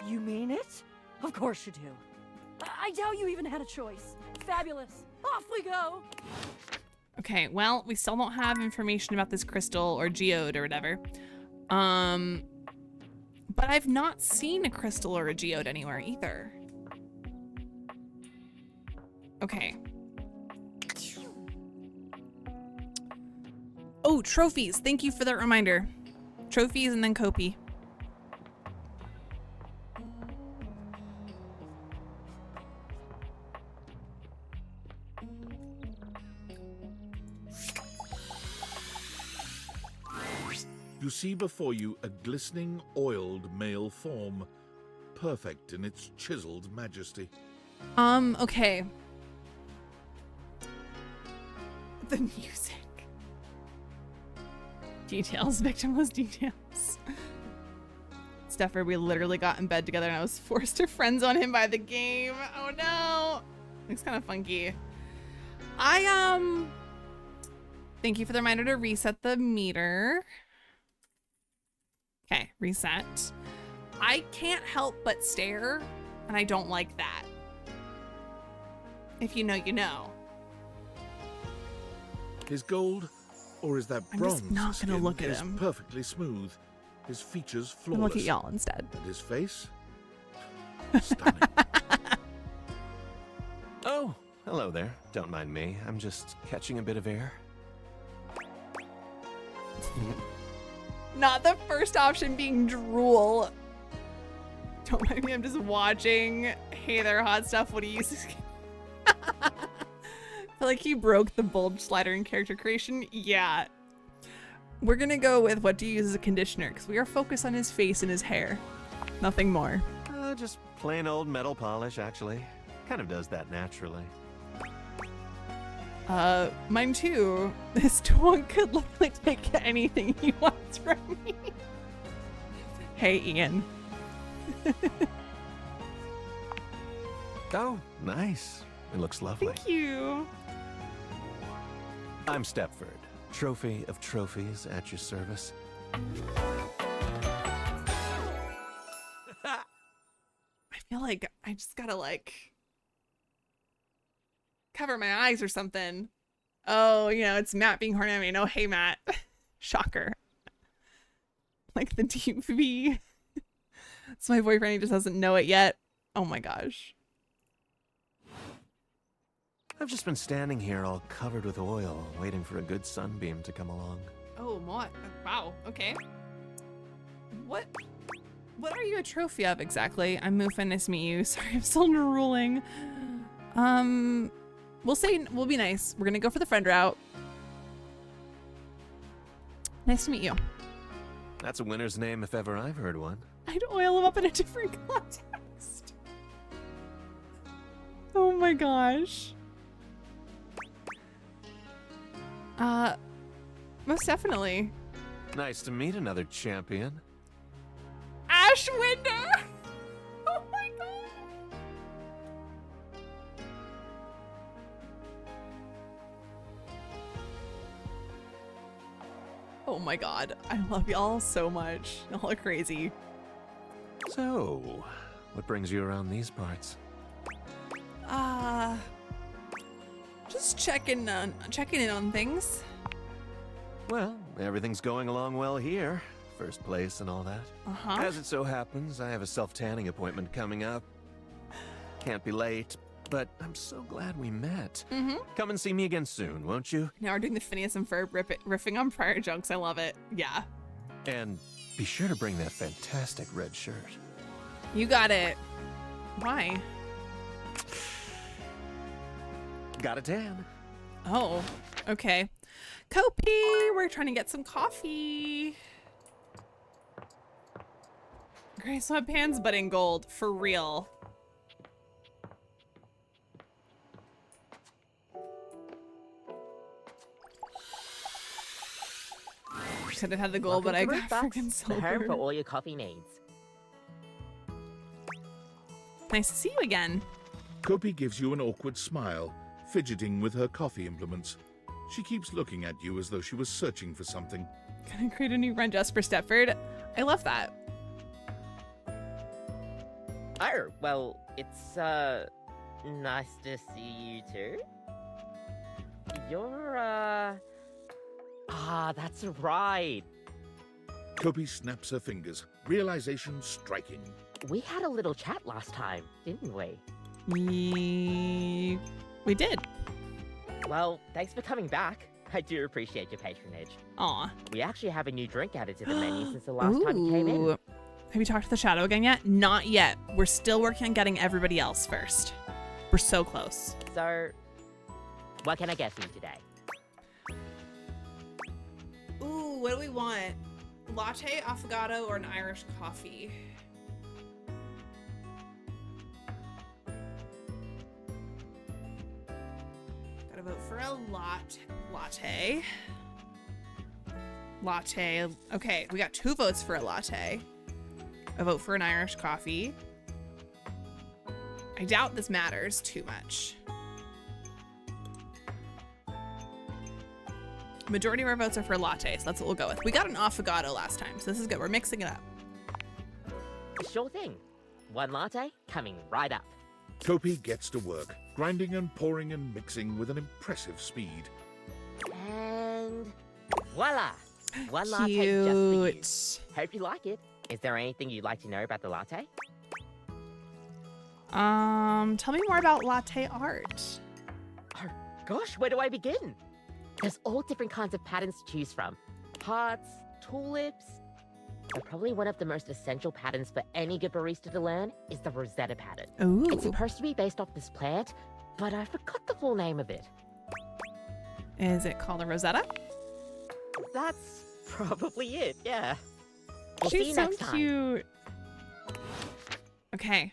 You mean it? Of course you do. I doubt you even had a choice. Fabulous. Off we go. Okay, well, we still don't have information about this crystal or geode or whatever. But I've not seen a crystal or a geode anywhere either. Okay. Oh, trophies. Thank you for that reminder. Trophies and then Kopi. You see before you a glistening, oiled male form, perfect in its chiseled majesty. Okay. The music. Details, victimless details. Steffer, we literally got in bed together and I was forced to friend zone him by the game. Oh no. Looks kind of funky. Thank you for the reminder to reset the meter. Okay, reset. I can't help but stare, and I don't like that. If you know, you know. His gold, or is that I'm bronze just not gonna skin, look at is him. perfectly smooth. His features flawless. Look at y'all instead. And his face? Oh, hello there. Don't mind me. I'm just catching a bit of air. Not the first option being drool. Don't mind me, I'm just watching. Hey there, hot stuff. What do you use? I feel like he broke the bulge slider in character creation. Yeah. We're gonna go with what do you use as a conditioner because we are focused on his face and his hair. Nothing more. Just plain old metal polish, actually. Kind of does that naturally. Mine too. This dog could literally take anything he wants from me. Hey, Ian. Oh, nice. It looks lovely. Thank you. I'm Stepford, trophy of trophies at your service. I feel like I just gotta like cover my eyes or something. Oh, you know, it's Matt being horny. I mean, oh, hey, Matt. Shocker. Like the deep V. It's my boyfriend. He just doesn't know it yet. Oh my gosh. I've just been standing here all covered with oil, waiting for a good sunbeam to come along. Oh, what? Wow. Okay. What are you a trophy of exactly? I'm Mufa. Nice to meet you. Sorry, I'm still drooling. We'll be nice. We're gonna go for the friend route. Nice to meet you. That's a winner's name if ever I've heard one. I'd oil him up in a different context. Oh my gosh. Most definitely. Nice to meet another champion. Ashwinder! Oh my god. Oh my god. I love y'all so much. Y'all are crazy. So, what brings you around these parts? Just checking in on things. Well, everything's going along well here. First place and all that. As it so happens, I have a self-tanning appointment coming up. Can't be late, but I'm so glad we met. Come and see me again soon, won't you? Now we're doing the Phineas and Ferb riffing on prior jokes. I love it. Yeah. And be sure to bring that fantastic red shirt. You got it. Why? Got a tan. Oh, okay. Kopi, we're trying to get some coffee. Gray sweatpants, but in gold. For real. Should have had the gold, but I got freaking silver. Home for all your coffee needs. Nice to see you again. Kopi gives you an awkward smile, fidgeting with her coffee implements. She keeps looking at you as though she was searching for something. Can I create a new run just for Stepford? I love that. Oh, well, it's, nice to see you too. You're, that's right. Kopi snaps her fingers, realization striking. We had a little chat last time, didn't we? We did. Well, thanks for coming back. I do appreciate your patronage. Aw. We actually have a new drink added to the menu since the last time you came in. Have you talked to the Shadow again yet? Not yet. We're still working on getting everybody else first. We're so close. So, what can I get for you today? Ooh, what do we want? Latte, affogato, or an Irish coffee? Gotta vote for a latte. Latte. Okay, we got 2 votes for a latte. A vote for an Irish coffee. I doubt this matters too much. Majority of our votes are for latte, so that's what we'll go with. We got an affogato last time, so this is good. We're mixing it up. Sure thing. 1 latte coming right up. Kopi gets to work, grinding and pouring and mixing with an impressive speed. And voila! 1 latte just for you. Hope you like it. Is there anything you'd like to know about the latte? Tell me more about latte art. Oh, gosh, where do I begin? There's all different kinds of patterns to choose from. hearts, tulips. But probably one of the most essential patterns for any good barista to learn is the Rosetta pattern. Ooh. It's supposed to be based off this plant, but I forgot the full name of it. Is it called a Rosetta? That's probably it, yeah. We'll see She's you so next time. cute. Okay.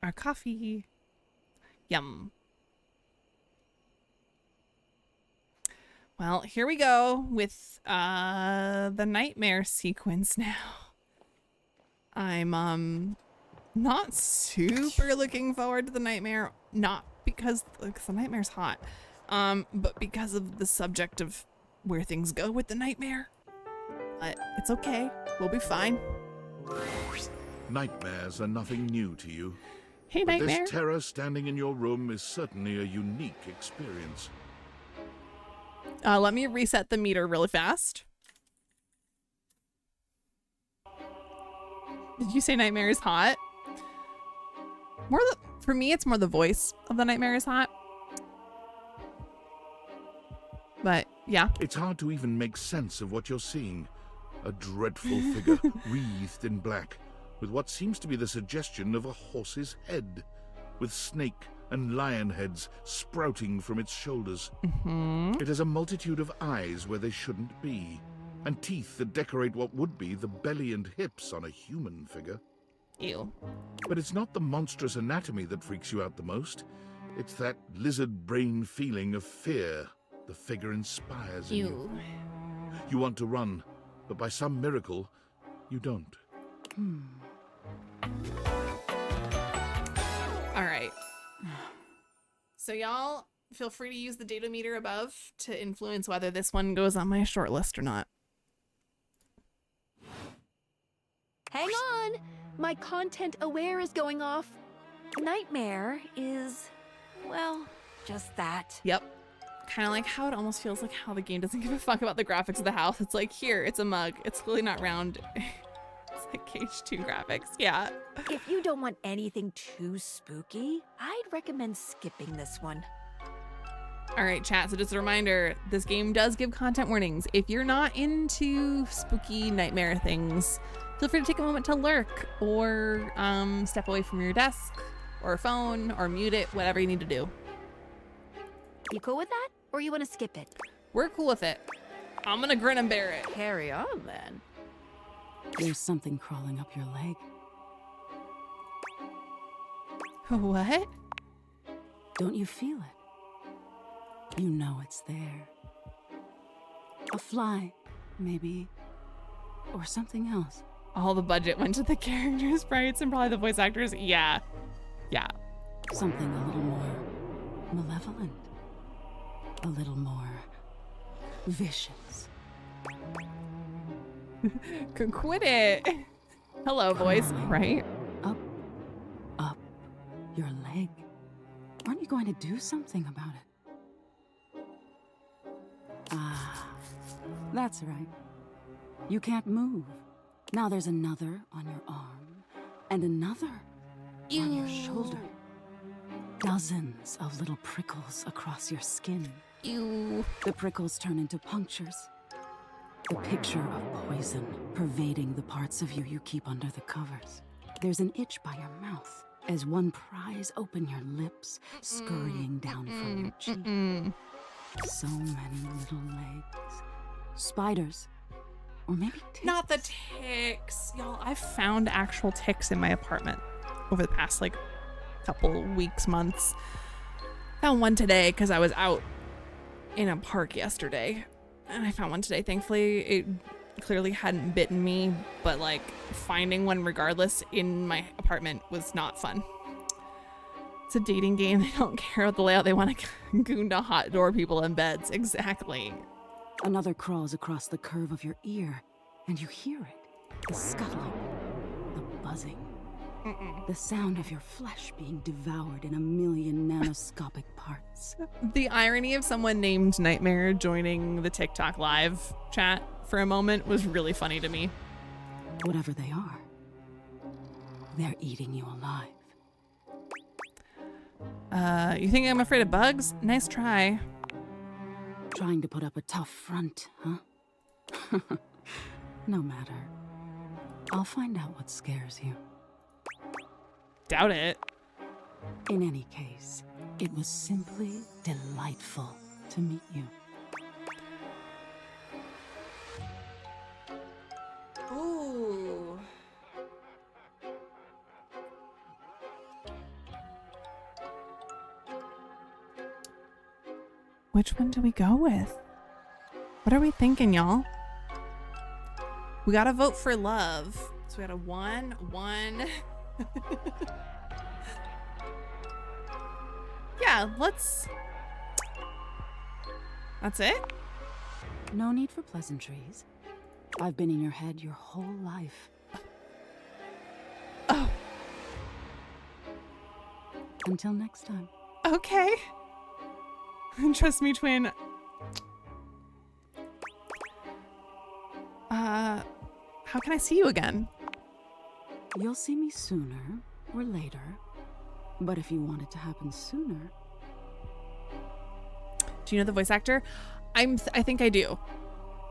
Our coffee. Yum. Well, here we go with the nightmare sequence now. I'm not super looking forward to the nightmare, not because the nightmare's hot, but because of the subject of where things go with the nightmare. But it's okay. We'll be fine. Nightmares are nothing new to you. Hey, but Nightmare. This terror standing in your room is certainly a unique experience. Let me reset the meter really fast. Did you say nightmare is hot? For me, it's more the voice of the nightmare is hot. But yeah. It's hard to even make sense of what you're seeing. A dreadful figure wreathed in black, with what seems to be the suggestion of a horse's head, with snake and lion heads sprouting from its shoulders. It has a multitude of eyes where they shouldn't be, and teeth that decorate what would be the belly and hips on a human figure. Ew. But it's not the monstrous anatomy that freaks you out the most. It's that lizard brain feeling of fear the figure inspires in you. You want to run, but by some miracle, you don't. All right. So y'all feel free to use the data meter above to influence whether this one goes on my short list or not. Hang on! My content aware is going off. Nightmare is, well, just that. Yep. Kind of like how it almost feels like how the game doesn't give a fuck about the graphics of the house. It's like, here, it's a mug. It's clearly not round. It's like KH2 graphics. Yeah. If you don't want anything too spooky, I'd recommend skipping this one. All right, chat. So just a reminder, this game does give content warnings. If you're not into spooky nightmare things, feel free to take a moment to lurk or step away from your desk or phone or mute it, whatever you need to do. You cool with that? Or you want to skip it? We're cool with it. I'm going to grin and bear it. Carry on, then. There's something crawling up your leg. What? Don't you feel it? You know it's there. A fly, maybe. Or something else. All the budget went to the character sprites and probably the voice actors. Yeah. Yeah. Something a little more malevolent. A little more vicious. Quit it. Hello, voice. Right? Up your leg. Aren't you going to do something about it? Ah, that's right. You can't move. Now there's another on your arm, and another on your shoulder. Dozens of little prickles across your skin. Ew. The prickles turn into punctures. The picture of poison pervading the parts of you you keep under the covers. There's an itch by your mouth as one pries open your lips, scurrying down from your cheek. So many little legs. Spiders. Or maybe ticks. Not the ticks. Y'all, I've found actual ticks in my apartment over the past, like, couple weeks, months. Found one today because I was out in a park yesterday. And I found one today. Thankfully, it clearly hadn't bitten me, but, like, finding one regardless in my apartment was not fun. It's a dating game. They don't care about the layout. They want to goon to hot door people in beds. Exactly. Another crawls across the curve of your ear, and you hear it. The scuttling, the buzzing, the sound of your flesh being devoured in a million nanoscopic parts. The irony of someone named Nightmare joining the TikTok live chat for a moment was really funny to me. Whatever they are, they're eating you alive. You think I'm afraid of bugs? Nice try. Trying to put up a tough front, huh? No matter. I'll find out what scares you. Doubt it. In any case, it was simply delightful to meet you. Ooh. Which one do we go with? What are we thinking, y'all? We gotta vote for love. So we got a 1, 1. Yeah, let's... That's it? No need for pleasantries. I've been in your head your whole life. Oh. Until next time. Okay. Trust me, twin. How can I see you again? You'll see me sooner or later. But if you want it to happen sooner... Do you know the voice actor? I think I do.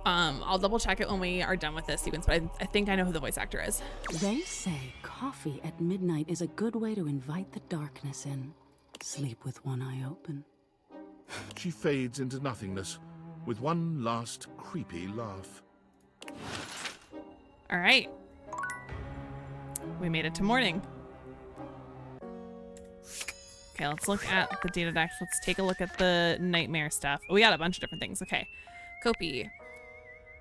I'll double check it when we are done with this sequence, but I think I know who the voice actor is. They say coffee at midnight is a good way to invite the darkness in. Sleep with one eye open. She fades into nothingness with one last creepy laugh. All right. We made it to morning. Okay, let's look at the data decks. Let's take a look at the nightmare stuff. Oh, we got a bunch of different things. Okay. Kopi.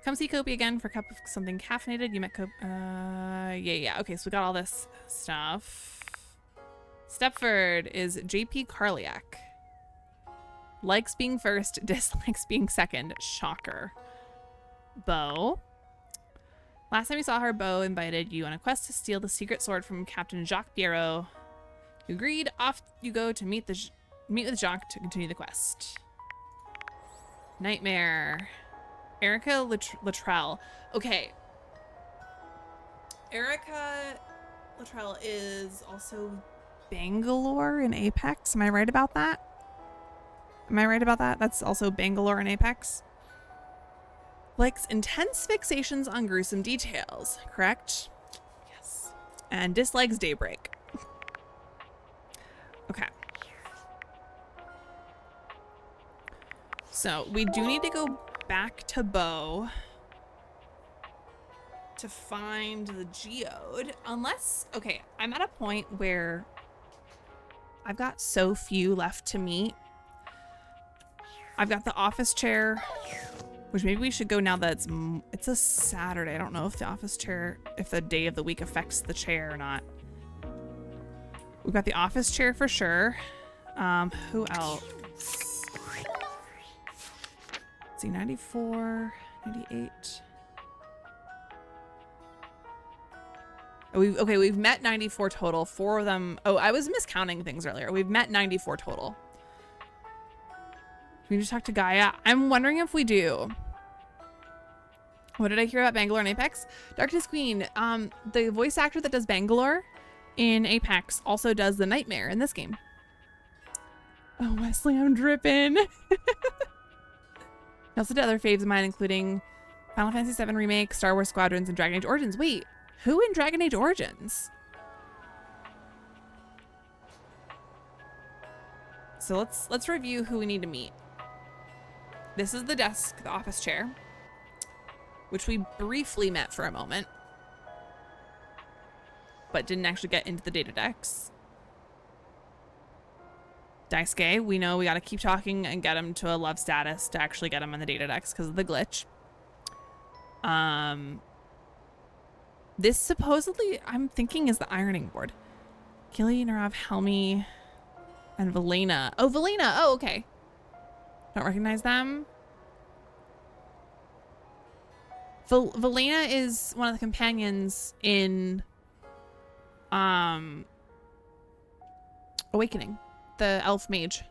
Come see Kopi again for a cup of something caffeinated. You met Kopi. Yeah. Okay, so we got all this stuff. Stepford is JP Karliak. Likes being first, dislikes being second. Shocker. Bo. Last time you saw her, Bo invited you on a quest to steal the secret sword from Captain Jacques Biero. You agreed. Off you go to meet with Jacques to continue the quest. Nightmare. Erica Luttrell. Okay. Erica Luttrell is also Bangalore in Apex. Am I right about that? That's also Bangalore in Apex. Likes intense fixations on gruesome details, correct? Yes. And dislikes Daybreak. Okay. So we do need to go back to Bo to find the geode. Unless, okay, I'm at a point where I've got so few left to meet. I've got the office chair, which maybe we should go now that it's a Saturday. I don't know if the office chair, if the day of the week affects the chair or not. We've got the office chair for sure. Who else? Let's see, 94, 98. Oh, we've met 94 total. 4 of them. Oh, I was miscounting things earlier. We've met 94 total. Can we just talk to Gaia? I'm wondering if we do. What did I hear about Bangalore and Apex? Darkness Queen, the voice actor that does Bangalore in Apex also does the Nightmare in this game. Oh, Wesley, I'm dripping. I also did other faves of mine, including Final Fantasy VII Remake, Star Wars Squadrons, and Dragon Age Origins. Wait, who in Dragon Age Origins? So let's review who we need to meet. This is the desk, the office chair, which we briefly met for a moment, but didn't actually get into the data decks. Daisuke, we know we got to keep talking and get him to a love status to actually get him on the data decks because of the glitch. This supposedly, I'm thinking, is the ironing board. Kili, Narav, Helmi, and Valena. Oh, Valena. Oh, okay. Don't recognize them. Valena is one of the companions in Awakening, the elf mage.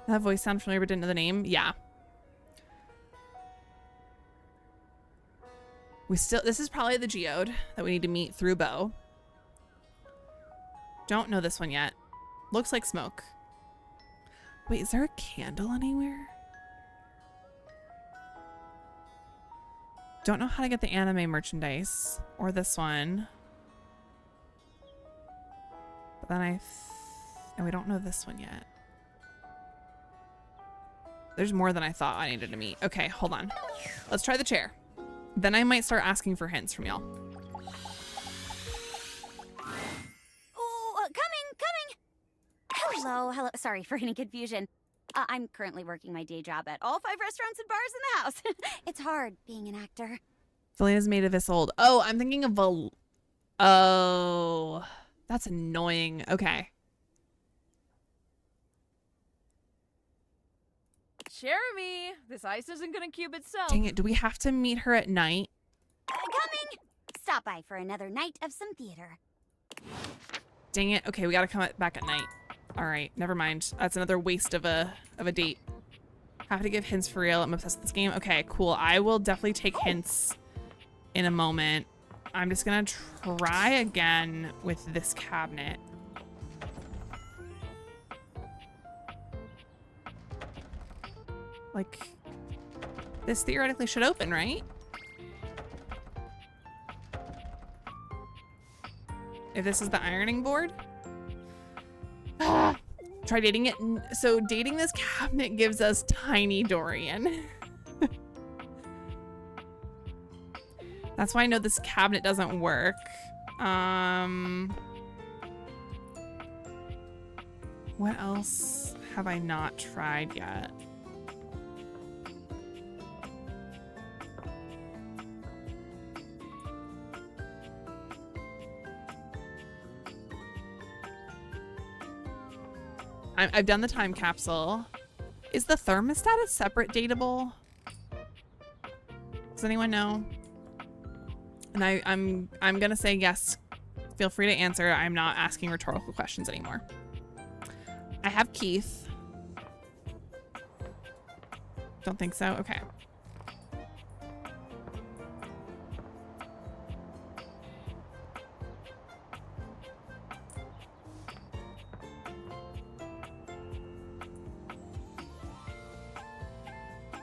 That voice sounded familiar but didn't know the name. Yeah. This is probably the geode that we need to meet through Bo. Don't know this one yet. Looks like smoke. Wait, is there a candle anywhere? Don't know how to get the anime merchandise or this one. But then and we don't know this one yet. There's more than I thought I needed to meet. Okay, hold on. Let's try the chair. Then I might start asking for hints from y'all. Oh, coming! Hello. Sorry for any confusion. I'm currently working my day job at all 5 restaurants and bars in the house. It's hard being an actor. Velena's made of this old. Oh, I'm thinking of Oh, that's annoying. Okay. Jeremy, this ice isn't gonna cube itself. Dang it, do we have to meet her at night? Coming! Stop by for another night of some theater. Dang it. Okay, we gotta come back at night. All right, never mind. That's another waste of a date. Have to give hints for real. I'm obsessed with this game. Okay, cool. I will definitely take hints in a moment. I'm just gonna try again with this cabinet. Like, this theoretically should open, right? If this is the ironing board. Try dating it. So dating this cabinet gives us tiny Dorian. That's why I know this cabinet doesn't work. What else have I not tried yet? I've done the time capsule. Is the thermostat a separate dateable? Does anyone know? And I'm gonna say yes. Feel free to answer. I'm not asking rhetorical questions anymore. I have Keith. Don't think so? Okay.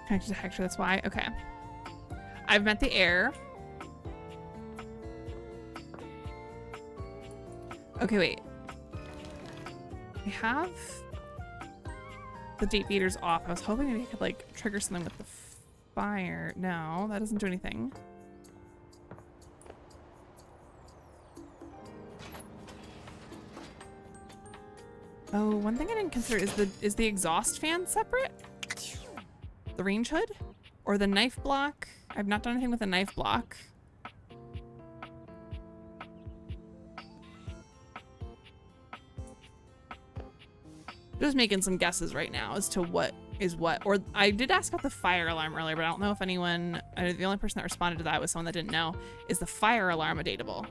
Connected to Hector, that's why. Okay. I've met the heir. Okay, wait. I have the date beaters off. I was hoping maybe I could like trigger something with the fire. No, that doesn't do anything. Oh, one thing I didn't consider is the exhaust fan separate? The range hood? Or the knife block? I've not done anything with the knife block. Just making some guesses right now as to what is what. Or I did ask about the fire alarm earlier, but I don't know if anyone, the only person that responded to that was someone that didn't know. Is the fire alarm a dateable?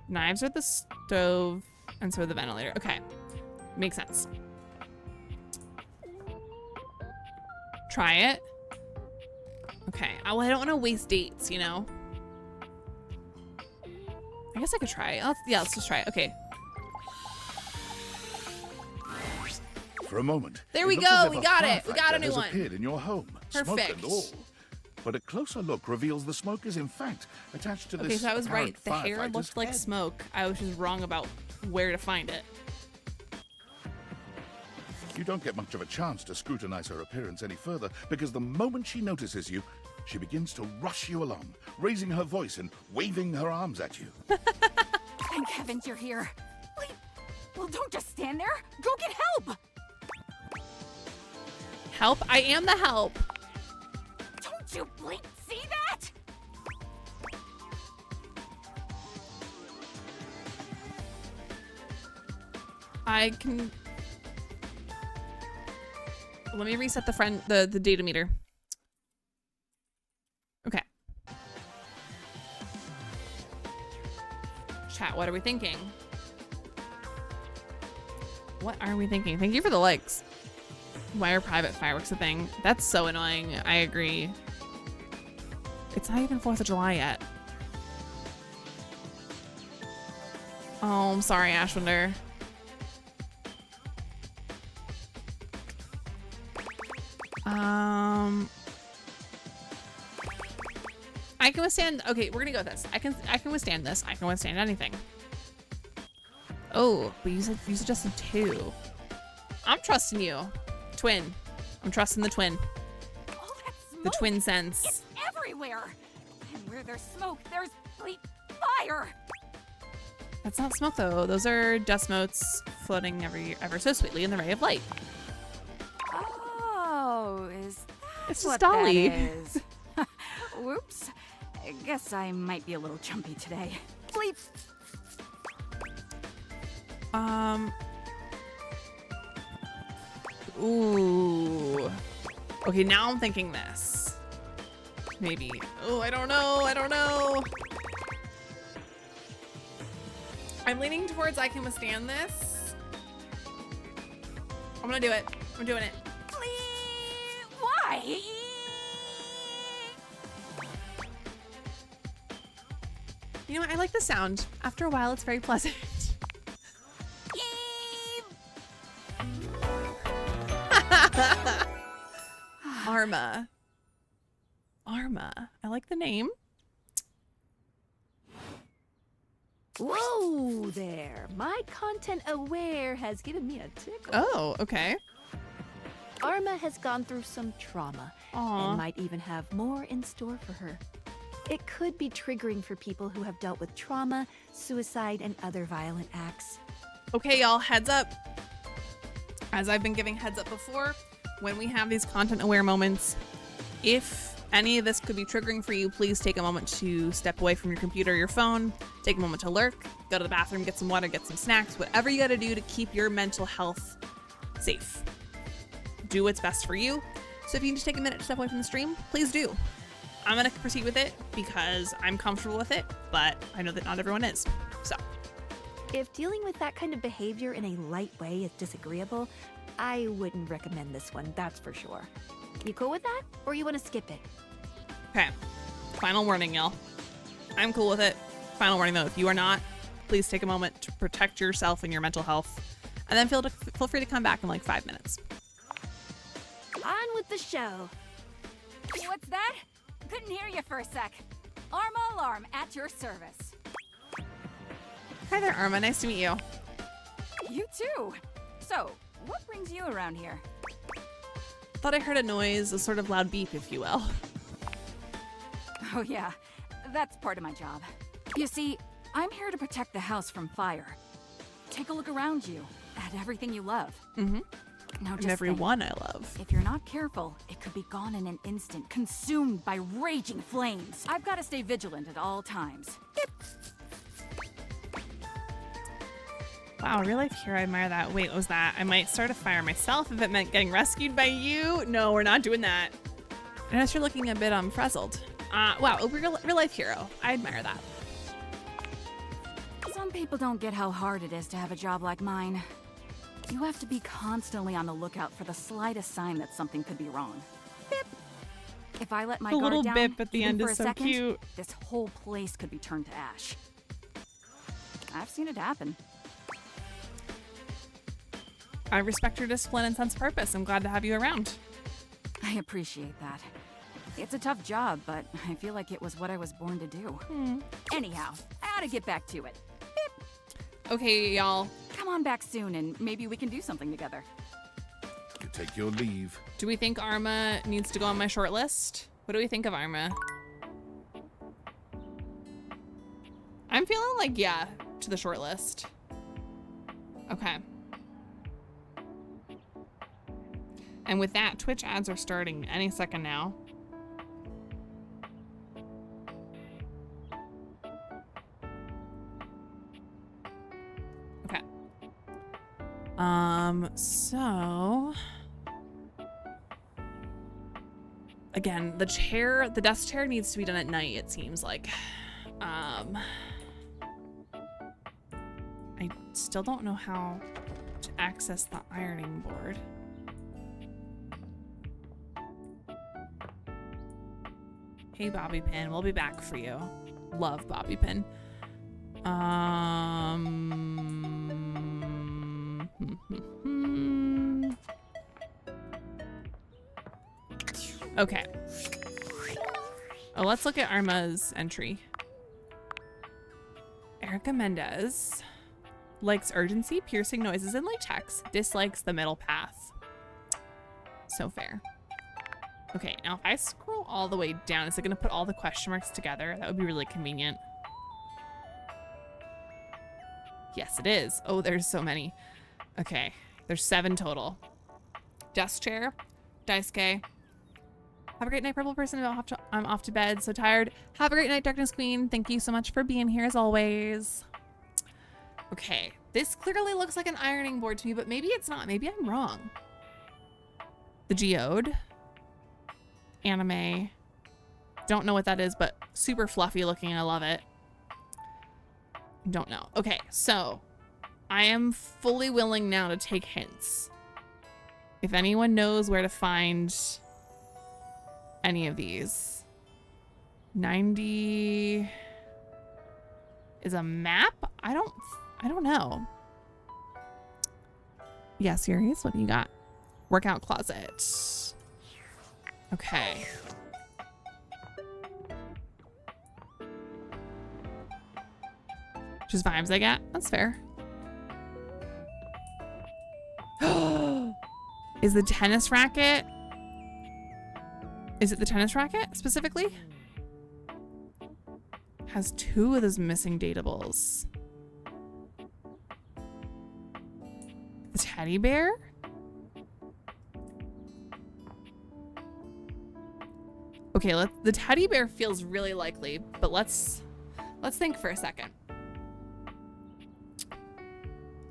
Knives are the stove, and so are the ventilator. Okay, makes sense. Try it. Okay, well, I don't want to waste dates, you know? I guess I could try it. Let's just try it. Okay. For a moment. There we go. We got it. We got a new has one. Appeared in your home, smoke Perfect. and all. But a closer look reveals the smoke is in fact attached to this. Okay, so I was right. apparent The hair firefighter's looked like head. smoke. I was just wrong about where to find it. You don't get much of a chance to scrutinize her appearance any further, because the moment she notices you, she begins to rush you along, raising her voice and waving her arms at you. Thank heavens you're here. Wait, well, don't just stand there. Go get help. Help? I am the help. Don't you bleep see that? I can... Let me reset the data meter. Okay. Chat, what are we thinking? What are we thinking? Thank you for the likes. Why are private fireworks a thing? That's so annoying. I agree. It's not even 4th of July yet. Oh, I'm sorry, Ashwinder. I can withstand. Okay, we're gonna go with this. I can withstand this. I can withstand anything. Oh, but you suggested 2. I'm trusting you. Twin. I'm trusting the twin. All that smoke. The twin sense. It's everywhere. And where there's smoke, there's fire. That's not smoke though. Those are dust motes floating ever so sweetly in the ray of light. Oh, is that It's what just Dolly. that is? Whoops. I guess I might be a little jumpy today. Sleep. Ooh. Okay, now I'm thinking this. Maybe. Oh, I don't know. I'm leaning towards I can withstand this. I'm gonna do it. I'm doing it. Why? You know what? I like the sound. After a while, it's very pleasant. Arma. I like the name. Whoa there. My content aware has given me a tickle. Oh, okay. Arma has gone through some trauma and might even have more in store for her. It could be triggering for people who have dealt with trauma, suicide, and other violent acts. Okay, y'all, heads up. As I've been giving heads up before, when we have these content-aware moments, if any of this could be triggering for you, please take a moment to step away from your computer or your phone, take a moment to lurk, go to the bathroom, get some water, get some snacks, whatever you gotta do to keep your mental health safe. Do what's best for you. So if you can just take a minute to step away from the stream, please do. I'm gonna proceed with it because I'm comfortable with it, but I know that not everyone is, so. If dealing with that kind of behavior in a light way is disagreeable, I wouldn't recommend this one, that's for sure. You cool with that, or you want to skip it? Okay, final warning, y'all. I'm cool with it. Final warning though, if you are not, please take a moment to protect yourself and your mental health, and then feel free to come back in like 5 minutes. On with the show. What's that? Couldn't hear you for a sec. Arma Alarm at your service. Hi there, Arma. Nice to meet you. You too. So, what brings you around here? Thought I heard a noise, a sort of loud beep, if you will. Oh yeah, that's part of my job. You see, I'm here to protect the house from fire. Take a look around you, at everything you love. Mm-hmm. Now just And everyone I love. If you're not careful, it could be gone in an instant, consumed by raging flames. I've got to stay vigilant at all times. Wow, real life hero, I admire that. Wait, what was that? I might start a fire myself if it meant getting rescued by you. No, we're not doing that. I notice you're looking a bit frazzled. Wow, real life hero. I admire that. Some people don't get how hard it is to have a job like mine. You have to be constantly on the lookout for the slightest sign that something could be wrong. Bip. If I let my The guard little down, bip at the even end for is a so second, cute. this whole place could be turned to ash. I've seen it happen. I respect your discipline and sense of purpose. I'm glad to have you around. I appreciate that. It's a tough job, but I feel like it was what I was born to do. Anyhow, I ought to get back to it. Okay, y'all. Come on back soon and maybe we can do something together. You take your leave. Do we think Arma needs to go on my short list? What do we think of Arma? I'm feeling like, yeah, to the short list. Okay. And with that, Twitch ads are starting any second now. Okay. So again, the desk chair needs to be done at night, it seems like. I still don't know how to access the ironing board. Hey, Bobby Pin, we'll be back for you. Love Bobby Pin. Okay. Oh, let's look at Arma's entry. Erica Mendez likes urgency, piercing noises, and latex. Dislikes the middle path. So fair. Okay, now if I scroll all the way down, is it gonna put all the question marks together? That would be really convenient. Yes, it is. Oh, there's so many. Okay, there's 7 total. Desk chair, Daisuke. Have a great night, purple person. I'm off to bed, so tired. Have a great night, Darkness Queen. Thank you so much for being here as always. Okay, this clearly looks like an ironing board to me, but maybe it's not. Maybe I'm wrong. The Geode. Anime. Don't know what that is, but super fluffy looking. I love it. Don't know. Okay, so I am fully willing now to take hints. If anyone knows where to find any of these. 90 is a map? I don't know. Yeah, Sirius, what do you got? Workout closet. Okay. Just vibes I get. That's fair. Is the tennis racket? Is it the tennis racket specifically? Has 2 of those missing datables. The teddy bear? Okay, the teddy bear feels really likely, but let's think for a second.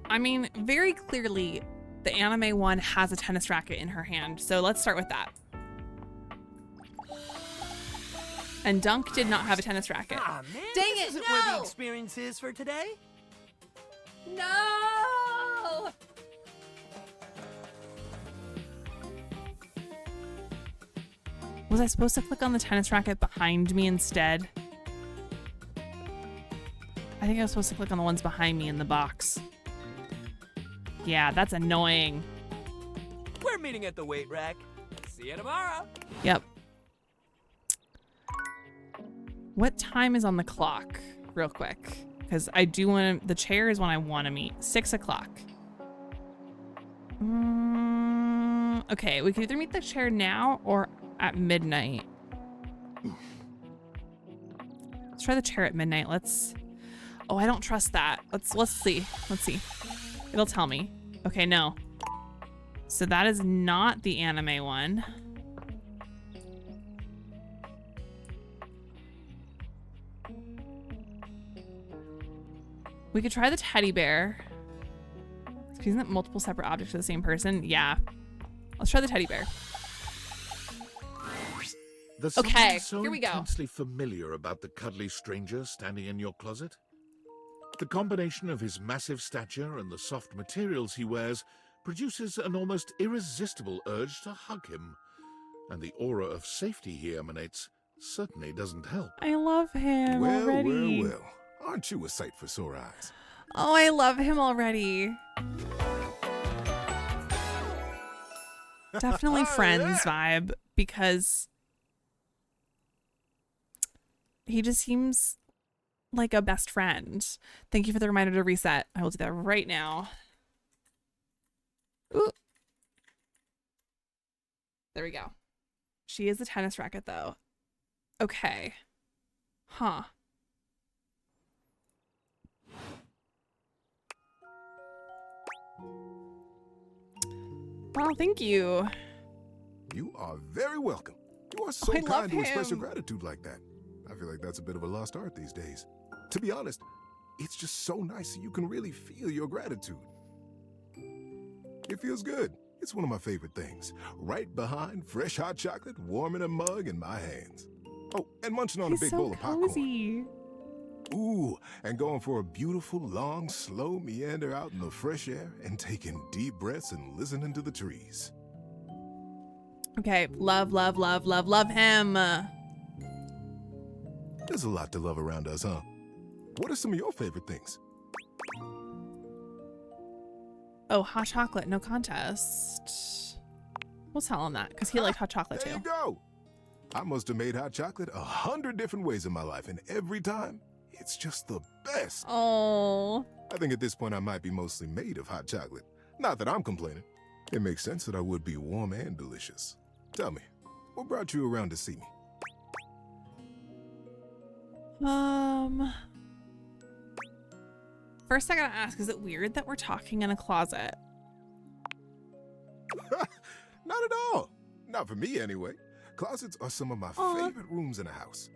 I mean, very clearly the anime one has a tennis racket in her hand, so let's start with that. And Dunk did not have a tennis racket. Ah, man, Dang this it, isn't no! where the experience is for today. No! Was I supposed to click on the tennis racket behind me instead? I think I was supposed to click on the ones behind me in the box. Yeah, that's annoying. We're meeting at the weight rack. See you tomorrow. Yep. What time is on the clock? Real quick. Because I do want to... The chair is when I want to meet. 6 o'clock. Okay, we can either meet the chair now or at midnight. Let's try the chair at midnight. Let's... Oh, I don't trust that. Let's see. Let's see. It'll tell me. Okay, no. So that is not the anime one. We could try the teddy bear. Isn't that multiple separate objects for the same person? Yeah. Let's try the teddy bear. There's Okay, something so here we go. intensely familiar about the cuddly stranger standing in your closet. The combination of his massive stature and the soft materials he wears produces an almost irresistible urge to hug him. And the aura of safety he emanates certainly doesn't help. I love him already. Well. Aren't you a sight for sore eyes? Oh, I love him already. Definitely Friends vibe, because he just seems like a best friend. Thank you for the reminder to reset. I will do that right now. Ooh. There we go. She is a tennis racket though. Okay. Huh. Well, thank you. You are very welcome. You are so I love kind to express your him. gratitude like that. I feel like that's a bit of a lost art these days. To be honest, it's just so nice that you can really feel your gratitude. It feels good. It's one of my favorite things. Right behind fresh hot chocolate, warm in a mug in my hands. Oh, and munching on He's a big so bowl of popcorn. cozy. Ooh, and going for a beautiful, long, slow meander out in the fresh air and taking deep breaths and listening to the trees. Okay, love, love, love, love, love him. There's a lot to love around us, huh? What are some of your favorite things? Oh, hot chocolate, no contest. We'll tell him that because he liked hot chocolate There too. you go. I must have made hot chocolate 100 different ways in my life, and every time, it's just the best. Oh. I think at this point I might be mostly made of hot chocolate. Not that I'm complaining. It makes sense that I would be warm and delicious. Tell me, what brought you around to see me? First I gotta ask, is it weird that we're talking in a closet? Not at all. Not for me, anyway. Closets are some of my favorite rooms in a house.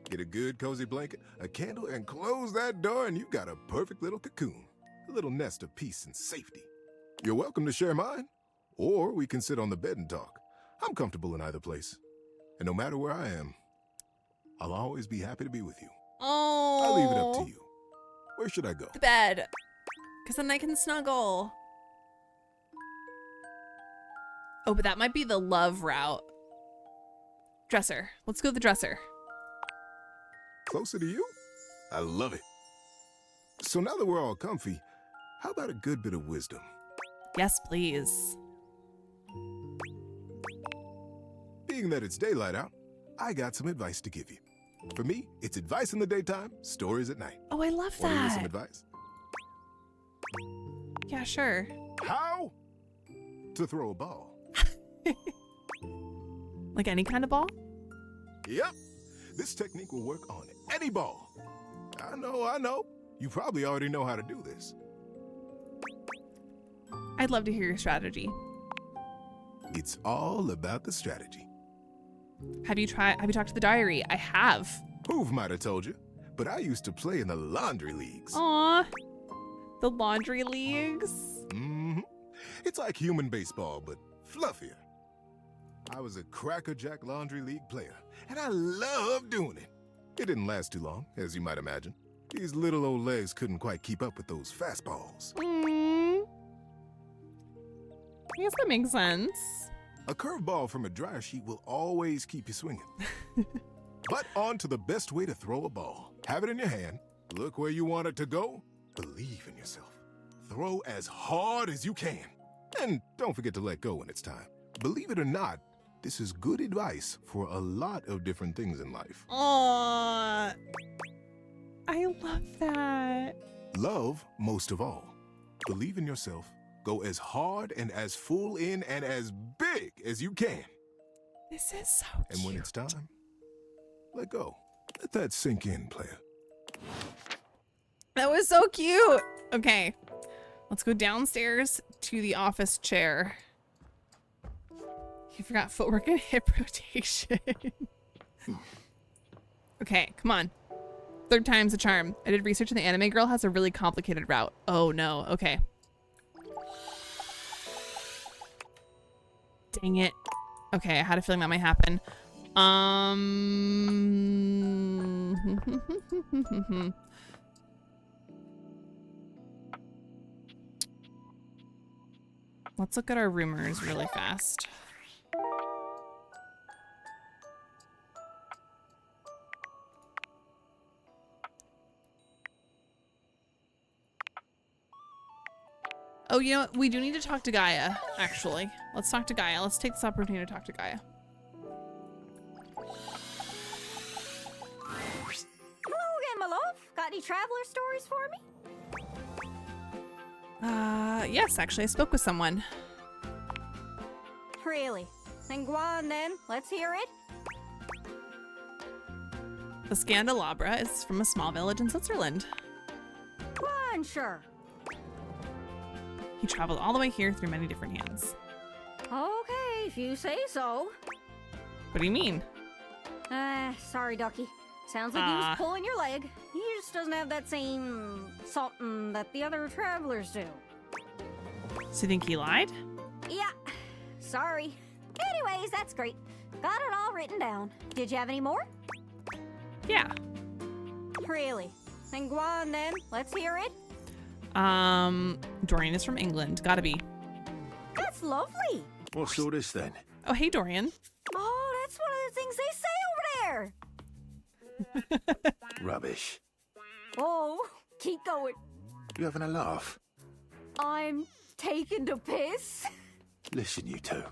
Get a good cozy blanket, a candle, and close that door, and you've got a perfect little cocoon. A little nest of peace and safety. You're welcome to share mine, or we can sit on the bed and talk. I'm comfortable in either place. And no matter where I am, I'll always be happy to be with you. Oh. I'll leave it up to you. Where should I go? The bed. Because then I can snuggle. Oh, but that might be the love route. Dresser. Let's go to the dresser. Closer to you? I love it. So now that we're all comfy, how about a good bit of wisdom? Yes, please. Being that it's daylight out, I got some advice to give you. For me, it's advice in the daytime, stories at night. Oh, I love that. Want to hear some advice? Yeah, sure. How to throw a ball. Like any kind of ball? Yep. This technique will work on any ball. I know. You probably already know how to do this. I'd love to hear your strategy. It's all about the strategy. Have you talked to the diary? I have. Hoove might have told you, but I used to play in the laundry leagues. Aw. The laundry leagues? Mm-hmm. It's like human baseball, but fluffier. I was a Crackerjack Laundry League player, and I loved doing it. It didn't last too long, as you might imagine. These little old legs couldn't quite keep up with those fastballs. I guess that makes sense. A curveball from a dryer sheet will always keep you swinging. But on to the best way to throw a ball. Have it in your hand, look where you want it to go, believe in yourself. Throw as hard as you can. And don't forget to let go when it's time. Believe it or not, this is good advice for a lot of different things in life. Aww. I love that. Love most of all. Believe in yourself. Go as hard and as full in and as big as you can. This is so cute. And when it's time, let go. Let that sink in, player. That was so cute. Okay, let's go downstairs to the office chair. You forgot footwork and hip rotation. Okay, come on. Third time's a charm. I did research and the anime girl has a really complicated route. Oh no, okay. Dang it. Okay, I had a feeling that might happen. Let's look at our rumors really fast. Oh, you know what? We do need to talk to Gaia, actually. Let's talk to Gaia. Let's take this opportunity to talk to Gaia. Hello again, my love. Got any traveler stories for me? Yes, actually, I spoke with someone. Really? Then go on then. Let's hear it. The Scandelabra is from a small village in Switzerland. Go on, sure. He traveled all the way here through many different hands. Okay, if you say so. What do you mean? Sorry, Ducky. Sounds like he was pulling your leg. He just doesn't have that same something that the other travelers do. So you think he lied? Yeah. Sorry. Anyways, that's great. Got it all written down. Did you have any more? Yeah. Really? Then go on then. Let's hear it. Dorian is from England. Gotta be. That's lovely. What's all this then? Oh, hey, Dorian. Oh, that's one of the things they say over there. Rubbish. Oh, keep going. You having a laugh? I'm taking the piss. Listen, you two.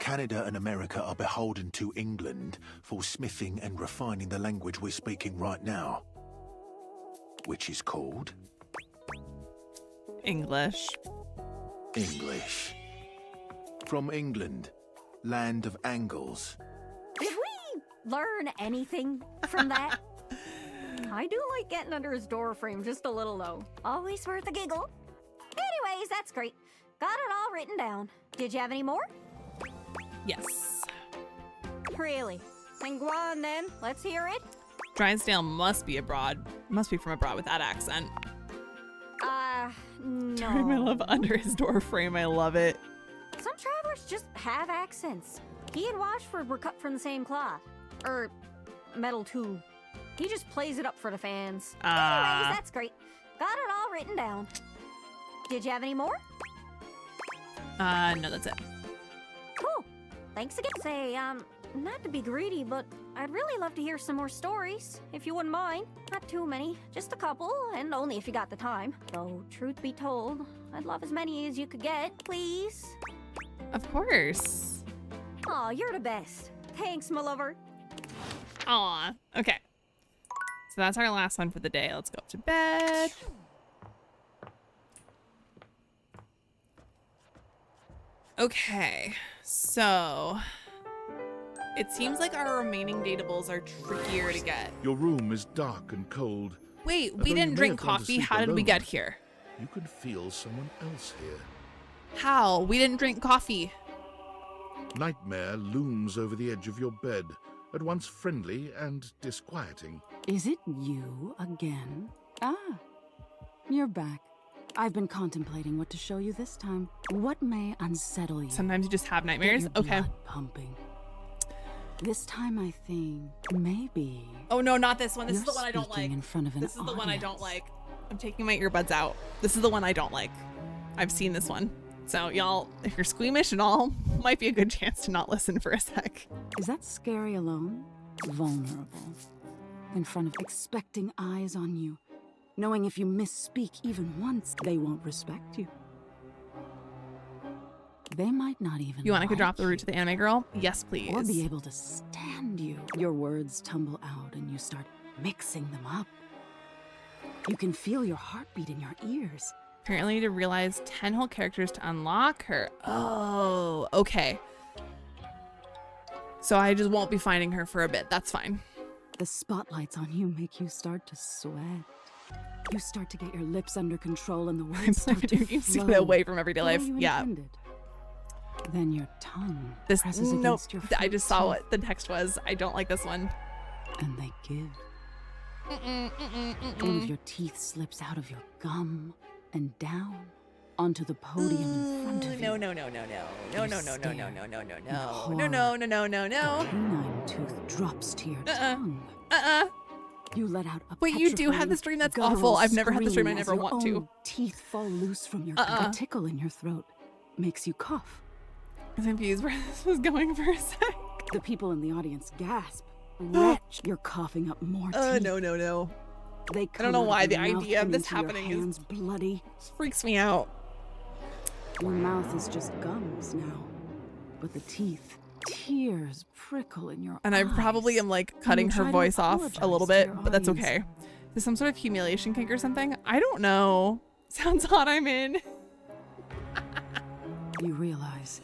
Canada and America are beholden to England for smithing and refining the language we're speaking right now, which is called English. English. From England, land of angles. Did we learn anything from that? I do like getting under his door frame just a little, though. Always worth a giggle. Anyways, that's great. Got it all written down. Did you have any more? Yes. Really? Then go on then. Let's hear it. Drysdale must be from abroad with that accent. No. Sorry, I love under his door frame. I love it. Some travelers just have accents. He and Washford were cut from the same cloth. Metal too. He just plays it up for the fans. Anyways, that's great. Got it all written down. Did you have any more? No, that's it. Cool. Thanks again. Say, not to be greedy, but I'd really love to hear some more stories, if you wouldn't mind. Not too many, just a couple, and only if you got the time. Though, truth be told, I'd love as many as you could get, please. Of course. Aw, you're the best. Thanks, my lover. Aw, okay. So that's our last one for the day. Let's go up to bed. Okay, so it seems like our remaining datables are trickier to get. Your room is dark and cold. Wait, Although we you didn't may drink have gone to coffee. sleep How did we alone, get here? You can feel someone else here. How? We didn't drink coffee. Nightmare looms over the edge of your bed, at once friendly and disquieting. Is it you again? Ah, you're back. I've been contemplating what to show you this time. What may unsettle you? Sometimes you just have nightmares? Get your Okay. blood pumping. This time I think maybe. Oh no, not this one. This is you're the one I don't speaking like. in front of an This is the one I don't audience. like. I'm taking my earbuds out. This is the one I don't like. I've seen this one. So y'all, if you're squeamish and all, might be a good chance to not listen for a sec. Is that scary alone? Vulnerable. In front of expecting eyes on you. Knowing if you misspeak even once, they won't respect you. They might not even You want I could like drop the root to the anime girl? Yes, please. or be able to stand you. Your words tumble out and you start mixing them up. You can feel your heartbeat in your ears. Apparently to realize 10 whole characters to unlock her. Oh, okay. So I just won't be finding her for a bit. That's fine. The spotlights on you make you start to sweat. You start to get your lips under control and the words start to You see flow that away from everyday the way life. you Yeah. intended. Then your tongue This presses nope. against your I just front saw teeth, what the text was. I don't like this one. and they give. One of your teeth slips out of your gum and down onto the podium in front of you. No, no, no, no, no. No, You no, no, no, no, stare no, no, no, in no. No, horror. no, no, no, no, The no. canine tooth drops to your tongue. You let out a Wait, you do have petrifying, this dream? That's guttural awful. I've never had this dream. I scream as never your want to. own teeth fall loose from your The tickle in your throat makes you cough. I was confused where this was going for a sec. The people in the audience gasp. Wretch, you're coughing up more teeth. No, no, no. They I come don't know out of why your the mouth idea of and this into your happening hands bloody. freaks me out. Your mouth is just gums now, but the teeth, tears prickle in your And I eyes. probably am like cutting her try to voice off a apologize little to bit, your but that's audience. okay. Is this some sort of humiliation kink or something? I don't know. Sounds hot. I'm in. You realize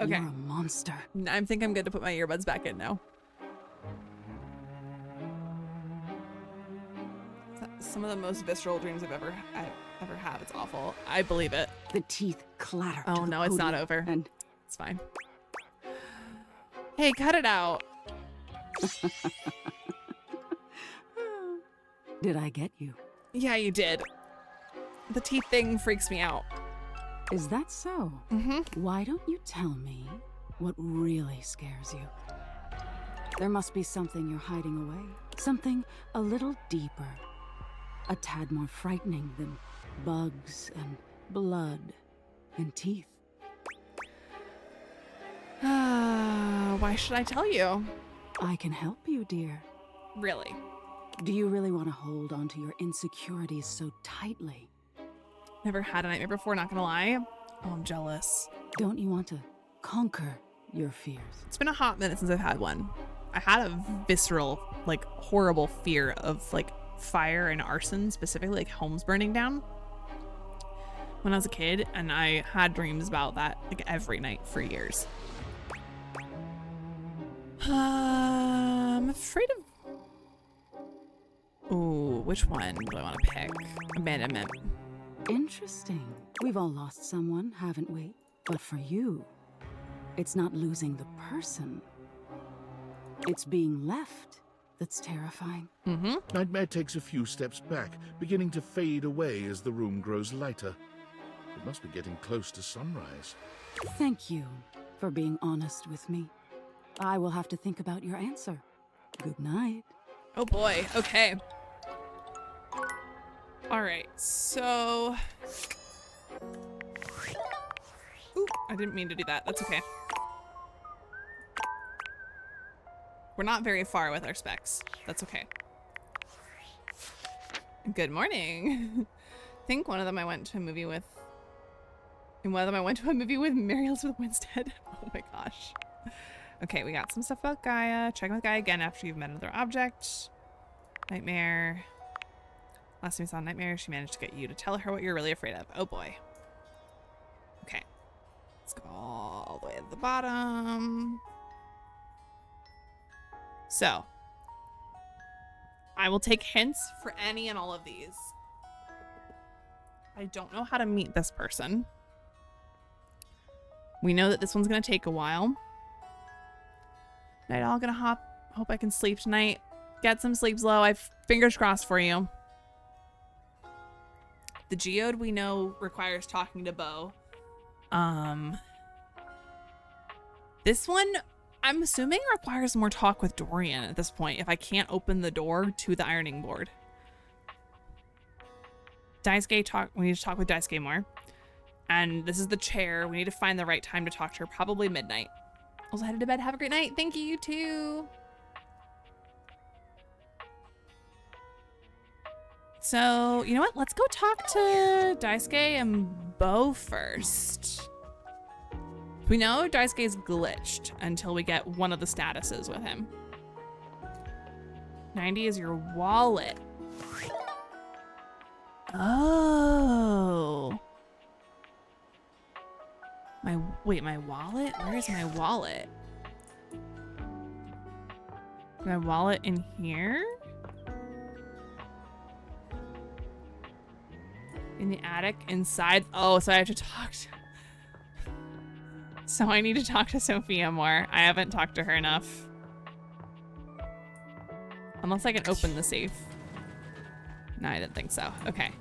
Okay. you're a monster. I think I'm good to put my earbuds back in now. Some of the most visceral dreams I've ever had. It's awful. I believe it. The teeth clatter. Oh to the no, it's not podium, over. And It's fine. Hey, cut it out. did I get you? Yeah, you did. The teeth thing freaks me out. Is that so? Mm-hmm. Why don't you tell me what really scares you? There must be something you're hiding away. Something a little deeper. A tad more frightening than bugs and blood and teeth. Why should I tell you? I can help you, dear. Really? Do you really want to hold on to your insecurities so tightly? Never had a nightmare before, not gonna lie. Oh, I'm jealous. Don't you want to conquer your fears. It's been a hot minute since I've had one. I had a visceral, like, horrible fear of, like, fire and arson, specifically, like, homes burning down when I was a kid, and I had dreams about that, like, every night for years. I'm afraid of... Ooh, which one do I want to pick? Abandonment. Interesting. We've all lost someone, haven't we? But for you, it's not losing the person. It's being left that's terrifying. Nightmare takes a few steps back, beginning to fade away as the room grows lighter. It must be getting close to sunrise. Thank you for being honest with me. I will have to think about your answer. Good night. Oh boy, okay. Alright, so... Ooh, I didn't mean to do that. That's okay. We're not very far with our specs. That's okay. Good morning. I think one of them I went to a movie with... And one of them I went to a movie with Mary Elizabeth Winstead. Oh my gosh. Okay, we got some stuff about Gaia. Check with Gaia again after you've met another object. Nightmare. Last time we saw Nightmare, she managed to get you to tell her what you're really afraid of. Oh boy. Okay. Let's go all the way to the bottom. So, I will take hints for any and all of these. I don't know how to meet this person. We know that this one's going to take a while. Night all gonna hope I can sleep tonight. Get some sleep, Slow. I've fingers crossed for you. The geode we know requires talking to Bo. This one, I'm assuming requires more talk with Dorian at this point if I can't open the door to the ironing board. Daisuke we need to talk with Daisuke more. And this is the chair. We need to find the right time to talk to her, probably midnight. Also headed to bed. Have a great night. Thank you, you too. So, you know what? Let's go talk to Daisuke and Bo first. We know Daisuke is glitched until we get one of the statuses with him. 90 is your wallet. Oh. My wallet? Where is my wallet? My wallet in here? In the attic, inside. Oh, so I have to talk to... So I need to talk to Sophia more. I haven't talked to her enough. Unless I can open the safe. No, I didn't think so. Okay.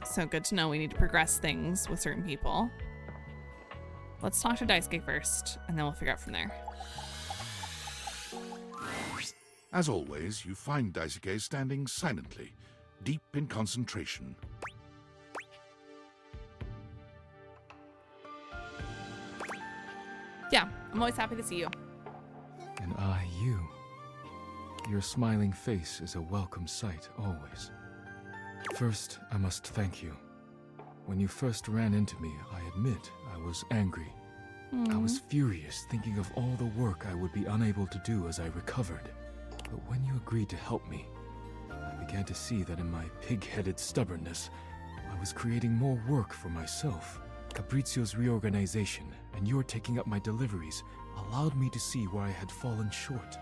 So good to know we need to progress things with certain people. Let's talk to Daisuke first, and then we'll figure out from there. As always, you find Daisuke standing silently, deep in concentration. Yeah, I'm always happy to see you. And I, you. Your smiling face is a welcome sight, always. First, I must thank you. When you first ran into me, I admit I was angry. I was furious, thinking of all the work I would be unable to do as I recovered. But when you agreed to help me, I began to see that in my pig-headed stubbornness, I was creating more work for myself. Fabrizio's reorganization and your taking up my deliveries allowed me to see where I had fallen short.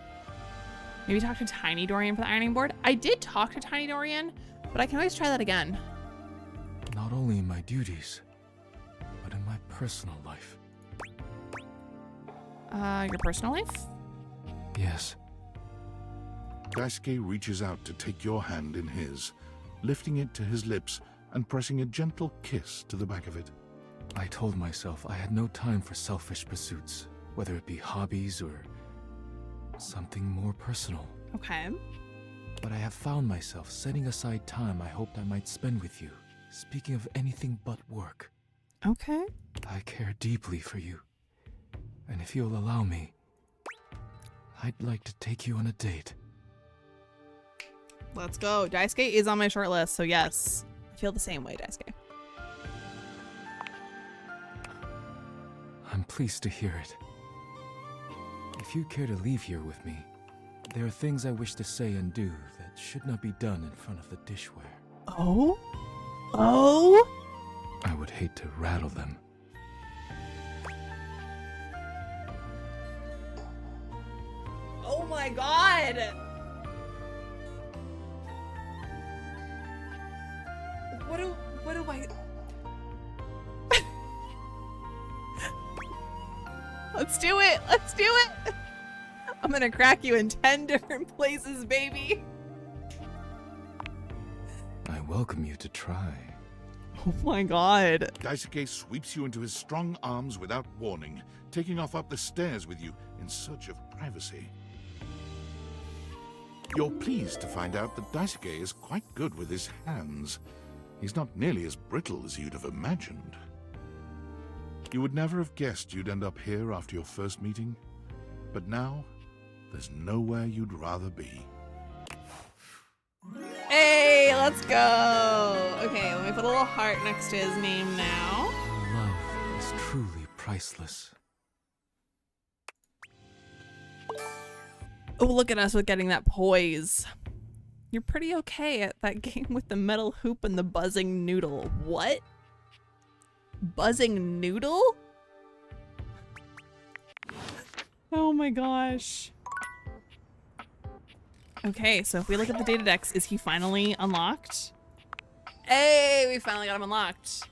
Maybe talk to Tiny Dorian for the ironing board? I did talk to Tiny Dorian, but I can always try that again. Not only in my duties, but in my personal life. Your personal life? Yes. Daisuke reaches out to take your hand in his, lifting it to his lips and pressing a gentle kiss to the back of it. I told myself I had no time for selfish pursuits, whether it be hobbies or something more personal. Okay. But I have found myself setting aside time I hoped I might spend with you, speaking of anything but work. Okay. I care deeply for you. And if you'll allow me, I'd like to take you on a date. Let's go. Daisuke is on my short list, so yes. I feel the same way, Daisuke. I'm pleased to hear it. If you care to leave here with me, there are things I wish to say and do that should not be done in front of the dishware. Oh? Oh? I would hate to rattle them. Oh my god! What do I... Let's do it! Let's do it! I'm gonna crack you in 10 different places, baby! I welcome you to try. Oh my god. Daisuke sweeps you into his strong arms without warning, taking off up the stairs with you in search of privacy. You're pleased to find out that Daisuke is quite good with his hands. He's not nearly as brittle as you'd have imagined. You would never have guessed you'd end up here after your first meeting, but now there's nowhere you'd rather be. Hey, let's go! Okay, let me put a little heart next to his name now. Love is truly priceless. Oh, look at us with getting that poise. You're pretty okay at that game with the metal hoop and the buzzing noodle. What? Buzzing noodle? Oh my gosh. Okay, so if we look at the data decks, is he finally unlocked? Hey, we finally got him unlocked.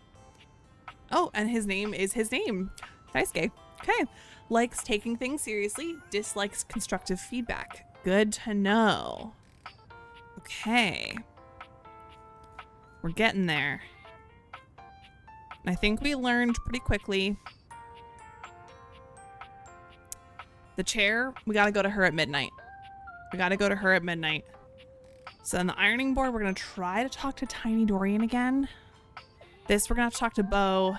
Oh, and his name is his name. Daisuke. Okay. Likes taking things seriously, dislikes constructive feedback. Good to know. Okay. We're getting there. I think we learned pretty quickly. The chair, we gotta go to her at midnight. We gotta go to her at midnight. So on the ironing board, we're gonna try to talk to Tiny Dorian again. This, we're gonna have to talk to Bo.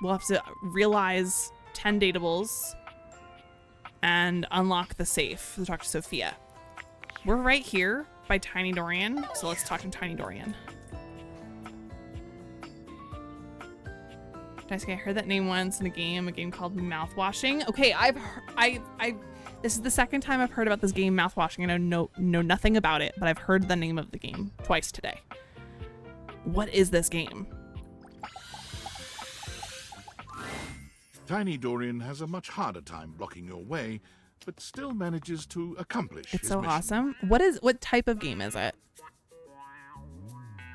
We'll have to realize 10 datables and unlock the safe to talk to Sophia. We're right here by Tiny Dorian, so let's talk to Tiny Dorian. Daisuke, I heard that name once in a game called Mouthwashing. Okay, this is the second time I've heard about this game, Mouthwashing. I know nothing about it, but I've heard the name of the game twice today. What is this game? Tiny Dorian has a much harder time blocking your way, but still manages to accomplish his It's so mission. awesome. What type of game is it?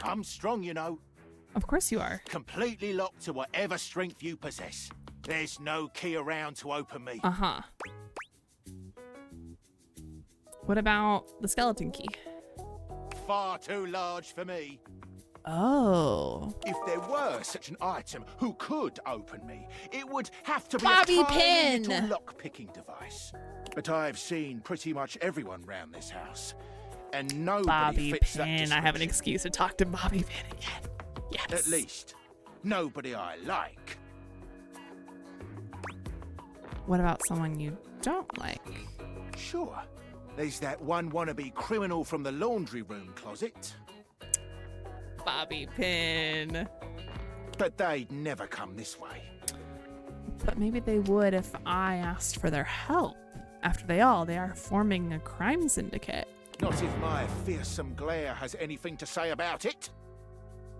I'm strong, you know. Of course you are. Completely locked to whatever strength you possess. There's no key around to open me. Uh-huh. What about the skeleton key? Far too large for me. Oh. If there were such an item who could open me, it would have to be Bobby a tiny pin. little lock-picking device. But I've seen pretty much everyone round this house, and nobody Bobby fits that Pin. I description. have an excuse to talk to Bobby Pin again. Yes. At least, nobody I like. What about someone you don't like? Sure. There's that one wannabe criminal from the laundry room closet. Bobby Pin. But they'd never come this way. But maybe they would if I asked for their help. After they are forming a crime syndicate. Not if my fearsome glare has anything to say about it.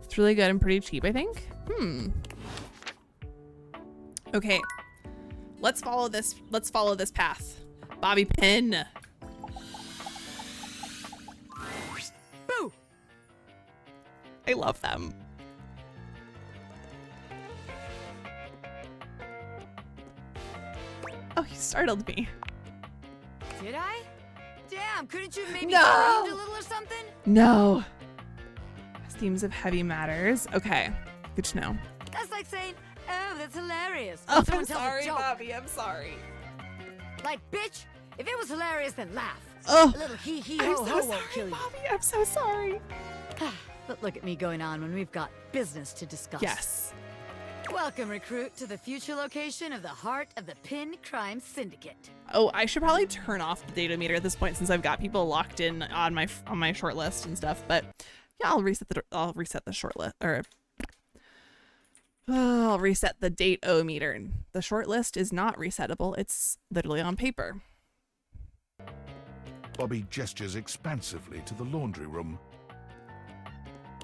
It's really good and pretty cheap, I think. Okay. Let's follow this path. Bobby Pin. Boo! I love them. Oh, you startled me. Did I? Damn, couldn't you maybe No! screamed a little or something? No. Themes of heavy matters. Okay. Good to know. That's like saying, oh, that's hilarious. Oh, when someone I'm tells a sorry, joke. Bobby. I'm sorry. Like, bitch, if it was hilarious, then laugh. Oh, A little hee hee I'm ho so ho sorry, won't kill you. Bobby. I'm so sorry. But look at me going on when we've got business to discuss. Yes. Welcome, recruit, to the future location of the heart of the Pin Crime Syndicate. Oh, I should probably turn off the data meter at this point since I've got people locked in on my short list and stuff. But Yeah, I'll reset the short list, or I'll reset the date-o-meter. The short list is not resettable. It's literally on paper. Bobby gestures expansively to the laundry room.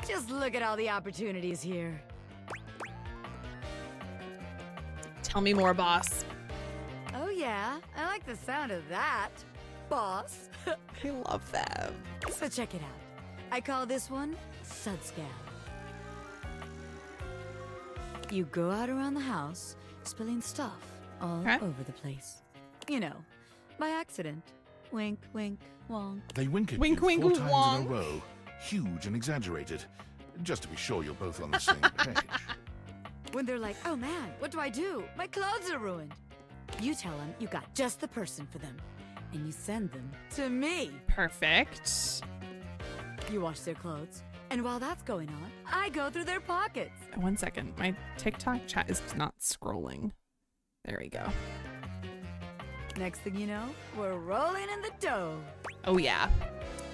Just look at all the opportunities here. Tell me more, boss. Oh yeah, I like the sound of that, boss. I love them. So check it out. I call this one Sudscale. You go out around the house, spilling stuff all over the place. You know, by accident. Wink, wink, wonk. They wink at wink, you wink, 4 times wonk. in a row, huge and exaggerated, just to be sure you're both on the same page. When they're like, oh man, what do I do? My clothes are ruined. You tell them you got just the person for them, and you send them to me. Perfect. You wash their clothes, and while that's going on, I go through their pockets. 1 second. My TikTok chat is not scrolling. There we go. Next thing you know, we're rolling in the dough. Oh yeah.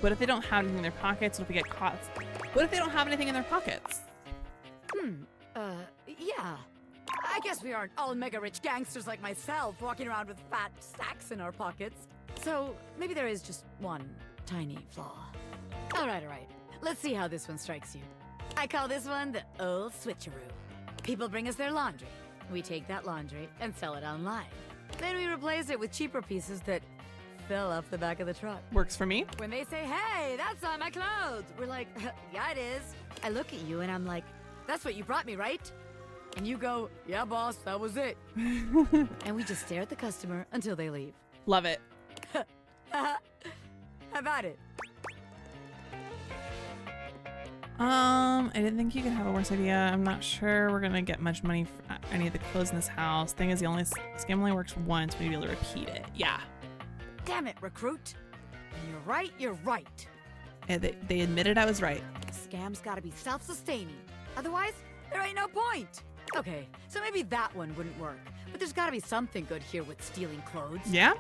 What if they don't have anything in their pockets? What if we get caught? What if they don't have anything in their pockets? Yeah. I guess we aren't all mega rich gangsters like myself walking around with fat sacks in our pockets. So maybe there is just one tiny flaw. All right. Let's see how this one strikes you. I call this one the old switcheroo. People bring us their laundry. We take that laundry and sell it online. Then we replace it with cheaper pieces that fell off the back of the truck. Works for me. When they say, hey, that's not my clothes, we're like, yeah, it is. I look at you and I'm like, that's what you brought me, right? And you go, yeah, boss, that was it. And we just stare at the customer until they leave. Love it. How about it? I didn't think you could have a worse idea. I'm not sure we're gonna get much money for any of the clothes in this house. Thing is, the scam only works once. We'd be able to repeat it. Yeah. Damn it, recruit. When you're right. Yeah, they admitted I was right. Scam's gotta be self-sustaining. Otherwise, there ain't no point. Okay, so maybe that one wouldn't work. But there's gotta be something good here with stealing clothes. Yeah?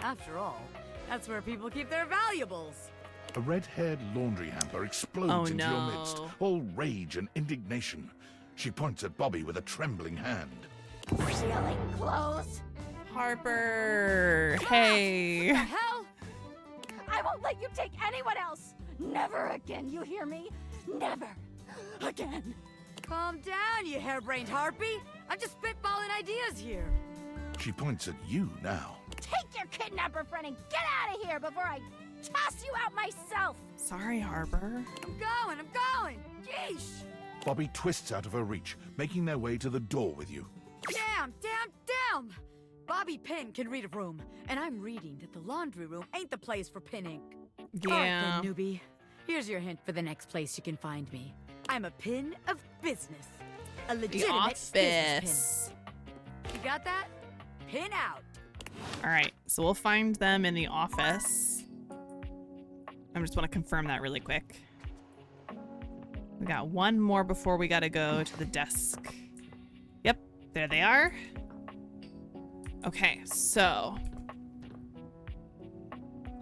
After all, that's where people keep their valuables. A red-haired laundry hamper explodes into your midst, no. all rage and indignation. She points at Bobby with a trembling hand. Stealing clothes? Harper, hey. What the hell? I won't let you take anyone else. Never again, you hear me? Never again. Calm down, you harebrained harpy. I'm just spitballing ideas here. She points at you now. Take your kidnapper friend and get out of here before I toss you out myself. Sorry, Harper. I'm going. Yeesh. Bobby twists out of her reach, making their way to the door with you. Damn. Bobby Pin can read a room, and I'm reading that the laundry room ain't the place for pinning. Yeah. All right, then, newbie. Here's your hint for the next place you can find me. I'm a pin of business. A legitimate business pin. You got that? Pin out. All right, so we'll find them in the office. I just want to confirm that really quick. We got one more before we got to go to the desk. Yep, there they are. Okay, so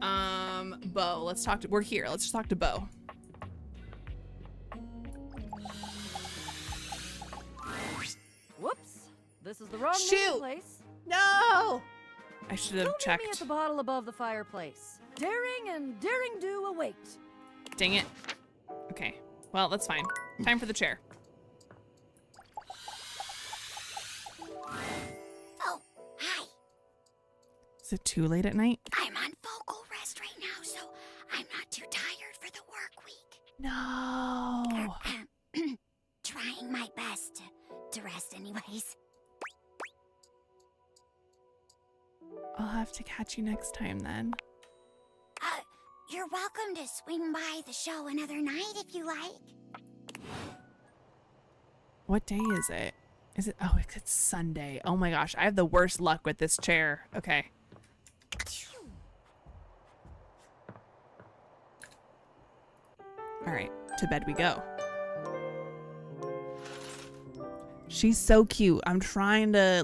Bo, we're here. Let's just talk to Bo. Whoops. This is the wrong Shoot. place. No! I should have Don't meet me at checked. the bottle above the fireplace. Daring and daring do await. Dang it. Okay, well, that's fine. Time for the chair. Oh, hi. Is it too late at night? I'm on vocal rest right now, so I'm not too tired for the work week. No. Trying my best to rest anyways. I'll have to catch you next time then. You're welcome to swing by the show another night if you like. What day is it? Is it? Oh, it's Sunday. Oh my gosh, I have the worst luck with this chair. Okay. All right, to bed we go. She's so cute. I'm trying to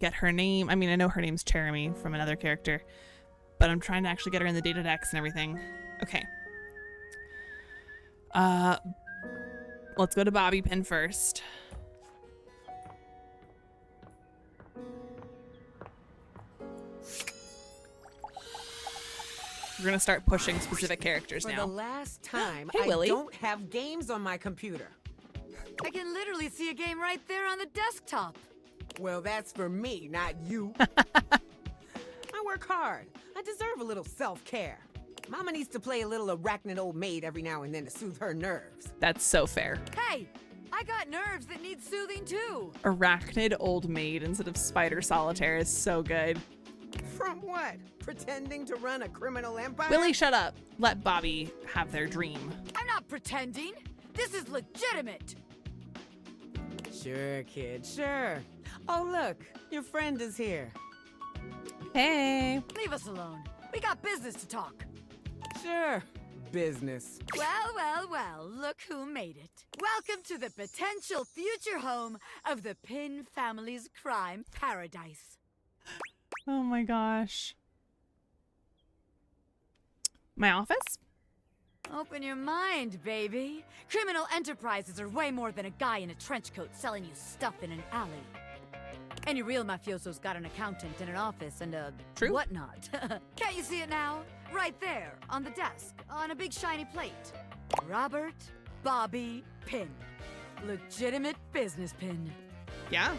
get her name. I mean, I know her name's Cherami from another character, but I'm trying to actually get her in the data decks and everything. Okay. Let's go to bobby pin first. We're gonna start pushing specific characters For now. the last time, Hey, I Willy. don't have games on my computer. I can literally see a game right there on the desktop. Well, that's for me, not you. I work hard. I deserve a little self-care. Mama needs to play a little arachnid old maid every now and then to soothe her nerves. That's so fair. Hey, I got nerves that need soothing too. Arachnid old maid instead of spider solitaire is so good. From what? Pretending to run a criminal empire? Willy, shut up. Let Bobby have their dream. I'm not pretending. This is legitimate. Sure, kid, sure. Oh, look, your friend is here. Hey. Leave us alone. We got business to talk. Sure, business. Well, well, well, look who made it. Welcome to the potential future home of the Pin family's crime paradise. Oh my gosh. My office? Open your mind, baby. Criminal enterprises are way more than a guy in a trench coat selling you stuff in an alley. Any real mafioso's got an accountant and an office and a whatnot. Can't you see it now? Right there, on the desk, on a big shiny plate. Robert Bobby Pin. Legitimate business pin. Yeah.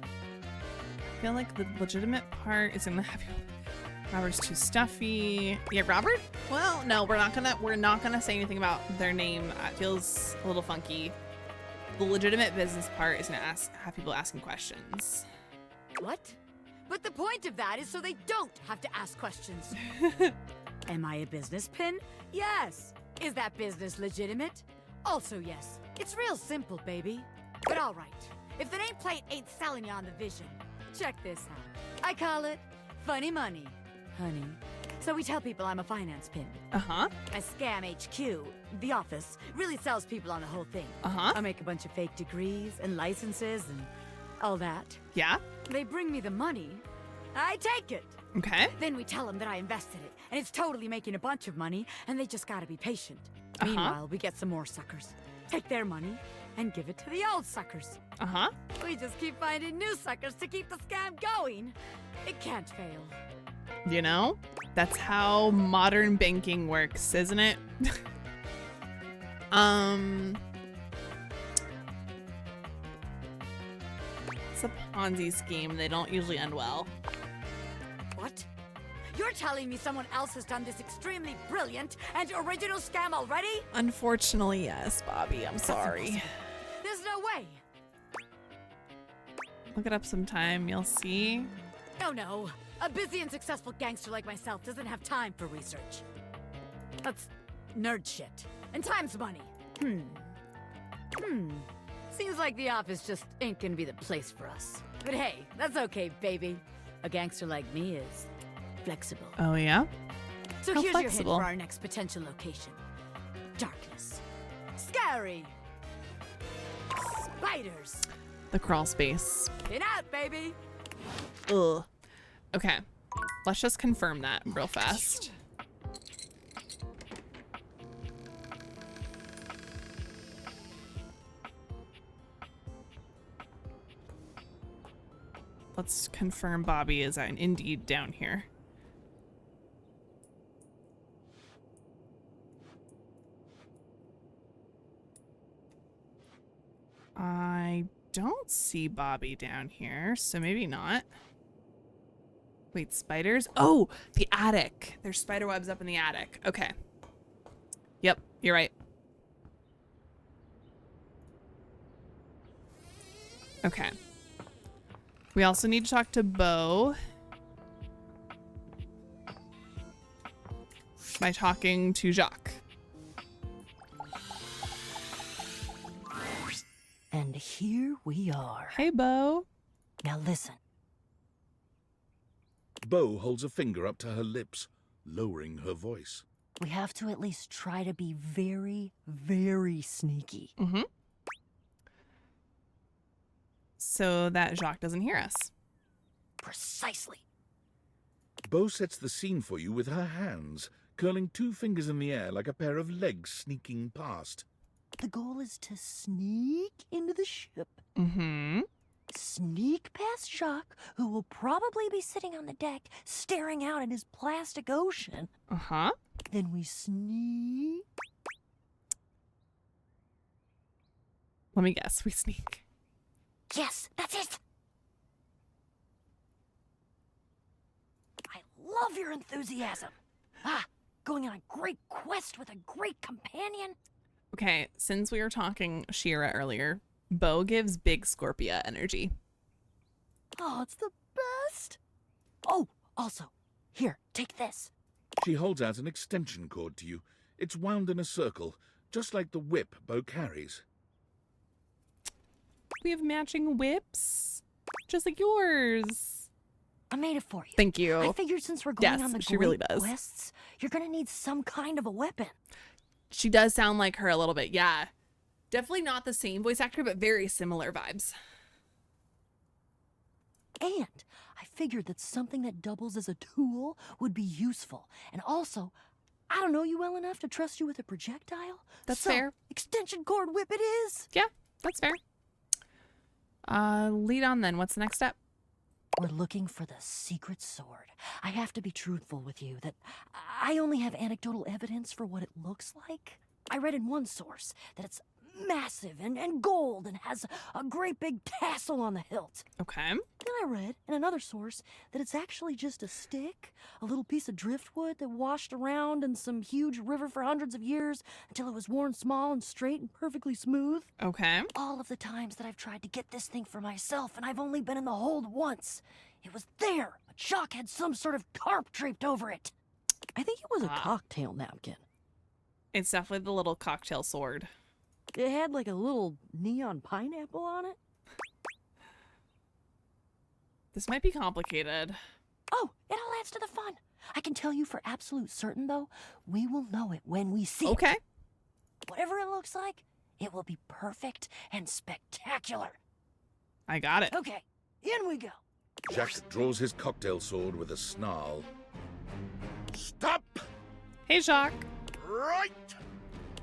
I feel like the legitimate part is in the happy. Robert's too stuffy. Yeah, Robert? Well, no, we're not gonna say anything about their name. It feels a little funky. The legitimate business part is gonna have people asking questions. What? But the point of that is so they don't have to ask questions. Am I a business pin? Yes. Is that business legitimate? Also yes. It's real simple, baby. But all right. If the nameplate ain't selling you on the vision, check this out. I call it funny money, honey. So we tell people I'm a finance pin. Uh-huh. I scam HQ, the office, really sells people on the whole thing. Uh-huh. I make a bunch of fake degrees and licenses and all that. Yeah? They bring me the money. I take it. Okay. Then we tell them that I invested it, and it's totally making a bunch of money, and they just gotta be patient. Uh-huh. Meanwhile, we get some more suckers, take their money, and give it to the old suckers. Uh-huh. We just keep finding new suckers to keep the scam going. It can't fail. You know? That's how modern banking works, isn't it? It's a Ponzi scheme. They don't usually end well. What? You're telling me someone else has done this extremely brilliant and original scam already? Unfortunately, yes, Bobby. I'm sorry. There's no way. Look it up sometime. You'll see. Oh no. A busy and successful gangster like myself doesn't have time for research. That's nerd shit. And time's money. Seems like the office just ain't gonna be the place for us. But hey, that's okay, baby. A gangster like me is flexible. Oh, yeah? So How here's flexible? your hint for our next potential location. Darkness. Scary. Spiders. The crawl space. Get out, baby. Ugh. Okay. Let's just confirm that real fast. Let's confirm Bobby is indeed down here. I don't see Bobby down here, so maybe not. Wait, spiders? Oh, the attic. There's spider webs up in the attic. Okay. Yep, you're right. Okay. We also need to talk to Bo by talking to Jacques. And here we are. Hey, Bo. Now listen. Bo holds a finger up to her lips, lowering her voice. We have to at least try to be very, very sneaky. Mm-hmm. So that Jacques doesn't hear us. Precisely. Bo sets the scene for you with her hands, curling 2 fingers in the air like a pair of legs sneaking past. The goal is to sneak into the ship. Mm-hmm. Sneak past Jacques, who will probably be sitting on the deck staring out at his plastic ocean. Uh-huh. Then we sneak. Let me guess. We sneak. Yes, that's it. I love your enthusiasm. Going on a great quest with a great companion. Okay, since we were talking Shira earlier, Bo gives big Scorpia energy. Oh, it's the best. Oh, also, here, take this. She holds out an extension cord to you. It's wound in a circle, just like the whip Bo carries. We have matching whips, just like yours. I made it for you. Thank you. I figured since we're going on the she really great does. quests, you're gonna need some kind of a weapon. She does sound like her a little bit, yeah. Definitely not the same voice actor, but very similar vibes. And I figured that something that doubles as a tool would be useful. And also, I don't know you well enough to trust you with a projectile. That's so, fair. Extension cord whip it is. Yeah, that's fair. Lead on then. What's the next step? We're looking for the secret sword. I have to be truthful with you that I only have anecdotal evidence for what it looks like. I read in one source that it's massive and gold and has a great big tassel on the hilt. Okay. Then I read in another source that it's actually just a stick, a little piece of driftwood that washed around in some huge river for hundreds of years until it was worn small and straight and perfectly smooth. Okay. All of the times that I've tried to get this thing for myself, and I've only been in the hold once. It was there, but Jacques had some sort of tarp draped over it. I think it was a cocktail napkin. It's definitely the little cocktail sword. It had like a little neon pineapple on it. This might be complicated. Oh, it all adds to the fun. I can tell you for absolute certain, though, we will know it when we see it. Okay. Whatever it looks like, it will be perfect and spectacular. I got it. Okay, in we go. Jacques draws his cocktail sword with a snarl. Stop! Hey, Jacques. Right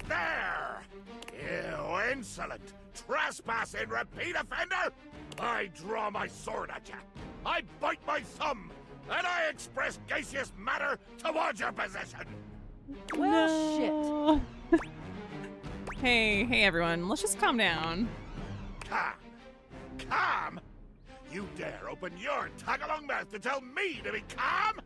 there! You insolent, trespassing repeat offender! I draw my sword at you. I bite my thumb, and I express gaseous matter towards your possession. Well, shit. Hey, everyone. Let's just calm down. Calm? Calm? You dare open your tag-along mouth to tell me to be calm?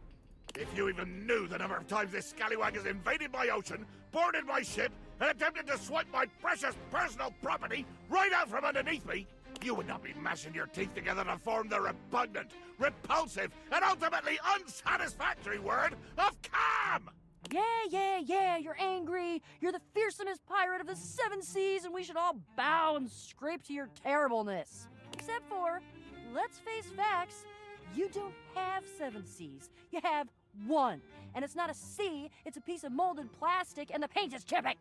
If you even knew the number of times this scallywag has invaded my ocean, boarded my ship, and attempted to swipe my precious personal property right out from underneath me, you would not be mashing your teeth together to form the repugnant, repulsive, and ultimately unsatisfactory word of calm! Yeah, you're angry. You're the fearsomest pirate of the 7 seas, and we should all bow and scrape to your terribleness. Except for, let's face facts, you don't have 7 seas. You have 1. And it's not a sea, it's a piece of molded plastic, and the paint is chipping.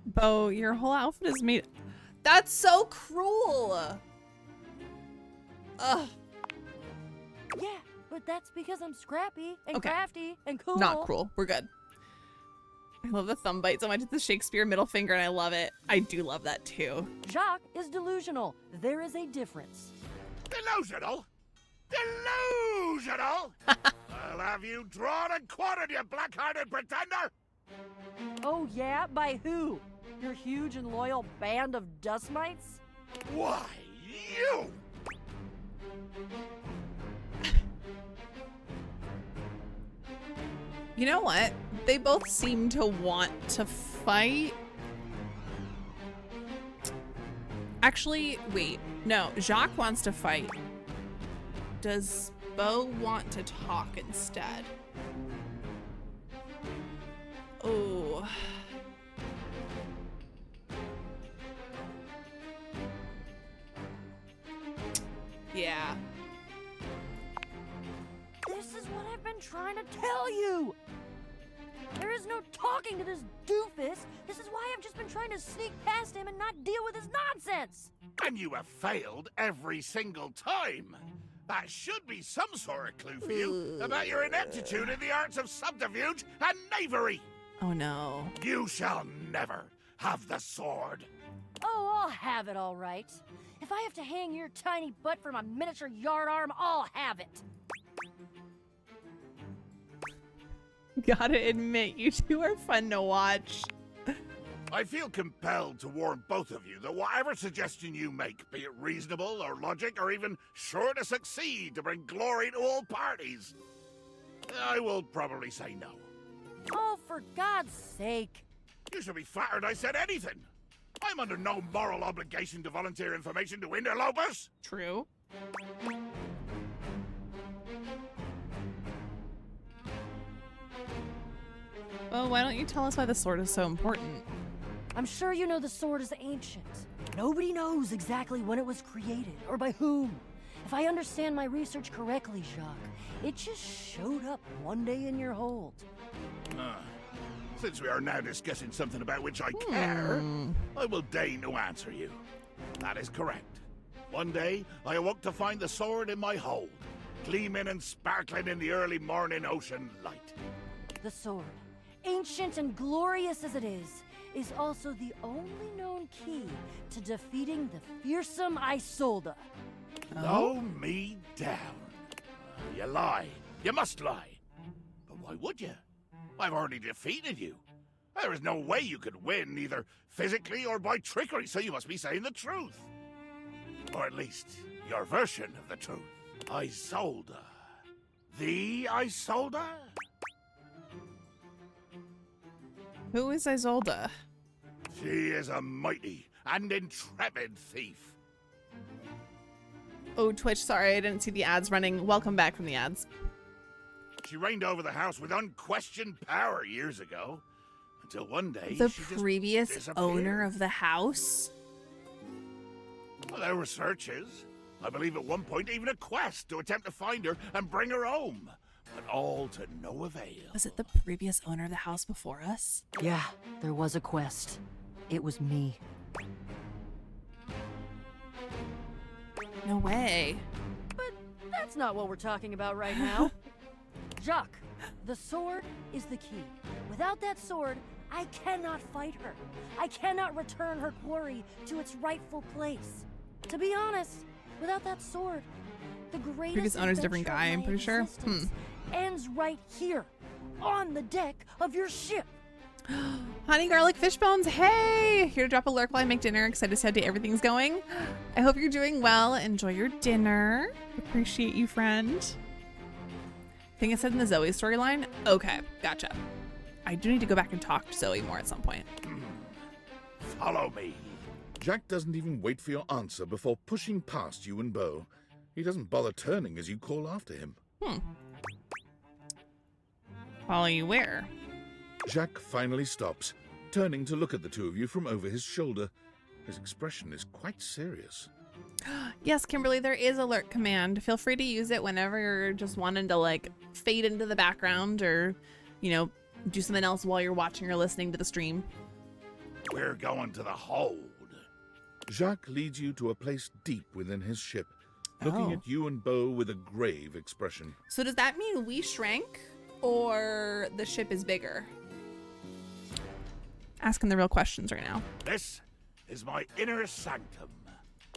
Bo, your whole outfit is made... That's so cruel! Ugh. Yeah, but that's because I'm scrappy and crafty and cool. Not cruel. We're good. I love the thumb bite so much. It's the Shakespeare middle finger, and I love it. I do love that, too. Jacques is delusional. There is a difference. Delusional? Delusional? I'll have you drawn and quartered, you black-hearted pretender! Oh yeah? By who? Your huge and loyal band of dust mites? Why, you! You know what? They both seem to want to fight. Actually, wait. No, Jacques wants to fight. Does Bo want to talk instead? Oh. Yeah. This is what I've been trying to tell you! There is no talking to this doofus. This is why I've just been trying to sneak past him and not deal with his nonsense. And you have failed every single time. That should be some sort of clue for you about your ineptitude in the arts of subterfuge and knavery. Oh no. You shall never have the sword. Oh, I'll have it all right. If I have to hang your tiny butt from a miniature yard arm, I'll have it. Gotta admit, you two are fun to watch. I feel compelled to warn both of you that whatever suggestion you make, be it reasonable or logic or even sure to succeed to bring glory to all parties, I will probably say no. Oh, for God's sake. You should be flattered I said anything. I'm under no moral obligation to volunteer information to interlopers. True. Well, why don't you tell us why the sword is so important? I'm sure you know the sword is ancient. Nobody knows exactly when it was created or by whom. If I understand my research correctly, Jacques, it just showed up one day in your hold. Since we are now discussing something about which I care, I will deign to answer you. That is correct. One day, I awoke to find the sword in my hold, gleaming and sparkling in the early morning ocean light. The sword, ancient and glorious as it is also the only known key to defeating the fearsome Isolde. Throw me down. You lie. You must lie. But why would you? I've already defeated you. There is no way you could win, either physically or by trickery, so you must be saying the truth. Or at least, your version of the truth. Isolde. The Isolde? Who is Isolde? She is a mighty and intrepid thief. Oh, Twitch, sorry, I didn't see the ads running. Welcome back from the ads. She reigned over the house with unquestioned power years ago, until one day The she just previous disappeared. owner of the house? Well, there were searches. I believe at one point even a quest to attempt to find her and bring her home. But all to no avail. Was it the previous owner of the house before us? Yeah, there was a quest. It was me. No way. But that's not what we're talking about right now. Jacques, the sword is the key. Without that sword, I cannot fight her. I cannot return her quarry to its rightful place. To be honest, without that sword, the greatest Previous owner's a different guy, I'm pretty sure. ends right here, on the deck of your ship. Honey Garlic Fish Bones, hey! Here to drop a lurk while I make dinner. Excited to see how everything's going. I hope you're doing well. Enjoy your dinner. Appreciate you, friend. Think I said in the Zoe storyline? Okay, gotcha. I do need to go back and talk to Zoe more at some point. Follow me. Jack doesn't even wait for your answer before pushing past you and Bo. He doesn't bother turning as you call after him. Follow you where? Jack finally stops, turning to look at the two of you from over his shoulder. His expression is quite serious. Yes, Kimberly, there is a lurk command. Feel free to use it whenever you're just wanting to like fade into the background or, you know, do something else while you're watching or listening to the stream. We're going to the hold. Jacques leads you to a place deep within his ship, looking at you and Bo with a grave expression. So does that mean we shrank or the ship is bigger? Asking the real questions right now. This is my inner sanctum.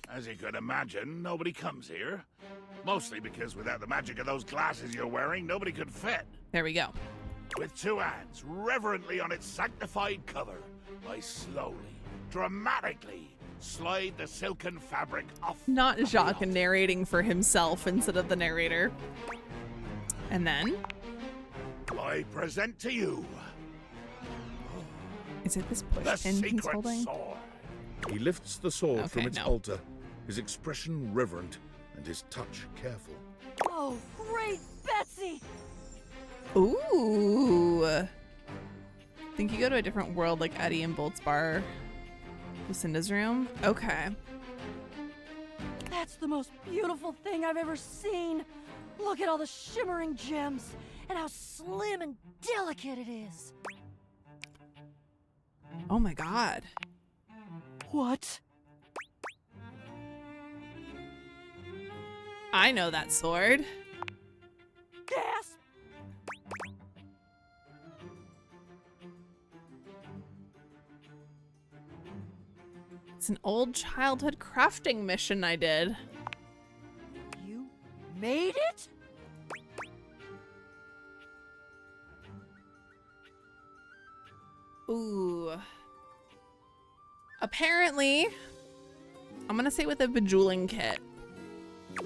As you could imagine, nobody comes here. Mostly because without the magic of those glasses you're wearing, nobody could fit. There we go. With two hands reverently on its sanctified cover, I slowly, dramatically slide the silken fabric off. Not Jacques narrating for himself instead of the narrator. And then? I present to you. Is it this push pin he's holding? Sword. He lifts the sword from its altar, his expression reverent and his touch careful. Oh, great Betsy! Ooh. Think you go to a different world like Eddie and Bolt's bar. Lucinda's room? Okay. That's the most beautiful thing I've ever seen. Look at all the shimmering gems and how slim and delicate it is. Oh my god. What? I know that sword. Gasp! It's an old childhood crafting mission I did. You made it? Ooh. Apparently, I'm gonna say with a bejeweling kit.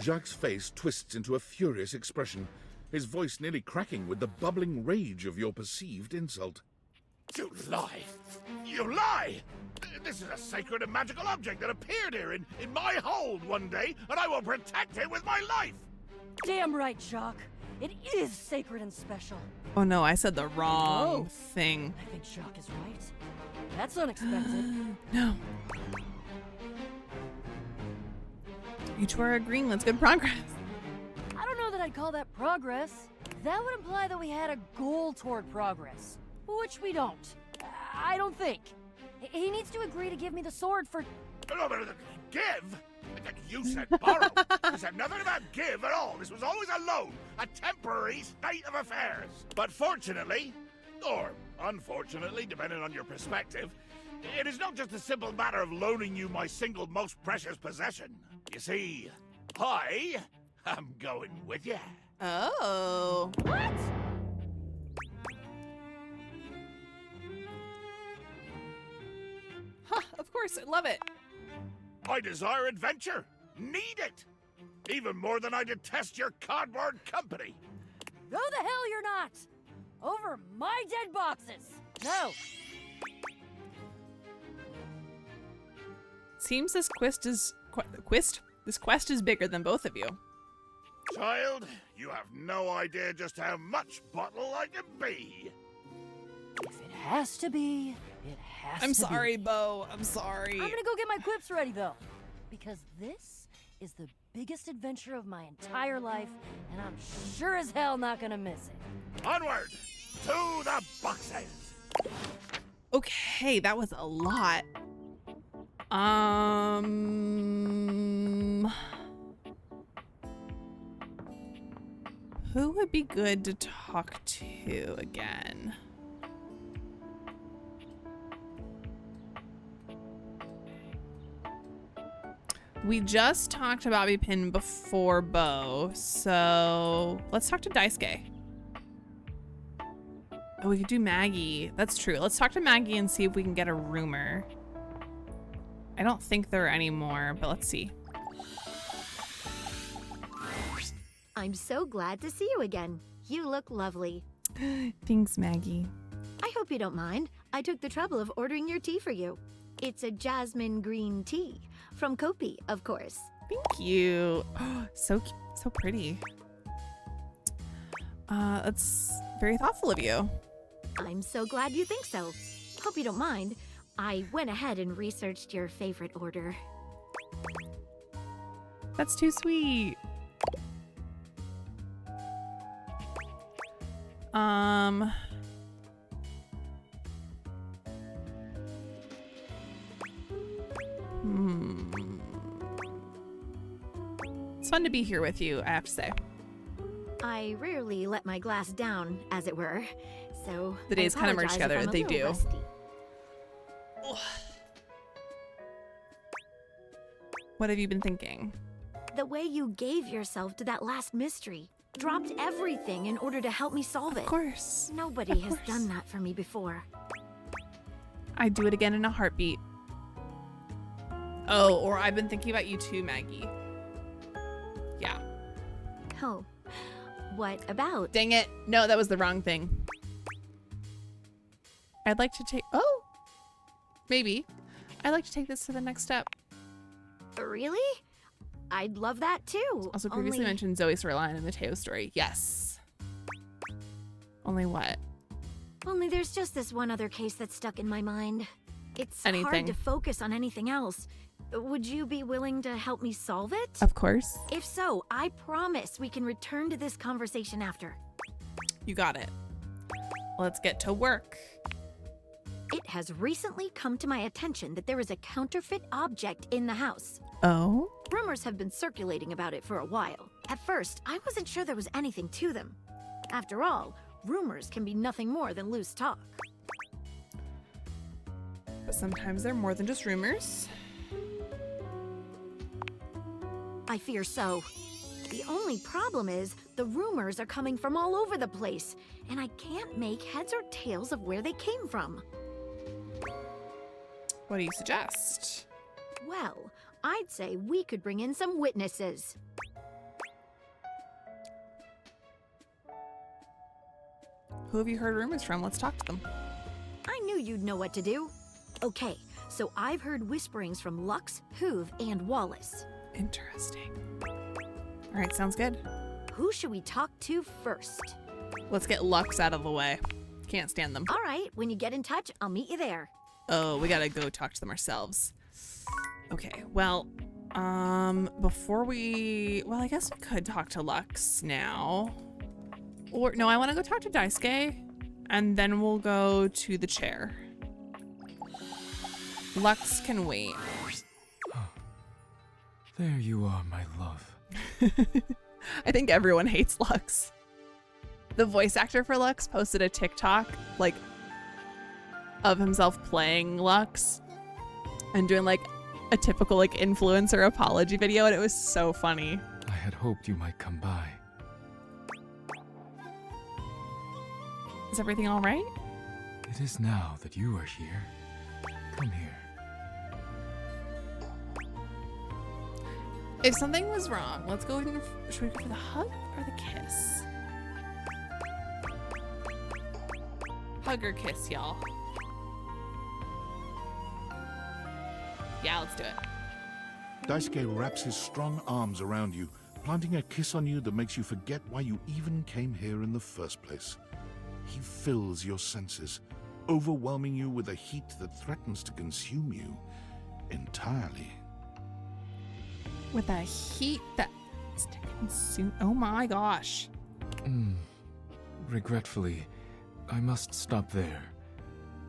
Jacques' face twists into a furious expression, his voice nearly cracking with the bubbling rage of your perceived insult. You lie! You lie! This is a sacred and magical object that appeared here in my hold one day, and I will protect it with my life! Damn right, Jacques. It is sacred and special. Oh no, I said the wrong thing. I think Jacques is right. That's unexpected. No. You two are agreeing. That's good progress. I don't know that I'd call that progress. That would imply that we had a goal toward progress, which we don't. I don't think. He needs to agree to give me the sword for... No, but give? You said borrow. You said nothing about give at all. This was always a loan, a temporary state of affairs. But fortunately, or unfortunately, depending on your perspective, it is not just a simple matter of loaning you my single most precious possession. You see, I am going with you. Oh. What? Huh, of course, I love it. I desire adventure. Need it. Even more than I detest your cardboard company. No the hell you're not! Over my dead boxes! No! Seems this quest is... This quest is bigger than both of you. Child, you have no idea just how much bottle I can be. If it has to be, it has I'm to sorry, be. Bo. I'm sorry. I'm gonna go get my quips ready, though. Because this is the biggest adventure of my entire life, and I'm sure as hell not gonna miss it. Onward! To the boxes! Okay, that was a lot. Who would be good to talk to again? We just talked to Bobby Pin before Bo, so let's talk to Daisuke. Oh, we could do Maggie. That's true. Let's talk to Maggie and see if we can get a rumor. I don't think there are any more, but let's see. I'm so glad to see you again. You look lovely. Thanks, Maggie. I hope you don't mind. I took the trouble of ordering your tea for you. It's a jasmine green tea. From Kopi, of course. Thank you. So pretty. That's very thoughtful of you. I'm so glad you think so. Hope you don't mind. I went ahead and researched your favorite order. That's too sweet. It's fun to be here with you, I have to say. I rarely let my glass down, as it were, so the days kind of merge together. They do. Rusty. What have you been thinking? The way you gave yourself to that last mystery. Dropped everything in order to help me solve it. Of course. Nobody has done that for me before. I'd do it again in a heartbeat. Oh, or I've been thinking about you too, Maggie. Yeah. Oh. What about? Dang it. No, that was the wrong thing. I'd like to take... Oh! Maybe. I'd like to take this to the next step. Really? I'd love that too. Also previously mentioned Zoe Storyline and Mateo story. Yes. Only what? Only there's just this one other case that's stuck in my mind. It's Anything. hard to focus on anything else. Would you be willing to help me solve it? Of course. If so, I promise we can return to this conversation after. You got it. Let's get to work. It has recently come to my attention that there is a counterfeit object in the house. Oh? Rumors have been circulating about it for a while. At first, I wasn't sure there was anything to them. After all, rumors can be nothing more than loose talk. But sometimes they're more than just rumors. I fear so. The only problem is the rumors are coming from all over the place, and I can't make heads or tails of where they came from. What do you suggest? Well, I'd say we could bring in some witnesses. Who have you heard rumors from? Let's talk to them. I knew you'd know what to do. Okay, so I've heard whisperings from Lux, Hoove, and Wallace. Interesting. All right, sounds good. Who should we talk to first? Let's get Lux out of the way. Can't stand them. All right, when you get in touch, I'll meet you there. Oh, we gotta go talk to them ourselves. Okay, well, before we... Well, I guess we could talk to Lux now. Or, no, I want to go talk to Daisuke, and then we'll go to the chair. Lux can wait. There you are, my love. I think everyone hates Lux. The voice actor for Lux posted a TikTok, like, of himself playing Lux and doing, like, a typical, like, influencer apology video, and it was so funny. I had hoped you might come by. Is everything all right? It is now that you are here. Come here. If something was wrong, let's go in. Should we go for the hug or the kiss? Hug or kiss, y'all. Yeah, let's do it. Daisuke wraps his strong arms around you, planting a kiss on you that makes you forget why you even came here in the first place. He fills your senses, overwhelming you with a heat that threatens to consume you entirely. With a heat that's to consume. Oh my gosh. Regretfully, I must stop there.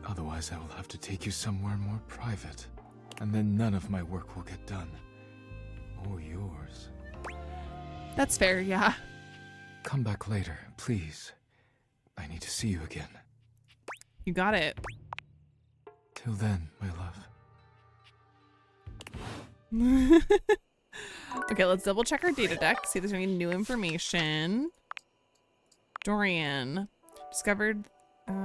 Otherwise, I will have to take you somewhere more private. And then none of my work will get done. Or yours. That's fair, yeah. Come back later, please. I need to see you again. You got it. Till then, my love. Okay, let's double check our data deck, see if there's any new information. Dorian. Discovered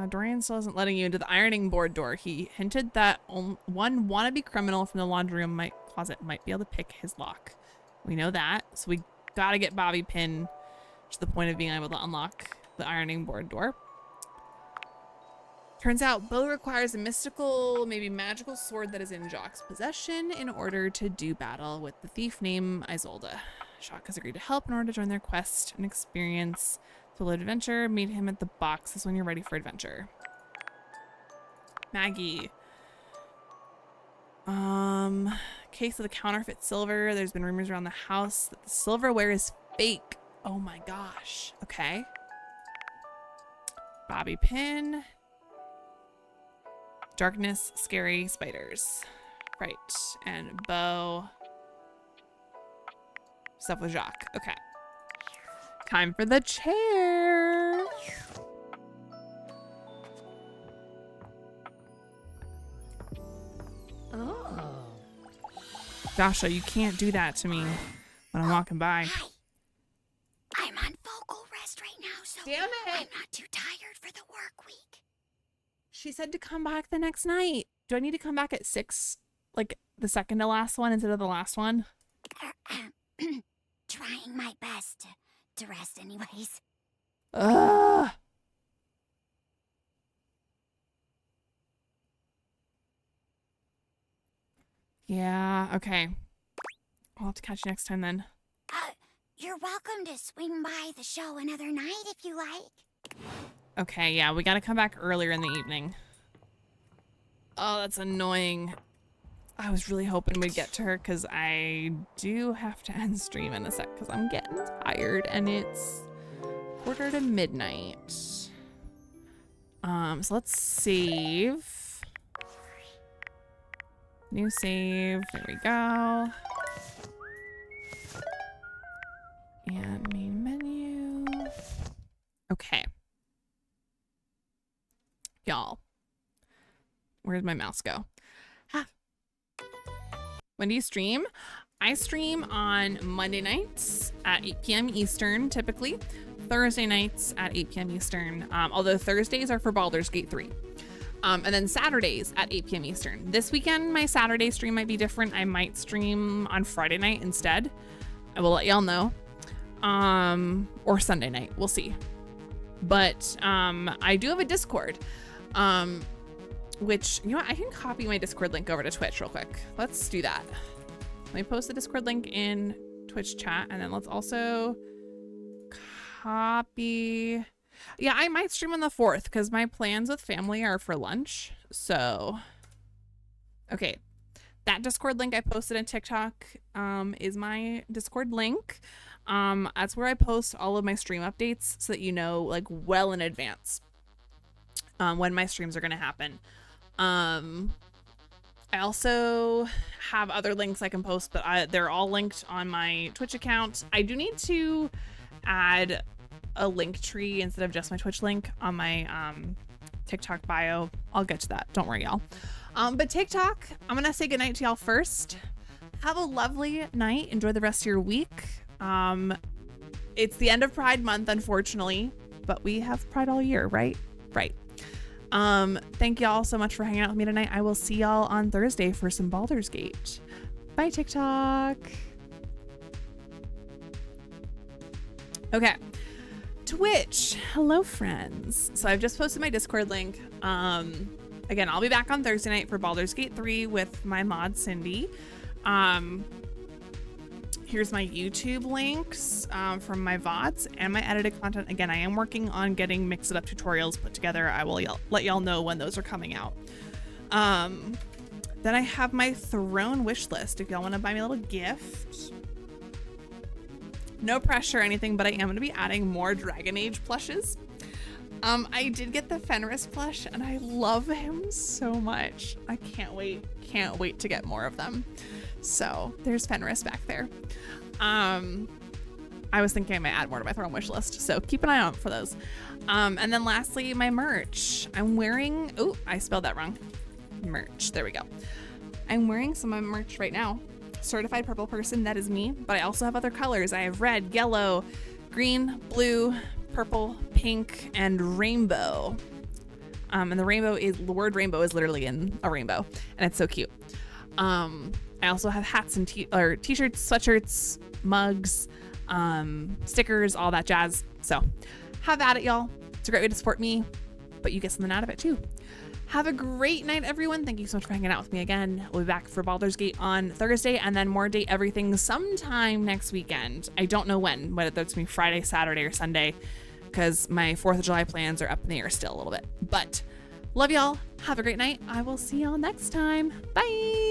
Dorian still isn't letting you into the ironing board door. He hinted that one wannabe criminal from the laundry room closet might be able to pick his lock. We know that, so we gotta get Bobby Pin to the point of being able to unlock the ironing board door. Turns out Bo requires a mystical, maybe magical sword that is in Jacques' possession in order to do battle with the thief named Isolde. Jacques has agreed to help in order to join their quest and experience solo adventure. Meet him at the boxes when you're ready for adventure. Maggie. Case of the counterfeit silver. There's been rumors around the house that the silverware is fake. Oh my gosh. Okay. Bobby Pin. Darkness, scary spiders. Right. And Bo. Stuff with Jacques. Okay. Time for the chair. Oh. Dasha, you can't do that to me when I'm walking by. Hi. I'm on vocal rest right now, so Damn it. I'm not too tired for the work week. She said to come back the next night. Do I need to come back at 6, like the second to last one instead of the last one? Trying my best to rest anyways. Ugh. Yeah, okay. I'll have to catch you next time then. You're welcome to swing by the show another night if you like. Okay, yeah, we gotta come back earlier in the evening. Oh, that's annoying. I was really hoping we'd get to her because I do have to end stream in a sec because I'm getting tired and it's 1:45 to midnight. So let's save. New save. There we go. And main menu. Okay. Y'all. Where did my mouse go? When do you stream? I stream on Monday nights at 8 p.m. Eastern, typically. Thursday nights at 8 p.m. Eastern, although Thursdays are for Baldur's Gate 3. And then Saturdays at 8 p.m. Eastern. This weekend, my Saturday stream might be different. I might stream on Friday night instead. I will let y'all know. Or Sunday night, we'll see. But I do have a Discord, which, you know what, I can copy my Discord link over to Twitch real quick. Let's do that. Let me post the Discord link in Twitch chat, and then let's also copy. Yeah, I might stream on the 4th because my plans with family are for lunch. So, okay. That Discord link I posted on TikTok is my Discord link. That's where I post all of my stream updates so that you know, like, well in advance when my streams are going to happen. I also have other links I can post, but they're all linked on my Twitch account. I do need to add a link tree instead of just my Twitch link on my TikTok bio. I'll get to that. Don't worry, y'all. But TikTok, I'm going to say goodnight to y'all first. Have a lovely night. Enjoy the rest of your week. It's the end of Pride Month, unfortunately, but we have Pride all year, right? Right. Thank y'all so much for hanging out with me tonight. I will see y'all on Thursday for some Baldur's Gate. Bye, TikTok. Okay. Twitch. Hello, friends. So I've just posted my Discord link. Again, I'll be back on Thursday night for Baldur's Gate 3 with my mod, Cindy. Here's my YouTube links from my VODs and my edited content. Again, I am working on getting Mix It Up tutorials put together. I will let y'all know when those are coming out. Then I have my Throne wish list if y'all want to buy me a little gift. No pressure or anything, but I am going to be adding more Dragon Age plushes. I did get the Fenris plush and I love him so much. I can't wait to get more of them. So there's Fenris back there. I was thinking I might add more to my Throne wish list, so keep an eye out for those. And then lastly, my merch. I'm wearing, oh, I spelled that wrong. Merch, there we go. I'm wearing some of my merch right now. Certified Purple Person, that is me, but I also have other colors. I have red, yellow, green, blue, purple, pink, and rainbow. And the word rainbow is literally in a rainbow, and it's so cute. I also have hats and t-shirts, sweatshirts, mugs, stickers, all that jazz. So have at it, y'all. It's a great way to support me, but you get something out of it too. Have a great night, everyone. Thank you so much for hanging out with me again. We'll be back for Baldur's Gate on Thursday and then more Date Everything sometime next weekend. I don't know when, whether it's going to be Friday, Saturday, or Sunday, because my 4th of July plans are up in the air still a little bit. But love y'all. Have a great night. I will see y'all next time. Bye.